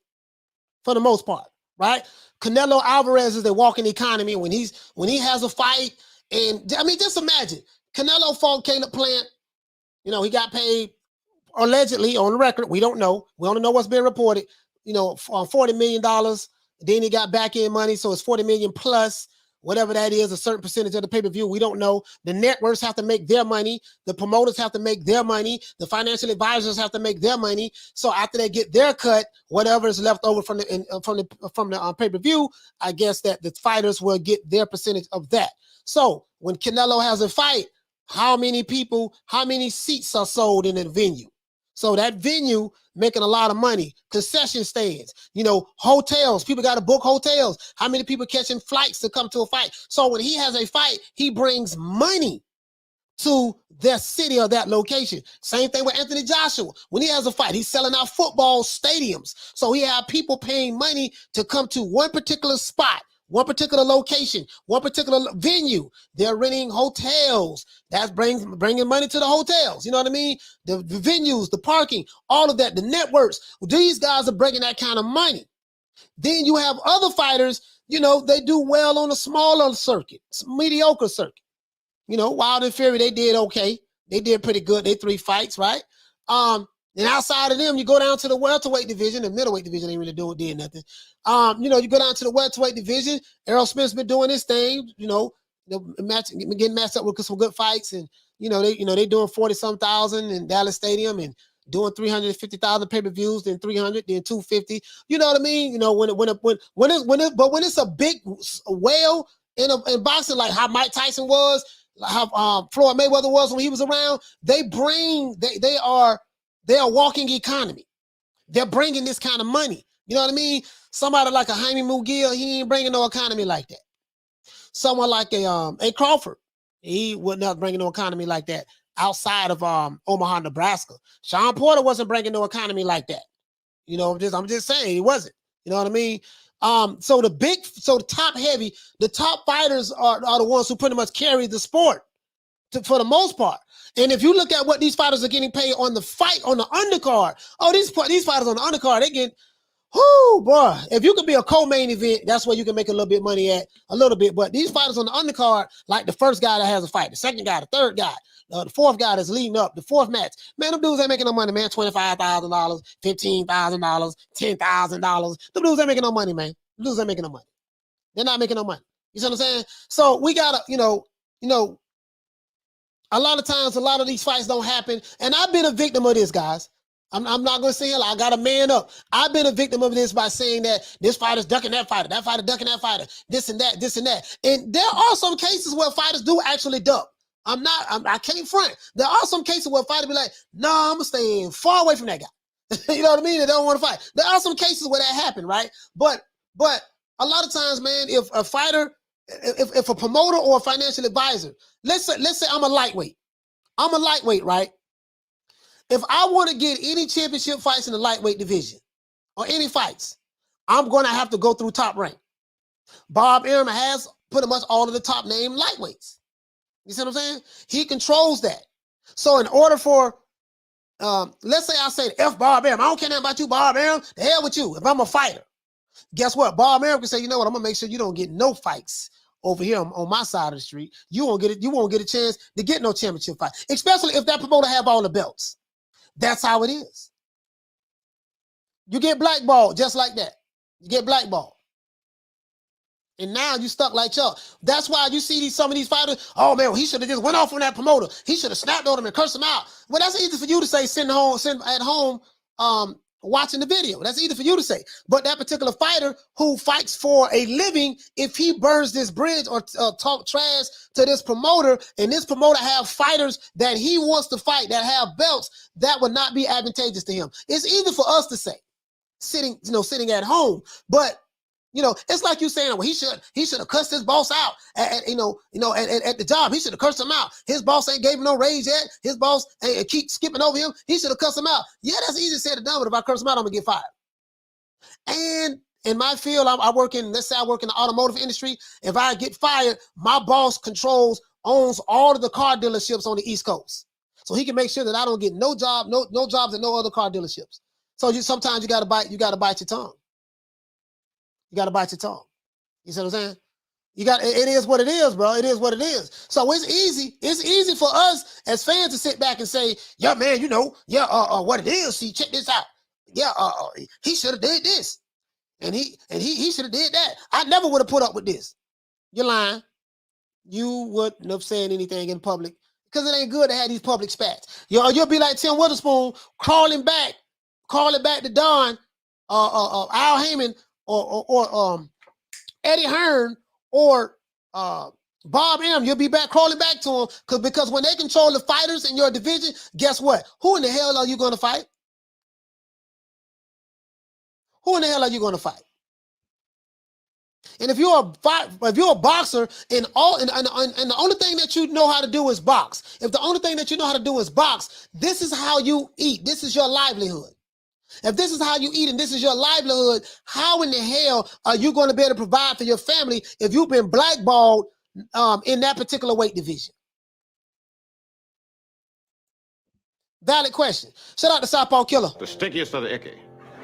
Speaker 2: for the most part, right? Canelo Alvarez is the walking economy when he has a fight. And I mean, just imagine Canelo fought Caleb Plant. You know, he got paid allegedly on the record. We don't know. We only know what's been reported. You know, $40 million. Then he got back end money, so it's $40 million plus. Whatever that is, a certain percentage of the pay-per-view, we don't know. The networks have to make their money. The promoters have to make their money. The financial advisors have to make their money. So after they get their cut, whatever is left over from the pay-per-view, I guess that the fighters will get their percentage of that. So when Canelo has a fight, how many seats are sold in a venue? So that venue making a lot of money. Concession stands, you know, hotels. People got to book hotels. How many people catching flights to come to a fight? So when he has a fight, he brings money to their city or that location. Same thing with Anthony Joshua. When he has a fight, he's selling out football stadiums. So he have people paying money to come to one particular spot, one particular location, one particular venue. They're renting hotels. That's bringing money to the hotels. You know what I mean? The venues, the parking, all of that, the networks. These guys are bringing that kind of money. Then you have other fighters, you know, they do well on a smaller circuit, mediocre circuit. You know, Wild and Fury, they did okay. They did pretty good. They 3 fights, right? And outside of them, you go down to the welterweight division. The middleweight division ain't really did nothing. You know, you go down to the welterweight division. Errol Spence been doing his thing. You know, getting matched up with some good fights, and they doing 40-some thousand in Dallas Stadium and doing 350,000 pay-per-views, then 300, then 250. You know what I mean? You know, when it's a big whale in boxing, like how Mike Tyson was, how Floyd Mayweather was when he was around. They are walking economy. They're bringing this kind of money. You know what I mean? Somebody like a Jaime Mugiel, he ain't bringing no economy like that. Someone like a Crawford, he would not bring no economy like that outside of Omaha, Nebraska. Shawn Porter wasn't bringing no economy like that. You know, I'm just saying he wasn't. You know what I mean? So the top heavy, the top fighters are the ones who pretty much carry the sport for the most part. And if you look at what these fighters are getting paid on the undercard, these fighters on the undercard, they get, whoo, boy. If you could be a co-main event, that's where you can make a little bit money at, a little bit. But these fighters on the undercard, like the first guy that has a fight, the second guy, the third guy, the fourth guy that's leading up, the fourth match, man, them dudes ain't making no money, man. $25,000, $15,000, $10,000. Them dudes ain't making no money, man. Them dudes ain't making no money. They're not making no money. You see what I'm saying? So we gotta, a lot of times, a lot of these fights don't happen. And I've been a victim of this, guys. I'm not going to say it. I got to man up. I've been a victim of this by saying that this fighter's ducking that fighter ducking that fighter, this and that, this and that. And there are some cases where fighters do actually duck. I can't front. There are some cases where fighters be like, no, I'm going to stay far away from that guy. You know what I mean? They don't want to fight. There are some cases where that happened, right? But a lot of times, man, if a fighter, if a promoter or a financial advisor, let's say I'm a lightweight. I'm a lightweight, right? If I want to get any championship fights in the lightweight division or any fights, I'm going to have to go through Top Rank. Bob Arum has pretty much all of the top name lightweights. You see what I'm saying? He controls that. So in order for, let's say I say, F Bob Arum, I don't care nothing about you, Bob Arum, the hell with you. If I'm a fighter, guess what? Bob Arum can say, you know what, I'm going to make sure you don't get no fights over here on my side of the street. You won't get a chance to get no championship fight, especially if that promoter have all the belts. That's how it is. You get blackballed just like that. You get blackballed. And now you stuck like Chuck. That's why you see some of these fighters, oh man, well, he should have just went off on that promoter. He should have snapped on him and cursed him out. Well, that's easy for you to say sitting at home watching the video. That's easy for you to say. But that particular fighter who fights for a living, if he burns this bridge or talk trash to this promoter, and this promoter have fighters that he wants to fight that have belts, that would not be advantageous to him. It's easy for us to say, sitting at home, but it's like you saying, well, he should have cussed his boss out at the job. He should have cursed him out. His boss ain't gave him no raise yet. His boss keep skipping over him. He should have cussed him out. Yeah, that's easy said and done, but if I curse him out, I'm gonna get fired. And in my field, let's say I work in the automotive industry. If I get fired, my boss owns all of the car dealerships on the East Coast. So he can make sure that I don't get no jobs at no other car dealerships. So sometimes you gotta bite your tongue. You got to bite your tongue. You see what I'm saying? It is what it is, bro. It is what it is. So it's easy. It's easy for us as fans to sit back and say, yeah, man, what it is. See, check this out. Yeah, he should have did this. And he should have did that. I never would have put up with this. You're lying. You wouldn't have said anything in public because it ain't good to have these public spats. You'll be like Tim Witherspoon calling back to Don, Al Haymon, or Eddie Hearn or Bob Arum. You'll be back crawling back to him because when they control the fighters in your division, guess what? Who in the hell are you going to fight? Who in the hell are you going to fight? And if you're a boxer and the only thing that you know how to do is box, if the only thing that you know how to do is box, this is how you eat. This is your livelihood. If this is how you eat and this is your livelihood, how in the hell are you going to be able to provide for your family if you've been blackballed in that particular weight division? Valid question. Shout out to Southpaw Killer.
Speaker 14: The stinkiest of the icky.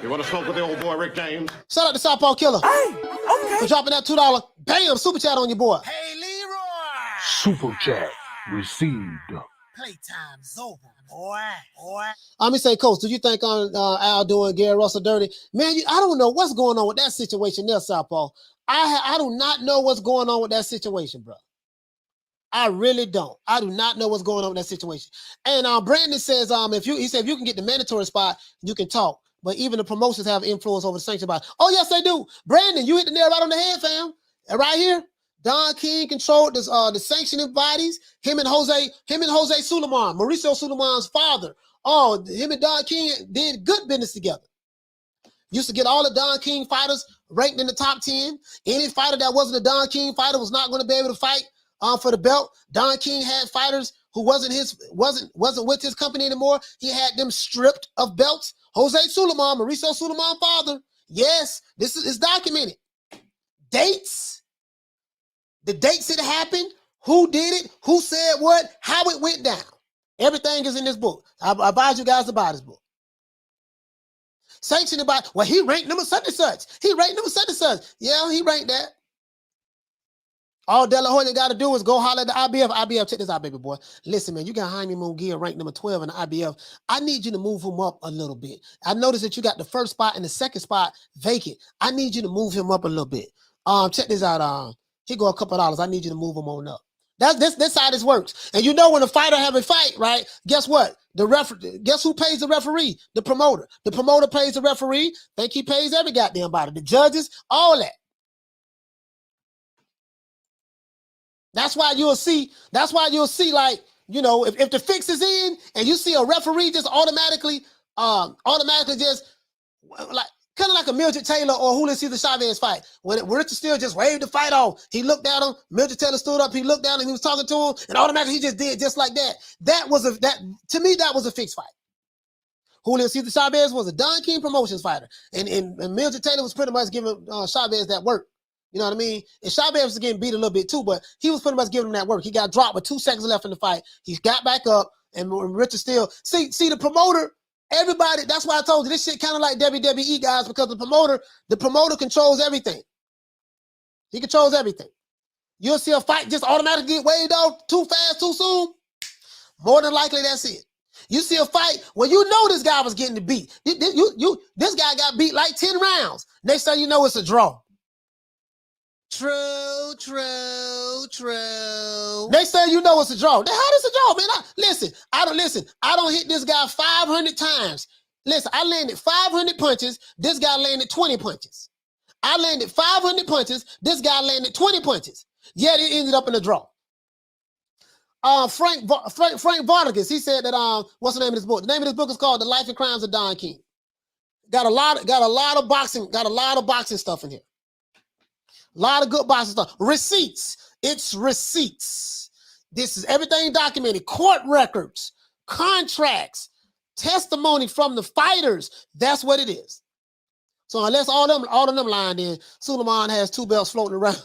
Speaker 14: You want to smoke with the old boy Rick James?
Speaker 2: Shout out to Southpaw Killer.
Speaker 3: Hey, okay.
Speaker 2: For dropping that $2. Bam, super chat on your boy.
Speaker 3: Hey, Leroy.
Speaker 9: Super chat received.
Speaker 3: Playtime's over, boy.
Speaker 2: Let me say, Coach, do you think Al doing Gary Russell dirty? Man, I don't know what's going on with that situation there, Southpaw. I do not know what's going on with that situation, bro. I really don't. I do not know what's going on with that situation. And Brandon says, if you can get the mandatory spot, you can talk. But even the promotions have influence over the sanction body. Oh, yes, they do. Brandon, you hit the nail right on the head, fam. And right here, Don King controlled the sanctioning bodies. Him and Jose Suleiman, Mauricio Suleiman's father. Oh, him and Don King did good business together. Used to get all the Don King fighters ranked in the top 10. Any fighter that wasn't a Don King fighter was not going to be able to fight for the belt. Don King had fighters who wasn't with his company anymore. He had them stripped of belts. Jose Suleiman, Mauricio Suleiman's father. Yes, this is documented. Dates. The dates it happened, who did it, who said what, how it went down. Everything is in this book. I advise you guys to buy this book. Sanctioned by, well, he ranked number such and such. He ranked number such and such. Yeah, he ranked that. All De La Hoya got to do is go holler at the IBF. IBF, check this out, baby boy. Listen, man, you got Jaime Munguia ranked number 12 in the IBF. I need you to move him up a little bit. I noticed that you got the first spot and the second spot vacant. I need you to move him up a little bit. Check this out. He go a couple of dollars. I need you to move him on up. That's how this works. And you know when a fighter have a fight, right? Guess what? Guess who pays the referee? The promoter. The promoter pays the referee. Think he pays every goddamn body. The judges, all that. That's why you'll see, like, you know, if the fix is in and you see a referee just automatically just like, kind of like a Mildred Taylor or Julio Cesar Chavez fight. When Richard Steele just waved the fight off, he looked at him, Mildred Taylor stood up, he looked down and he was talking to him, and automatically he just did just like that. To me, that was a fixed fight. Julio Cesar Chavez was a Don King Promotions fighter. And Mildred Taylor was pretty much giving Chavez that work. You know what I mean? And Chavez was getting beat a little bit too, but he was pretty much giving him that work. He got dropped with 2 seconds left in the fight. He got back up, and Richard Steele, see the promoter, everybody, that's why I told you this shit kind of like WWE, guys, because the promoter controls everything. He controls everything. You'll see a fight just automatically get waved off too fast, too soon. More than likely, that's it. You see a fight where you know this guy was getting beat. This guy got beat like 10 rounds. Next thing you know, it's a draw. True. Next thing you know, it's a draw. Then how does it draw, man? I don't hit this guy 500 times. Listen, I landed 500 punches. This guy landed 20 punches. I landed 500 punches. This guy landed 20 punches. Yet it ended up in a draw. Frank Vargas, he said that what's the name of this book? The name of this book is called The Life and Crimes of Don King. Got a lot of boxing stuff in here. A lot of good boxing stuff. Receipts. It's receipts. This is everything documented. Court records, contracts, testimony from the fighters. That's what it is. So unless all of them lying, then Suleiman has 2 belts floating around.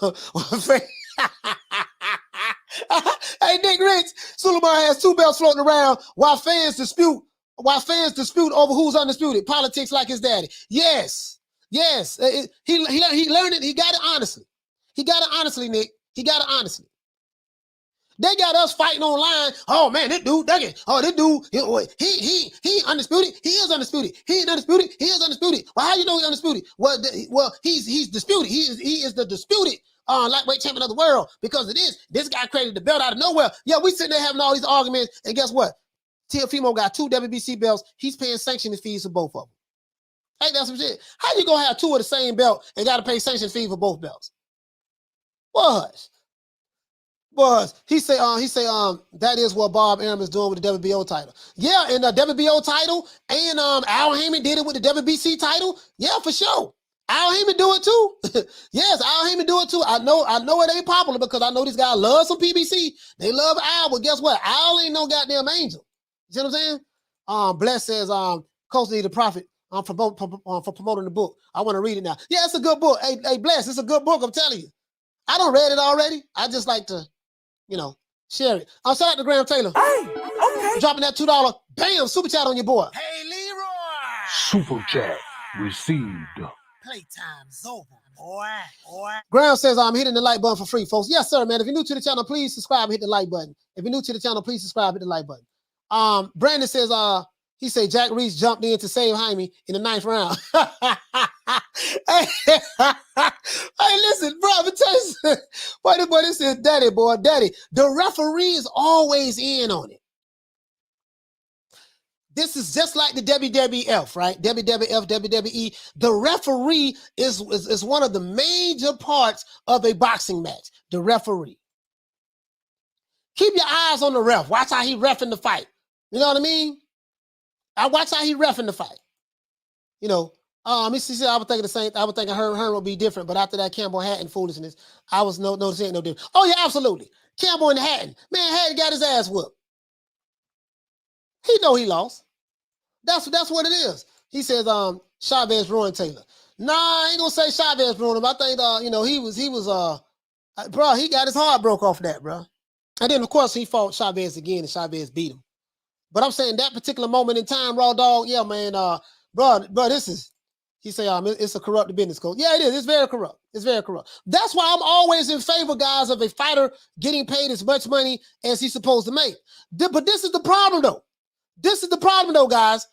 Speaker 2: Hey, Nick Rich, Suleiman has 2 belts floating around while fans dispute over who's undisputed. Politics like his daddy. Yes. He learned it. He got it honestly. Nick. He got it honestly. They got us fighting online. Oh man, this dude, he undisputed. He is undisputed. He ain't undisputed. He is undisputed. Well, how you know he's undisputed? Well, he's disputed. He is the disputed lightweight champion of the world because of this. This guy created the belt out of nowhere. Yeah, we sitting there having all these arguments, and guess what? Teofimo got 2 WBC belts. He's paying sanctioning fees for both of them. Ain't that some shit? How you gonna have 2 of the same belt and gotta pay sanction fee for both belts? He say that is what Bob Arum is doing with the WBO title. Yeah, and the WBO title and Al Haymon did it with the WBC title. Yeah, for sure. Al Haymon do it too. Yes, Al Haymon do it too. I know it ain't popular because I know these guys love some PBC. They love Al, but guess what? Al ain't no goddamn angel. You see what I'm saying? Bless says Coach need a profit. For promoting the book. I want to read it now. Yeah, it's a good book. Hey, Bless, it's a good book, I'm telling you. I don't read it already. I just like to, share it. I'm sorry to Graham Taylor. Hey, okay. Dropping that $2. Bam, super chat on your boy.
Speaker 3: Hey, Leroy.
Speaker 9: Super chat received.
Speaker 3: Playtime's over, boy.
Speaker 2: Graham says I'm hitting the like button for free, folks. Yes, sir, man. If you're new to the channel, please subscribe and hit the like button. Brandon says, he said Jack Reese jumped in to save Jaime in the 9th round. Hey, listen, bro, I'm tell you, boy, this is daddy. The referee is always in on it. this is just like the WWF, right? WWF, WWE. The referee is one of the major parts of a boxing match. The referee. Keep your eyes on the ref. Watch how he reffing the fight. You know what I mean? I watch how he reffing the fight. You know, I was thinking the same. I was thinking Hearn would be different, but after that Campbell Hatton foolishness, I was noticing ain't no different. Oh yeah, absolutely. Campbell and Hatton, man, Hatton got his ass whooped. He know he lost. That's what it is. He says, Chavez ruined Taylor. Nah, I ain't gonna say Chavez ruined him. I think, bro, he got his heart broke off that, bro. And then of course he fought Chavez again, and Chavez beat him. But I'm saying that particular moment in time, Raw Dog, yeah, man, bro, this is. He say, it's a corrupt business code. Yeah, it is. It's very corrupt. It's very corrupt. That's why I'm always in favor, guys, of a fighter getting paid as much money as he's supposed to make. But this is the problem, though. This is the problem, though, guys.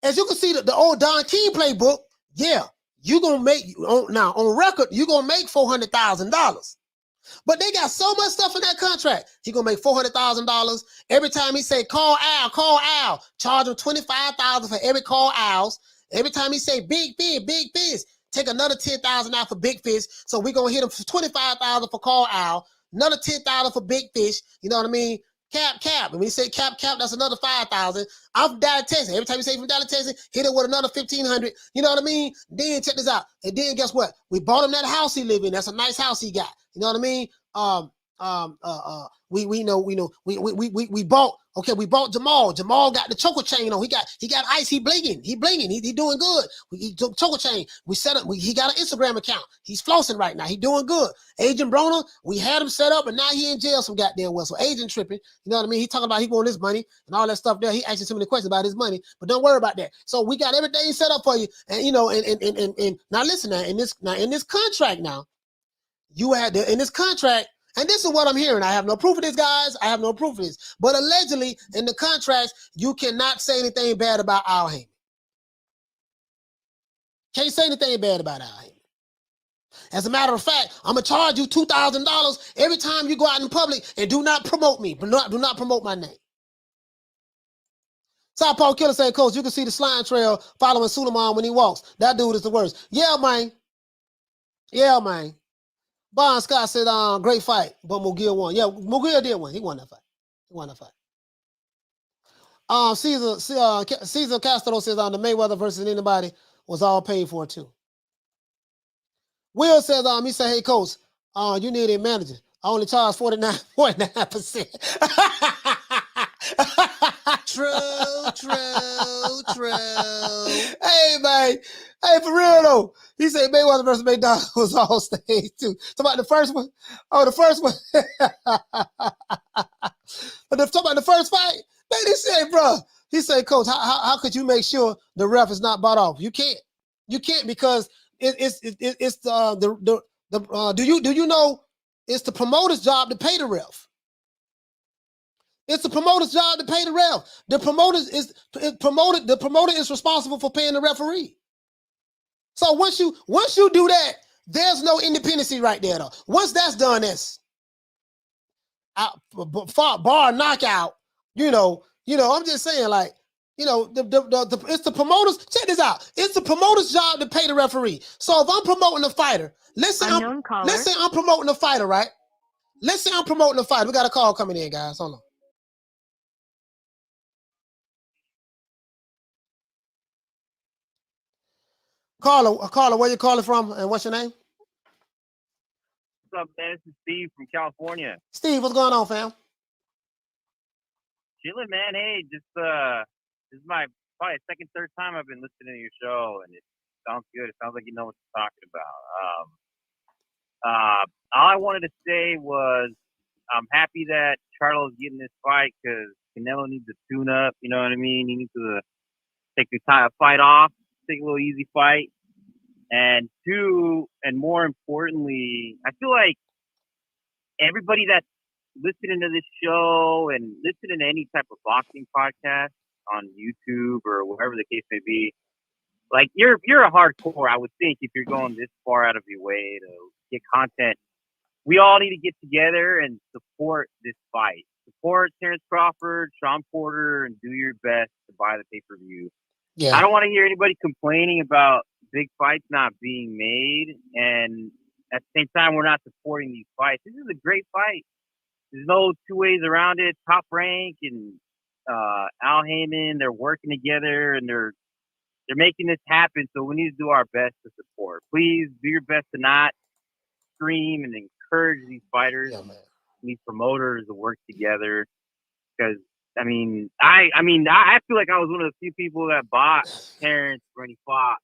Speaker 2: As you can see, the old Don King playbook, yeah, you're going to make, now, on record, you're going to make $400,000. But they got so much stuff in that contract. He's going to make $400,000. Every time he say, call Al, charge him $25,000 for every call Al's. Every time he say big fish, take another $10,000 out for big fish. So we're going to hit him for $25,000 for call Al, another $10,000 for big fish. You know what I mean? Cap. And when he say cap, that's another $5,000. I'm from Dallas, Texas. Every time you say from Dallas, Texas, hit it with another $1,500. You know what I mean? Then check this out. And then guess what? We bought him that house he live in. That's a nice house he got. You know what I mean? We bought Jamal. Jamal got the choker chain on. He got ice. He blinging. He doing good. He took choker chain. We set up. He got an Instagram account. He's flossing right now. He doing good. Agent Broner, we had him set up, and now he in jail some goddamn well. So Agent tripping. You know what I mean? He talking about he want his money and all that stuff there. He asking so many questions about his money, but don't worry about that. So we got everything set up for you. And you know, and now listen now in this contract now, you had in this contract. And this is what I'm hearing. I have no proof of this, guys. I have no proof of this. But allegedly, in the contracts, you cannot say anything bad about Al Haymon. Can't say anything bad about Al Haymon. As a matter of fact, I'm going to charge you $2,000 every time you go out in public and do not promote me. Do not promote my name. Southpaw Killer said, Coach, you can see the slime trail following Suleiman when he walks. That dude is the worst. Yeah, man. Yeah, man. Bon Scott said, great fight, but Mughal won. Yeah, Mughal did win. He won that fight. Caesar Castro says, the Mayweather versus anybody was all paid for too. Will says, he said, hey, Coach, you need a manager. I only charge 49.9%. True. Hey, man. Hey, for real, though. He said Mayweather versus McDonald was all stage, too. Talk about the first one. Oh, the first one. Talk about the first fight. Man, he said, bro. He said, Coach, how could you make sure the ref is not bought off? You can't. You can't because do you know it's the promoter's job to pay the ref. It's the promoter's job to pay the ref. The promoter is responsible for paying the referee. So once you do that, there's no independency right there though. Once that's done, that's bar knockout. You know. I'm just saying, like, it's the promoter's. Check this out. It's the promoter's job to pay the referee. So if I'm promoting a fighter, let's say I'm promoting a fighter, right? Let's say I'm promoting a fighter. We got a call coming in, guys. Hold on. Caller, where you calling from and what's your name?
Speaker 15: What's up, man? This is Steve from California.
Speaker 2: Steve, what's going on, fam?
Speaker 15: Chilling, man. Hey, just this is my probably second, third time I've been listening to your show, and it sounds good. It sounds like you know what you're talking about. All I wanted to say was I'm happy that Charlo's getting this fight because Canelo needs to tune up. You know what I mean? He needs to take the fight off. Take a little easy fight. And two, and more importantly, I feel like everybody that's listening to this show and listening to any type of boxing podcast on YouTube or wherever the case may be, like you're a hardcore, I would think, if you're going this far out of your way to get content. We all need to get together and support this fight. support Terrence Crawford, Shawn Porter, and do your best to buy the pay-per-view.
Speaker 2: Yeah.
Speaker 15: I don't want to hear anybody complaining about big fights not being made, and at the same time, we're not supporting these fights. This is a great fight. There's no two ways around it. Top Rank and Al Haymon, they're working together, and they're making this happen, so we need to do our best to support. Please do your best to not scream and encourage these fighters, these promoters to work together. Because I feel like I was one of the few people that bought Terrence when he fought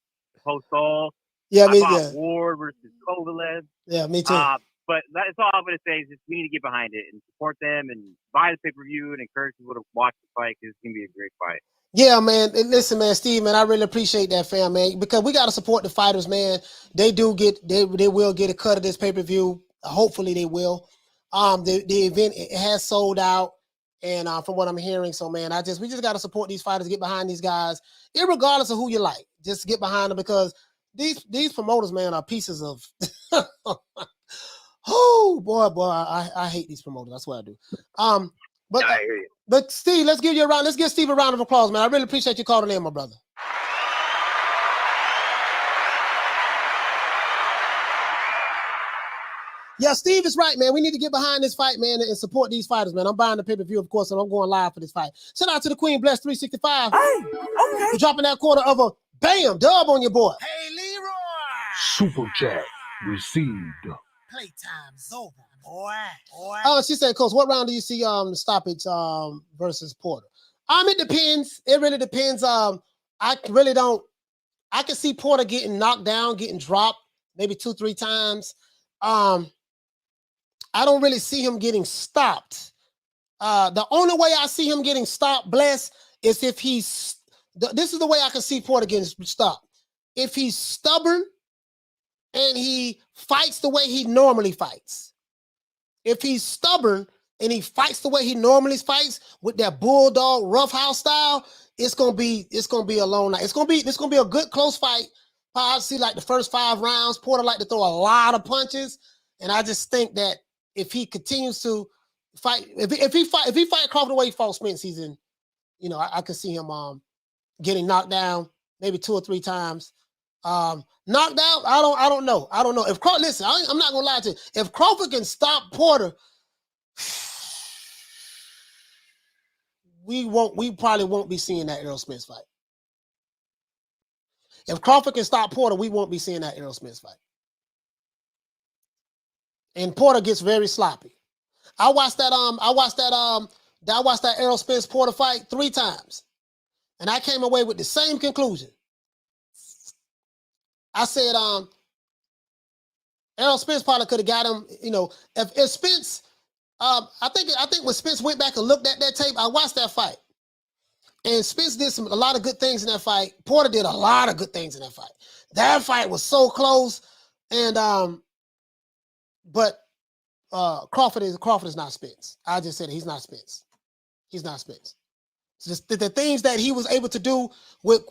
Speaker 15: Postol.
Speaker 2: Yeah,
Speaker 15: I bought Ward versus Kovalev.
Speaker 2: Yeah, me too.
Speaker 15: But that's all I'm going to say is just we need to get behind it and support them and buy the pay-per-view and encourage people to watch the fight because it's going to be a great fight.
Speaker 2: Yeah, man. And listen, man, Steve, man, I really appreciate that, fam, man, because we got to support the fighters, man. They will get a cut of this pay-per-view. Hopefully they will. The event, it has sold out, and from what I'm hearing, so, man, we just got to support these fighters, get behind these guys, irregardless of who you like. Just get behind them because these promoters, man, are pieces of oh, boy, I hate these promoters. That's what I do. But
Speaker 15: I hear you.
Speaker 2: But Steve, let's give Steve a round of applause, man. I really appreciate you calling in, my brother. Yeah, Steve is right, man. We need to get behind this fight, man, and support these fighters, man. I'm buying the pay-per-view, of course, and I'm going live for this fight. Shout out to the Queen Bless 365. Hey, okay. For dropping that quarter of a bam dub on your boy.
Speaker 3: Hey, Leroy.
Speaker 9: Super chat received.
Speaker 3: Playtime's over, boy.
Speaker 2: Oh, she said, Coach, what round do you see the stoppage versus Porter? It depends. It really depends. I can see Porter getting knocked down, getting dropped, maybe 2-3 times. I don't really see him getting stopped. The only way I see him getting stopped, Bless, is if this is the way I can see Porter getting stopped. If he's stubborn and he fights the way he normally fights. If he's stubborn and he fights the way he normally fights with that bulldog roughhouse style, it's gonna be a long night. It's gonna be a good close fight. I see like the first 5 rounds. Porter like to throw a lot of punches, and I just think that if he continues to fight, if he fight Crawford the way he fought Spence, he's in. I could see him getting knocked down maybe 2 or 3 times. Knocked out, I don't know. If listen, I'm not gonna lie to you. If Crawford can stop Porter, we probably won't be seeing that Errol Spence fight. If Crawford can stop Porter, we won't be seeing that Errol Spence fight. And Porter gets very sloppy. I watched that Errol Spence Porter fight 3 times, and I came away with the same conclusion. I said, Errol Spence probably could have got him. If Spence, I think when Spence went back and looked at that tape, I watched that fight, and Spence did a lot of good things in that fight. Porter did a lot of good things in that fight. That fight was so close, and but Crawford is not Spence. I just said it, he's not Spence. He's not Spence. It's just the things that he was able to do with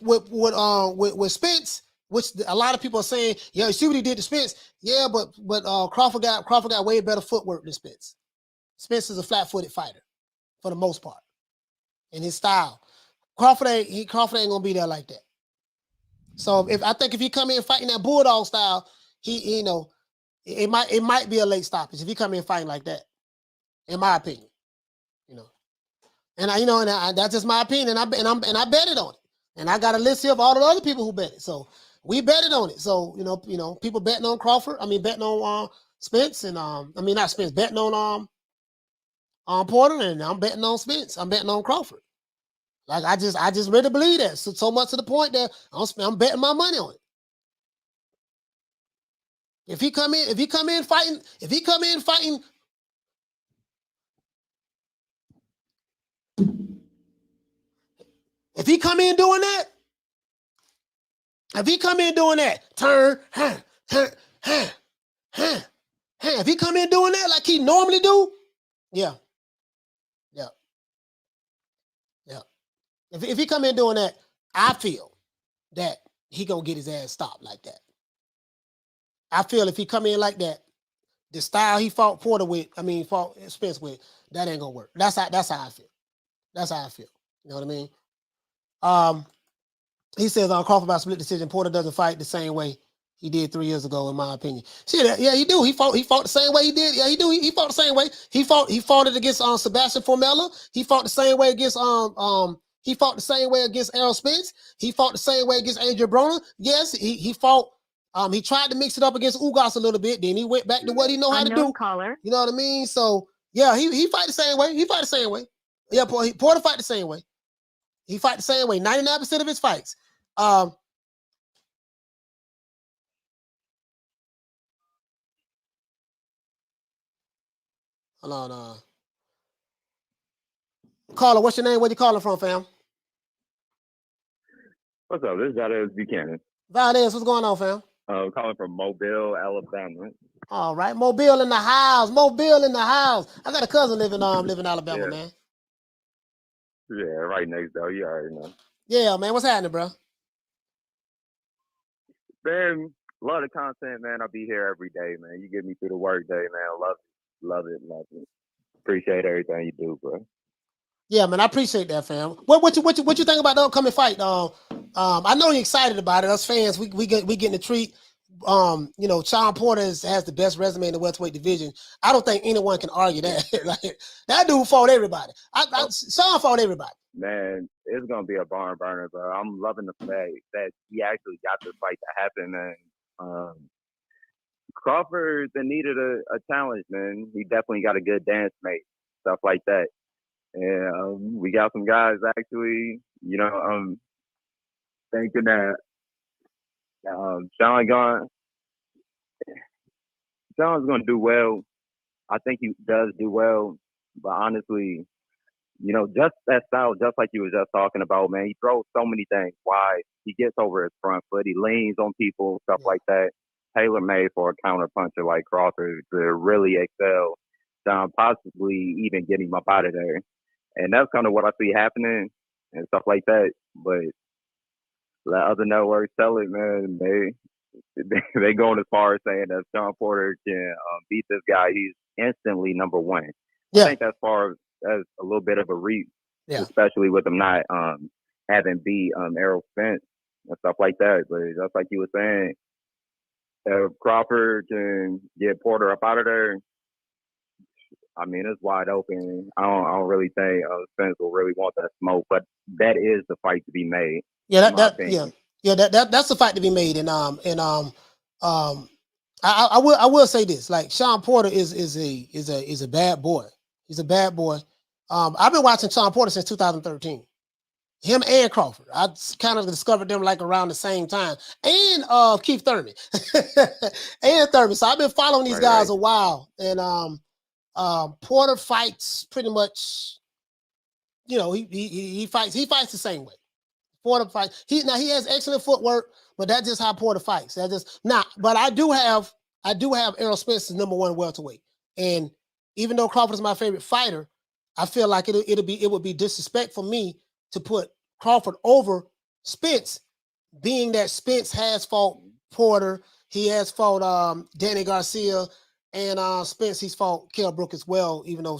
Speaker 2: Spence. Which a lot of people are saying, yeah, you see what he did to Spence. Yeah, but Crawford got way better footwork than Spence. Spence is a flat-footed fighter for the most part in his style. Crawford ain't gonna be there like that. So if he come in fighting that bulldog style, it might be a late stoppage if he come in fighting like that, in my opinion. And that's just my opinion. And I betted on it. And I got a list here of all the other people who bet it. So we betted on it. So, people betting on Crawford. Betting on Spence and not Spence, betting on Porter, and I'm betting on Spence. I'm betting on Crawford. Like I just really believe that. So much to the point that I'm betting my money on it. If he come in fighting, if he come in doing that, turn, if he come in doing that like he normally do, yeah. If he come in doing that, I feel that he gonna get his ass stopped like that. I feel if he come in like that, the style he fought Porter with, fought Spence with, that ain't gonna work. That's how I feel. That's how I feel. You know what I mean? He says on Crawford by split decision, Porter doesn't fight the same way he did 3 years ago, in my opinion. Shit, yeah, he do. He fought the same way he did. Yeah, he do. He fought the same way. He fought it against Sebastian Formella. He fought the same way against he fought the same way against Errol Spence. He fought the same way against Adrian Broner. Yes, he fought. He tried to mix it up against Ugas a little bit. Then he went back to what he know how to do.
Speaker 16: Caller.
Speaker 2: You know what I mean? So yeah, he fight the same way. He fight the same way. Yeah, Porter fight the same way. He fight the same way. 99% of his fights. Hold on. Caller, what's your name? Where you calling from, fam?
Speaker 17: What's up? This is Valdez Buchanan.
Speaker 2: Valdez, what's going on, fam?
Speaker 17: Calling from Mobile, Alabama.
Speaker 2: All right, Mobile in the house. Mobile in the house. I got a cousin living in Alabama, man.
Speaker 17: Yeah, right next door. You already know.
Speaker 2: Yeah, man. What's happening, bro?
Speaker 17: Man, love the content, man. I'll be here every day, man. You get me through the work day, man. Love it. Appreciate everything you do, bro.
Speaker 2: Yeah, man. I appreciate that, fam. What you think about the upcoming fight? I know you're excited about it. Us fans, we getting the treat. Shawn Porter has the best resume in the welterweight division. I don't think anyone can argue that. Like, that dude fought everybody. Shawn fought everybody.
Speaker 17: Man, it's gonna be a barn burner, bro. I'm loving the fact that he actually got this fight to happen, and Crawford needed a challenge, man. He definitely got a good dance mate, stuff like that. And we got some guys actually, thinking that Shawn's gonna do well. I think he does do well, but honestly, just that style, just like you were just talking about, man, he throws so many things wide. He gets over his front foot. He leans on people, stuff like that. Tailor-made for a counter-puncher like Crawford to really excel, possibly even getting him up out of there. And that's kind of what I see happening and stuff like that. But let other networks tell it, man. They going as far as saying that Shawn Porter can beat this guy. He's instantly number one.
Speaker 2: Yeah.
Speaker 17: I think that's far as a little bit of a reach, especially with him not having beat Errol Spence and stuff like that. But just like you were saying, if Crawford can get Porter up out of there, I mean, it's wide open. I don't really think Spence will really want that smoke, but that is the fight to be made.
Speaker 2: Yeah, that's the fight to be made. And I will say this: like, Shawn Porter is a bad boy. He's a bad boy. I've been watching Shawn Porter since 2013. Him and Crawford. I kind of discovered them like around the same time. And Keith Thurman. And Thurman. So I've been following these guys a while. And Porter fights pretty much, he fights the same way. Porter fights. He has excellent footwork, but that's just how Porter fights. But I do have Errol Spence as number one welterweight. And even though Crawford is my favorite fighter, I feel like it would be disrespectful for me to put Crawford over Spence, being that Spence has fought Porter, he has fought Danny Garcia, and Spence he's fought Kell Brook as well, even though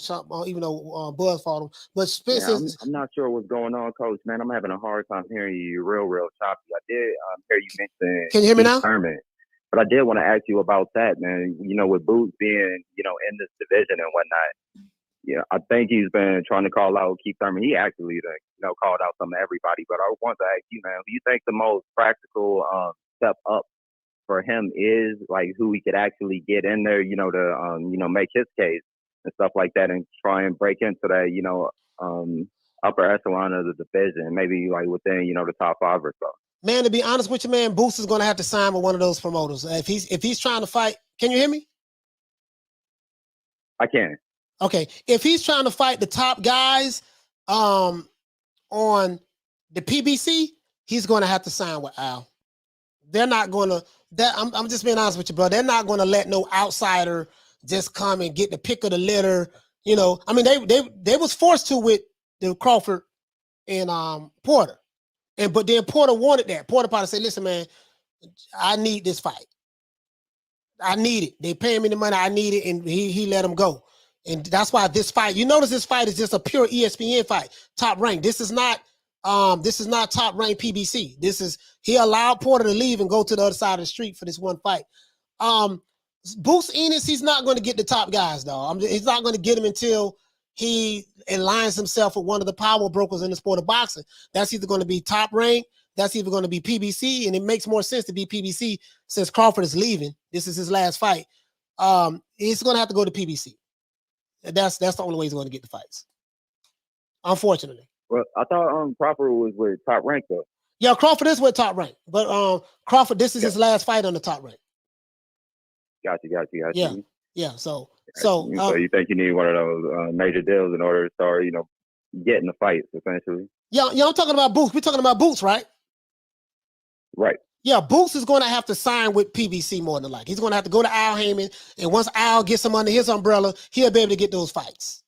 Speaker 2: Buzz fought him. But Spence
Speaker 17: I'm not sure what's going on, Coach. Man, I'm having a hard time hearing you. Real choppy. I did hear you mention.
Speaker 2: Can you hear me now?
Speaker 17: Thurman. But I did want to ask you about that, man. With Boots being, in this division and whatnot. Yeah, I think he's been trying to call out Keith Thurman. He actually, called out some of everybody. But I want to ask you, man, do you think the most practical step up for him is like who he could actually get in there, to make his case and stuff like that, and try and break into that, upper echelon of the division, maybe like within, the top 5 or so?
Speaker 2: Man, to be honest with you, man, Boots is going to have to sign with one of those promoters. If he's trying to fight, can you hear me?
Speaker 17: I can.
Speaker 2: Okay, if he's trying to fight the top guys on the PBC, he's going to have to sign with Al. They're not going to. I'm just being honest with you, bro. They're not going to let no outsider just come and get the pick of the litter. I mean, they was forced to with the Crawford and Porter, but then Porter wanted that. Porter probably said, "Listen, man, I need this fight. I need it. They paying me the money. I need it, and he let him go. And that's why this fight. You notice this fight is just a pure ESPN fight. Top Rank. This is not Top Rank PBC. He allowed Porter to leave and go to the other side of the street for this one fight. Boots Ennis, he's not going to get the top guys, though. He's not going to get him until he aligns himself with one of the power brokers in the sport of boxing. That's either going to be Top Rank, that's either going to be PBC, and it makes more sense to be PBC since Crawford is leaving. This is his last fight. He's going to have to go to PBC. That's the only way he's going to get the fights, unfortunately.
Speaker 17: Well, I thought Crawford was with Top Rank, though.
Speaker 2: Yeah, Crawford is with Top Rank, but Crawford, this is his last fight on the Top Rank.
Speaker 17: Got you.
Speaker 2: Yeah. So
Speaker 17: you think you need one of those major deals in order to start, getting the fights, essentially?
Speaker 2: Yeah, I'm talking about Boots. We're talking about Boots, right?
Speaker 17: Right.
Speaker 2: Yeah, Boots is going to have to sign with PBC more than like. He's going to have to go to Al Haymon, and once Al gets him under his umbrella, he'll be able to get those fights.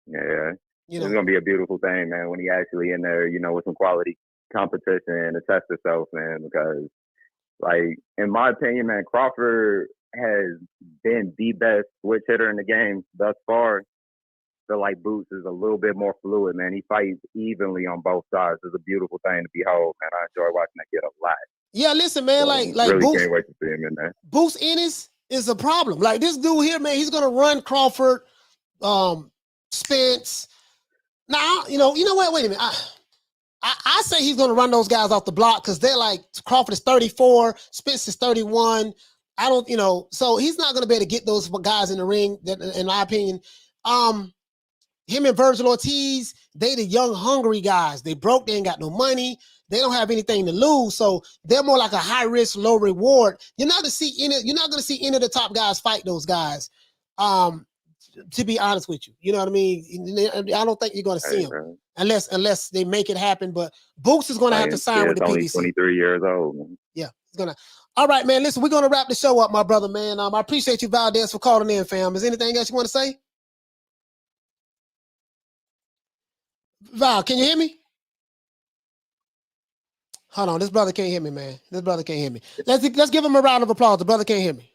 Speaker 17: Yeah. It's going to be a beautiful thing, man, when he actually in there, with some quality competition to test himself, man, because, like, in my opinion, man, Crawford has been the best switch hitter in the game thus far. So, like, Boots is a little bit more fluid, man. He fights evenly on both sides. It's a beautiful thing to behold, man. I enjoy watching that kid a lot.
Speaker 2: Yeah, listen, man,
Speaker 17: so,
Speaker 2: like
Speaker 17: really
Speaker 2: Boots,
Speaker 17: can't wait to see him in there.
Speaker 2: Boots Ennis is a problem. Like, this dude here, man, he's going to run Crawford, Spence. Now, you know what? Wait a minute. I say he's going to run those guys off the block because they're like, Crawford is 34, Spence is 31. I don't, so he's not going to be able to get those guys in the ring, in my opinion. Him and Virgil Ortiz, they the young, hungry guys. They broke, they ain't got no money. They don't have anything to lose. So they're more like a high risk, low reward. You're not going to see any of the top guys fight those guys. To be honest with you, you know what I mean? I don't think you're going to see them unless they make it happen. But Boots is going to have to sign with the
Speaker 17: only
Speaker 2: PBC.
Speaker 17: 23 years old, man.
Speaker 2: Yeah, he's going to. All right, man. Listen, we're going to wrap the show up, my brother, man. I appreciate you, Valdez, for calling in, fam. Is anything else you want to say? Val, can you hear me? Hold on, this brother can't hear me, man. This brother can't hear me. Let's give him a round of applause. The brother can't hear me.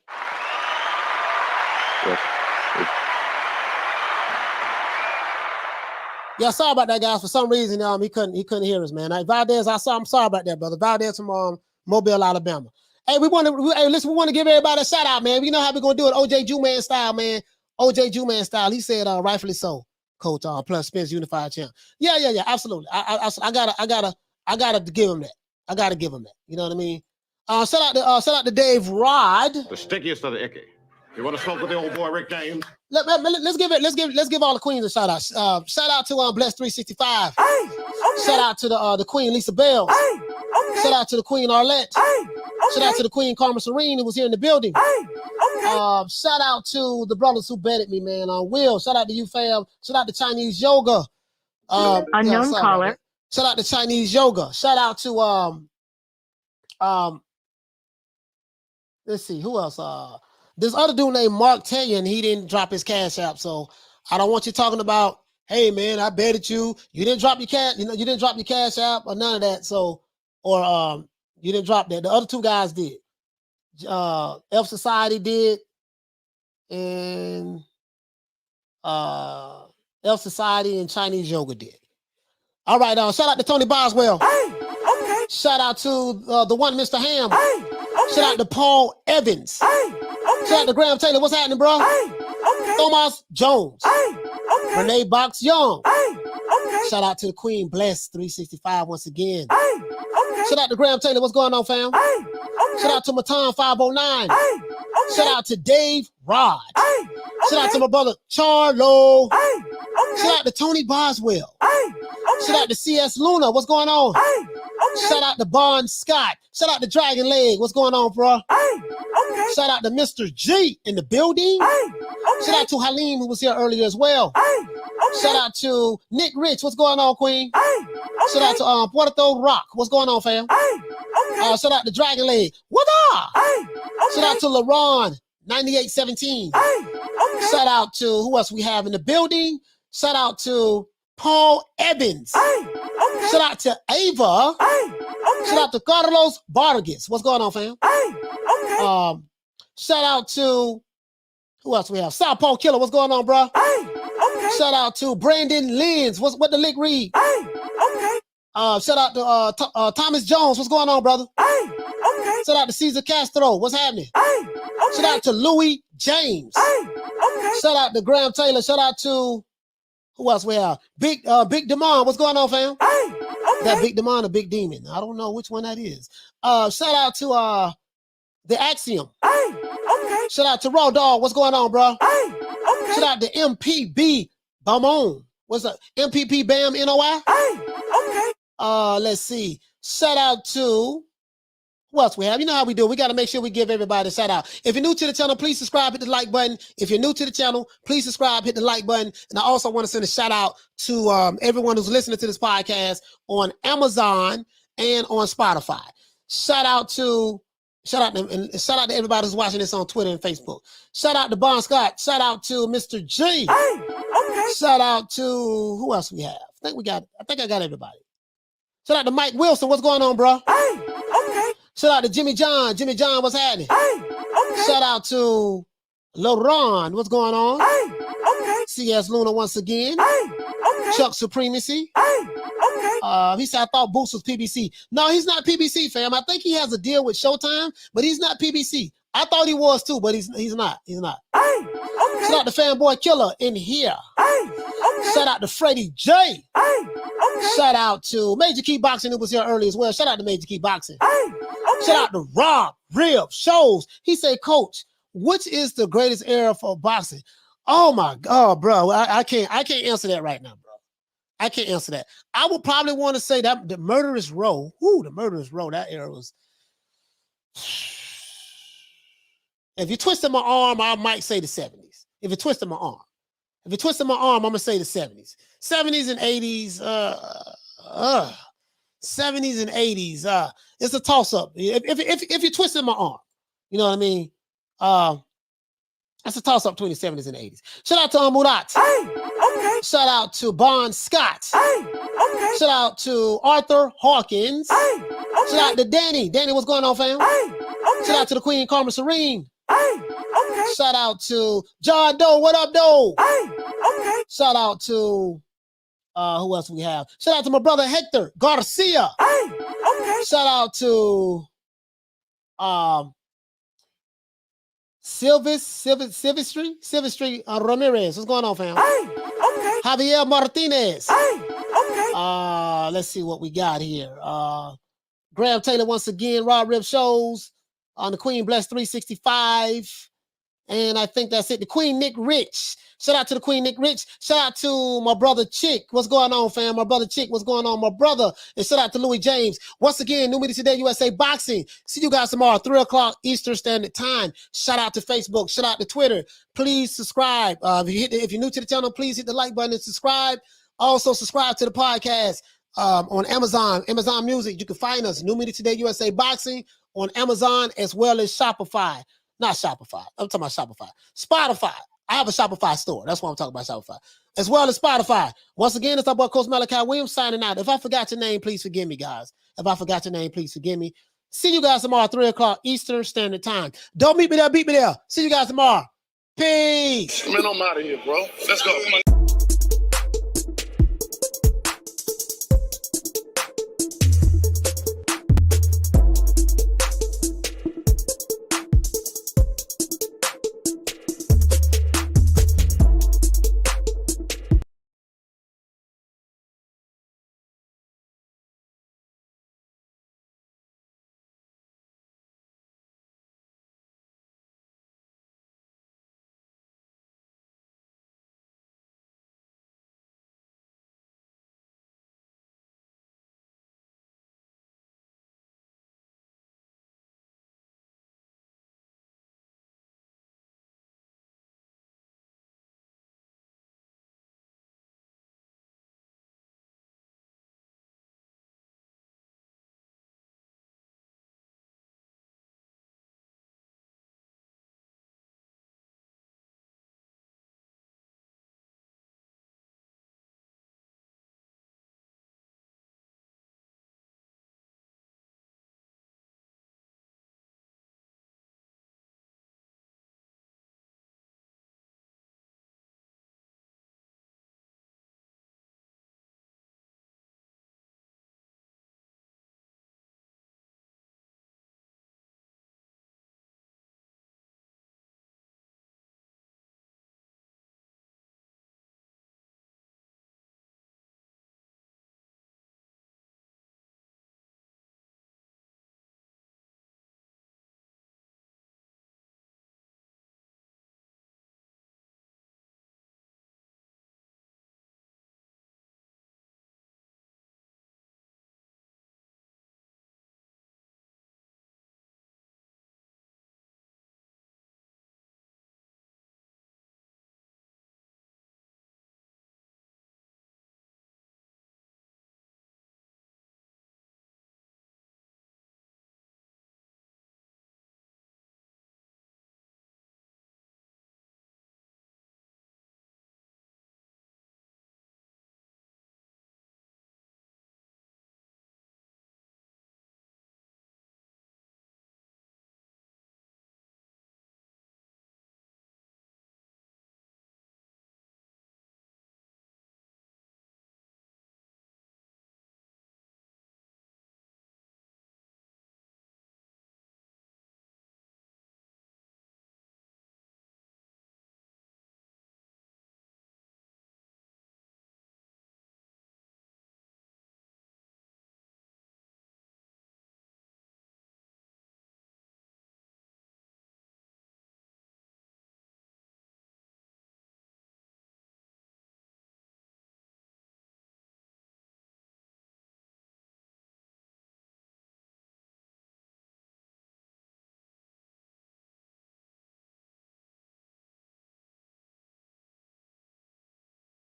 Speaker 2: Yeah, sorry about that, guys. For some reason, he couldn't hear us, man. Valdez, I'm sorry about that, brother. Valdez from Mobile, Alabama. Hey, we want to give everybody a shout out, man. We know how we're gonna do it, OJ Juman style, man. OJ Juman style. He said, rightfully so, Coach. Plus Spence Unified Champ. Yeah, absolutely. I gotta give him that. I gotta give him that. You know what I mean? Shout out to Dave Rod.
Speaker 14: The stickiest of the icky. You want to smoke with the old boy Rick James?
Speaker 2: Let's give all the queens a shout out. Shout out to Bless 365. Shout out to the Queen Lisa Bell. Shout out to the Queen Arlette. Shout out to the Queen Karma Serene who was here in the building. Shout out to the brothers who betted me, man. Will. Shout out to you, fam. Shout out to Chinese Yoga.
Speaker 16: Unknown caller.
Speaker 2: Shout out to Chinese Yoga. Shout out to let's see who else. This other dude named Mark Taylor, and he didn't drop his cash app. So I don't want you talking about, hey man, I betted you. You didn't drop your cash, you didn't drop your cash app or none of that. So, or you didn't drop that. The other two guys did. F Society did, and F Society and Chinese Yoga did. All right, shout out to Tony Boswell. Okay. Shout out to the one Mr. Ham. Okay. Shout out to Paul Evans. Shout out to Graham Taylor. What's happening, bro? Thomas Jones. Renee Box Young. Shout out to the Queen Bless 365 once again. Shout out to Graham Taylor. What's going on, fam? Shout out to Matan 509. Shout out to Dave Rod. Shout out to my brother Charlo. Shout out to Tony Boswell. Shout out to CS Luna. What's going on? Shout out to Bon Scott. Shout out to Dragon Leg. What's going on, bro? Shout out to Mr. G in the building. Shout out to Halim, who was here earlier as well. Shout out to Nick Rich. What's going on, Queen? Shout out to Puerto Rock. What's going on, fam? Shout out to Dragon Leg. What up? Shout out to LaRon 9817. Shout out to who else we have in the building? Shout out to Paul Evans. Shout out to Ava. Shout out to Carlos Vargas. What's going on, fam? Shout out to who else we have? Southpaw Killer. What's going on, bro? Shout out to Brandon Lins. What the lick read? Shout out to Thomas Jones. What's going on, brother? Shout out to Caesar Castro. What's happening? Shout out to Louis James. Shout out to Graham Taylor. Shout out to who else we have? Big Demond. What's going on, fam? That Big Demond or Big Demon? I don't know which one that is. Shout out to the Axiom. Shout out to Raw Dog. What's going on, bro? Shout out to MPB Bamon. What's up? MPP Bam NOI? Let's see. Shout out to who else we have? You know how we do. We got to make sure we give everybody a shout out. If you're new to the channel, please subscribe, hit the like button. If you're new to the channel, please subscribe, hit the like button. And I also want to send a shout out to everyone who's listening to this podcast on Amazon and on Spotify. Shout out to everybody who's watching this on Twitter and Facebook. Shout out to Bon Scott. Shout out to Mr. G. Shout out to who else we have? I think I got everybody. Shout out to Mike Wilson. What's going on, bro? Shout out to Jimmy John. Jimmy John, what's happening? Shout out to LaRon. What's going on? CS Luna once again. Chuck Supremacy. He said, I thought Boost was PBC. No, he's not PBC, fam. I think he has a deal with Showtime, but he's not PBC. I thought he was too, but he's not. He's not. Shout out to Fanboy Killer in here. Shout out to Freddie J. Shout out to Major Key Boxing, who was here early as well. Shout out to Major Key Boxing. Shout out to Rob Rib Shows. He said, Coach, which is the greatest era for boxing? Oh my God, bro. I can't answer that right now, bro. I can't answer that. I would probably want to say that the Murderous Row. The Murderous Row. That era was. If you twisted my arm, I might say the 70s. If you twisted my arm. If you twisted my arm, I'm gonna say the 70s. 70s and 80s. 70s and 80s. It's a toss-up. If you twisted my arm, you know what I mean? That's a toss-up between the 70s and 80s. Shout out to Murat. Shout out to Bon Scott. Shout out to Arthur Hawkins. Shout out to Danny. Danny, what's going on, fam? Shout out to the Queen Karma Serene. Shout out to John Doe. What up, Doe? Shout out to who else we have? Shout out to my brother Hector Garcia. Shout out to Silvestri Ramirez. What's going on, fam? Javier Martinez. Let's see what we got here. Graham Taylor once again. Rob Rib Shows on the Queen Bless 365. And I think that's it. The Queen Nick Rich. Shout out to the Queen Nick Rich. Shout out to my brother Chick. What's going on, fam? My brother Chick. What's going on, my brother? And shout out to Louis James. Once again, New Media Today USA Boxing. See you guys tomorrow, 3 o'clock Eastern Standard Time. Shout out to Facebook. Shout out to Twitter. Please subscribe. If you're new to the channel, please hit the like button and subscribe. Also, subscribe to the podcast on Amazon Music. You can find us, New Media Today USA Boxing, on Amazon as well as Shopify. Not Shopify. I'm talking about Shopify. Spotify. I have a Shopify store. That's why I'm talking about Shopify. As well as Spotify. Once again, it's our boy Coach Malachi Williams signing out. If I forgot your name, please forgive me, guys. If I forgot your name, please forgive me. See you guys tomorrow, 3 o'clock Eastern Standard Time. Don't meet me there. Beat me there. See you guys tomorrow. Peace.
Speaker 14: Man, I'm out of here, bro. Let's go. Come on.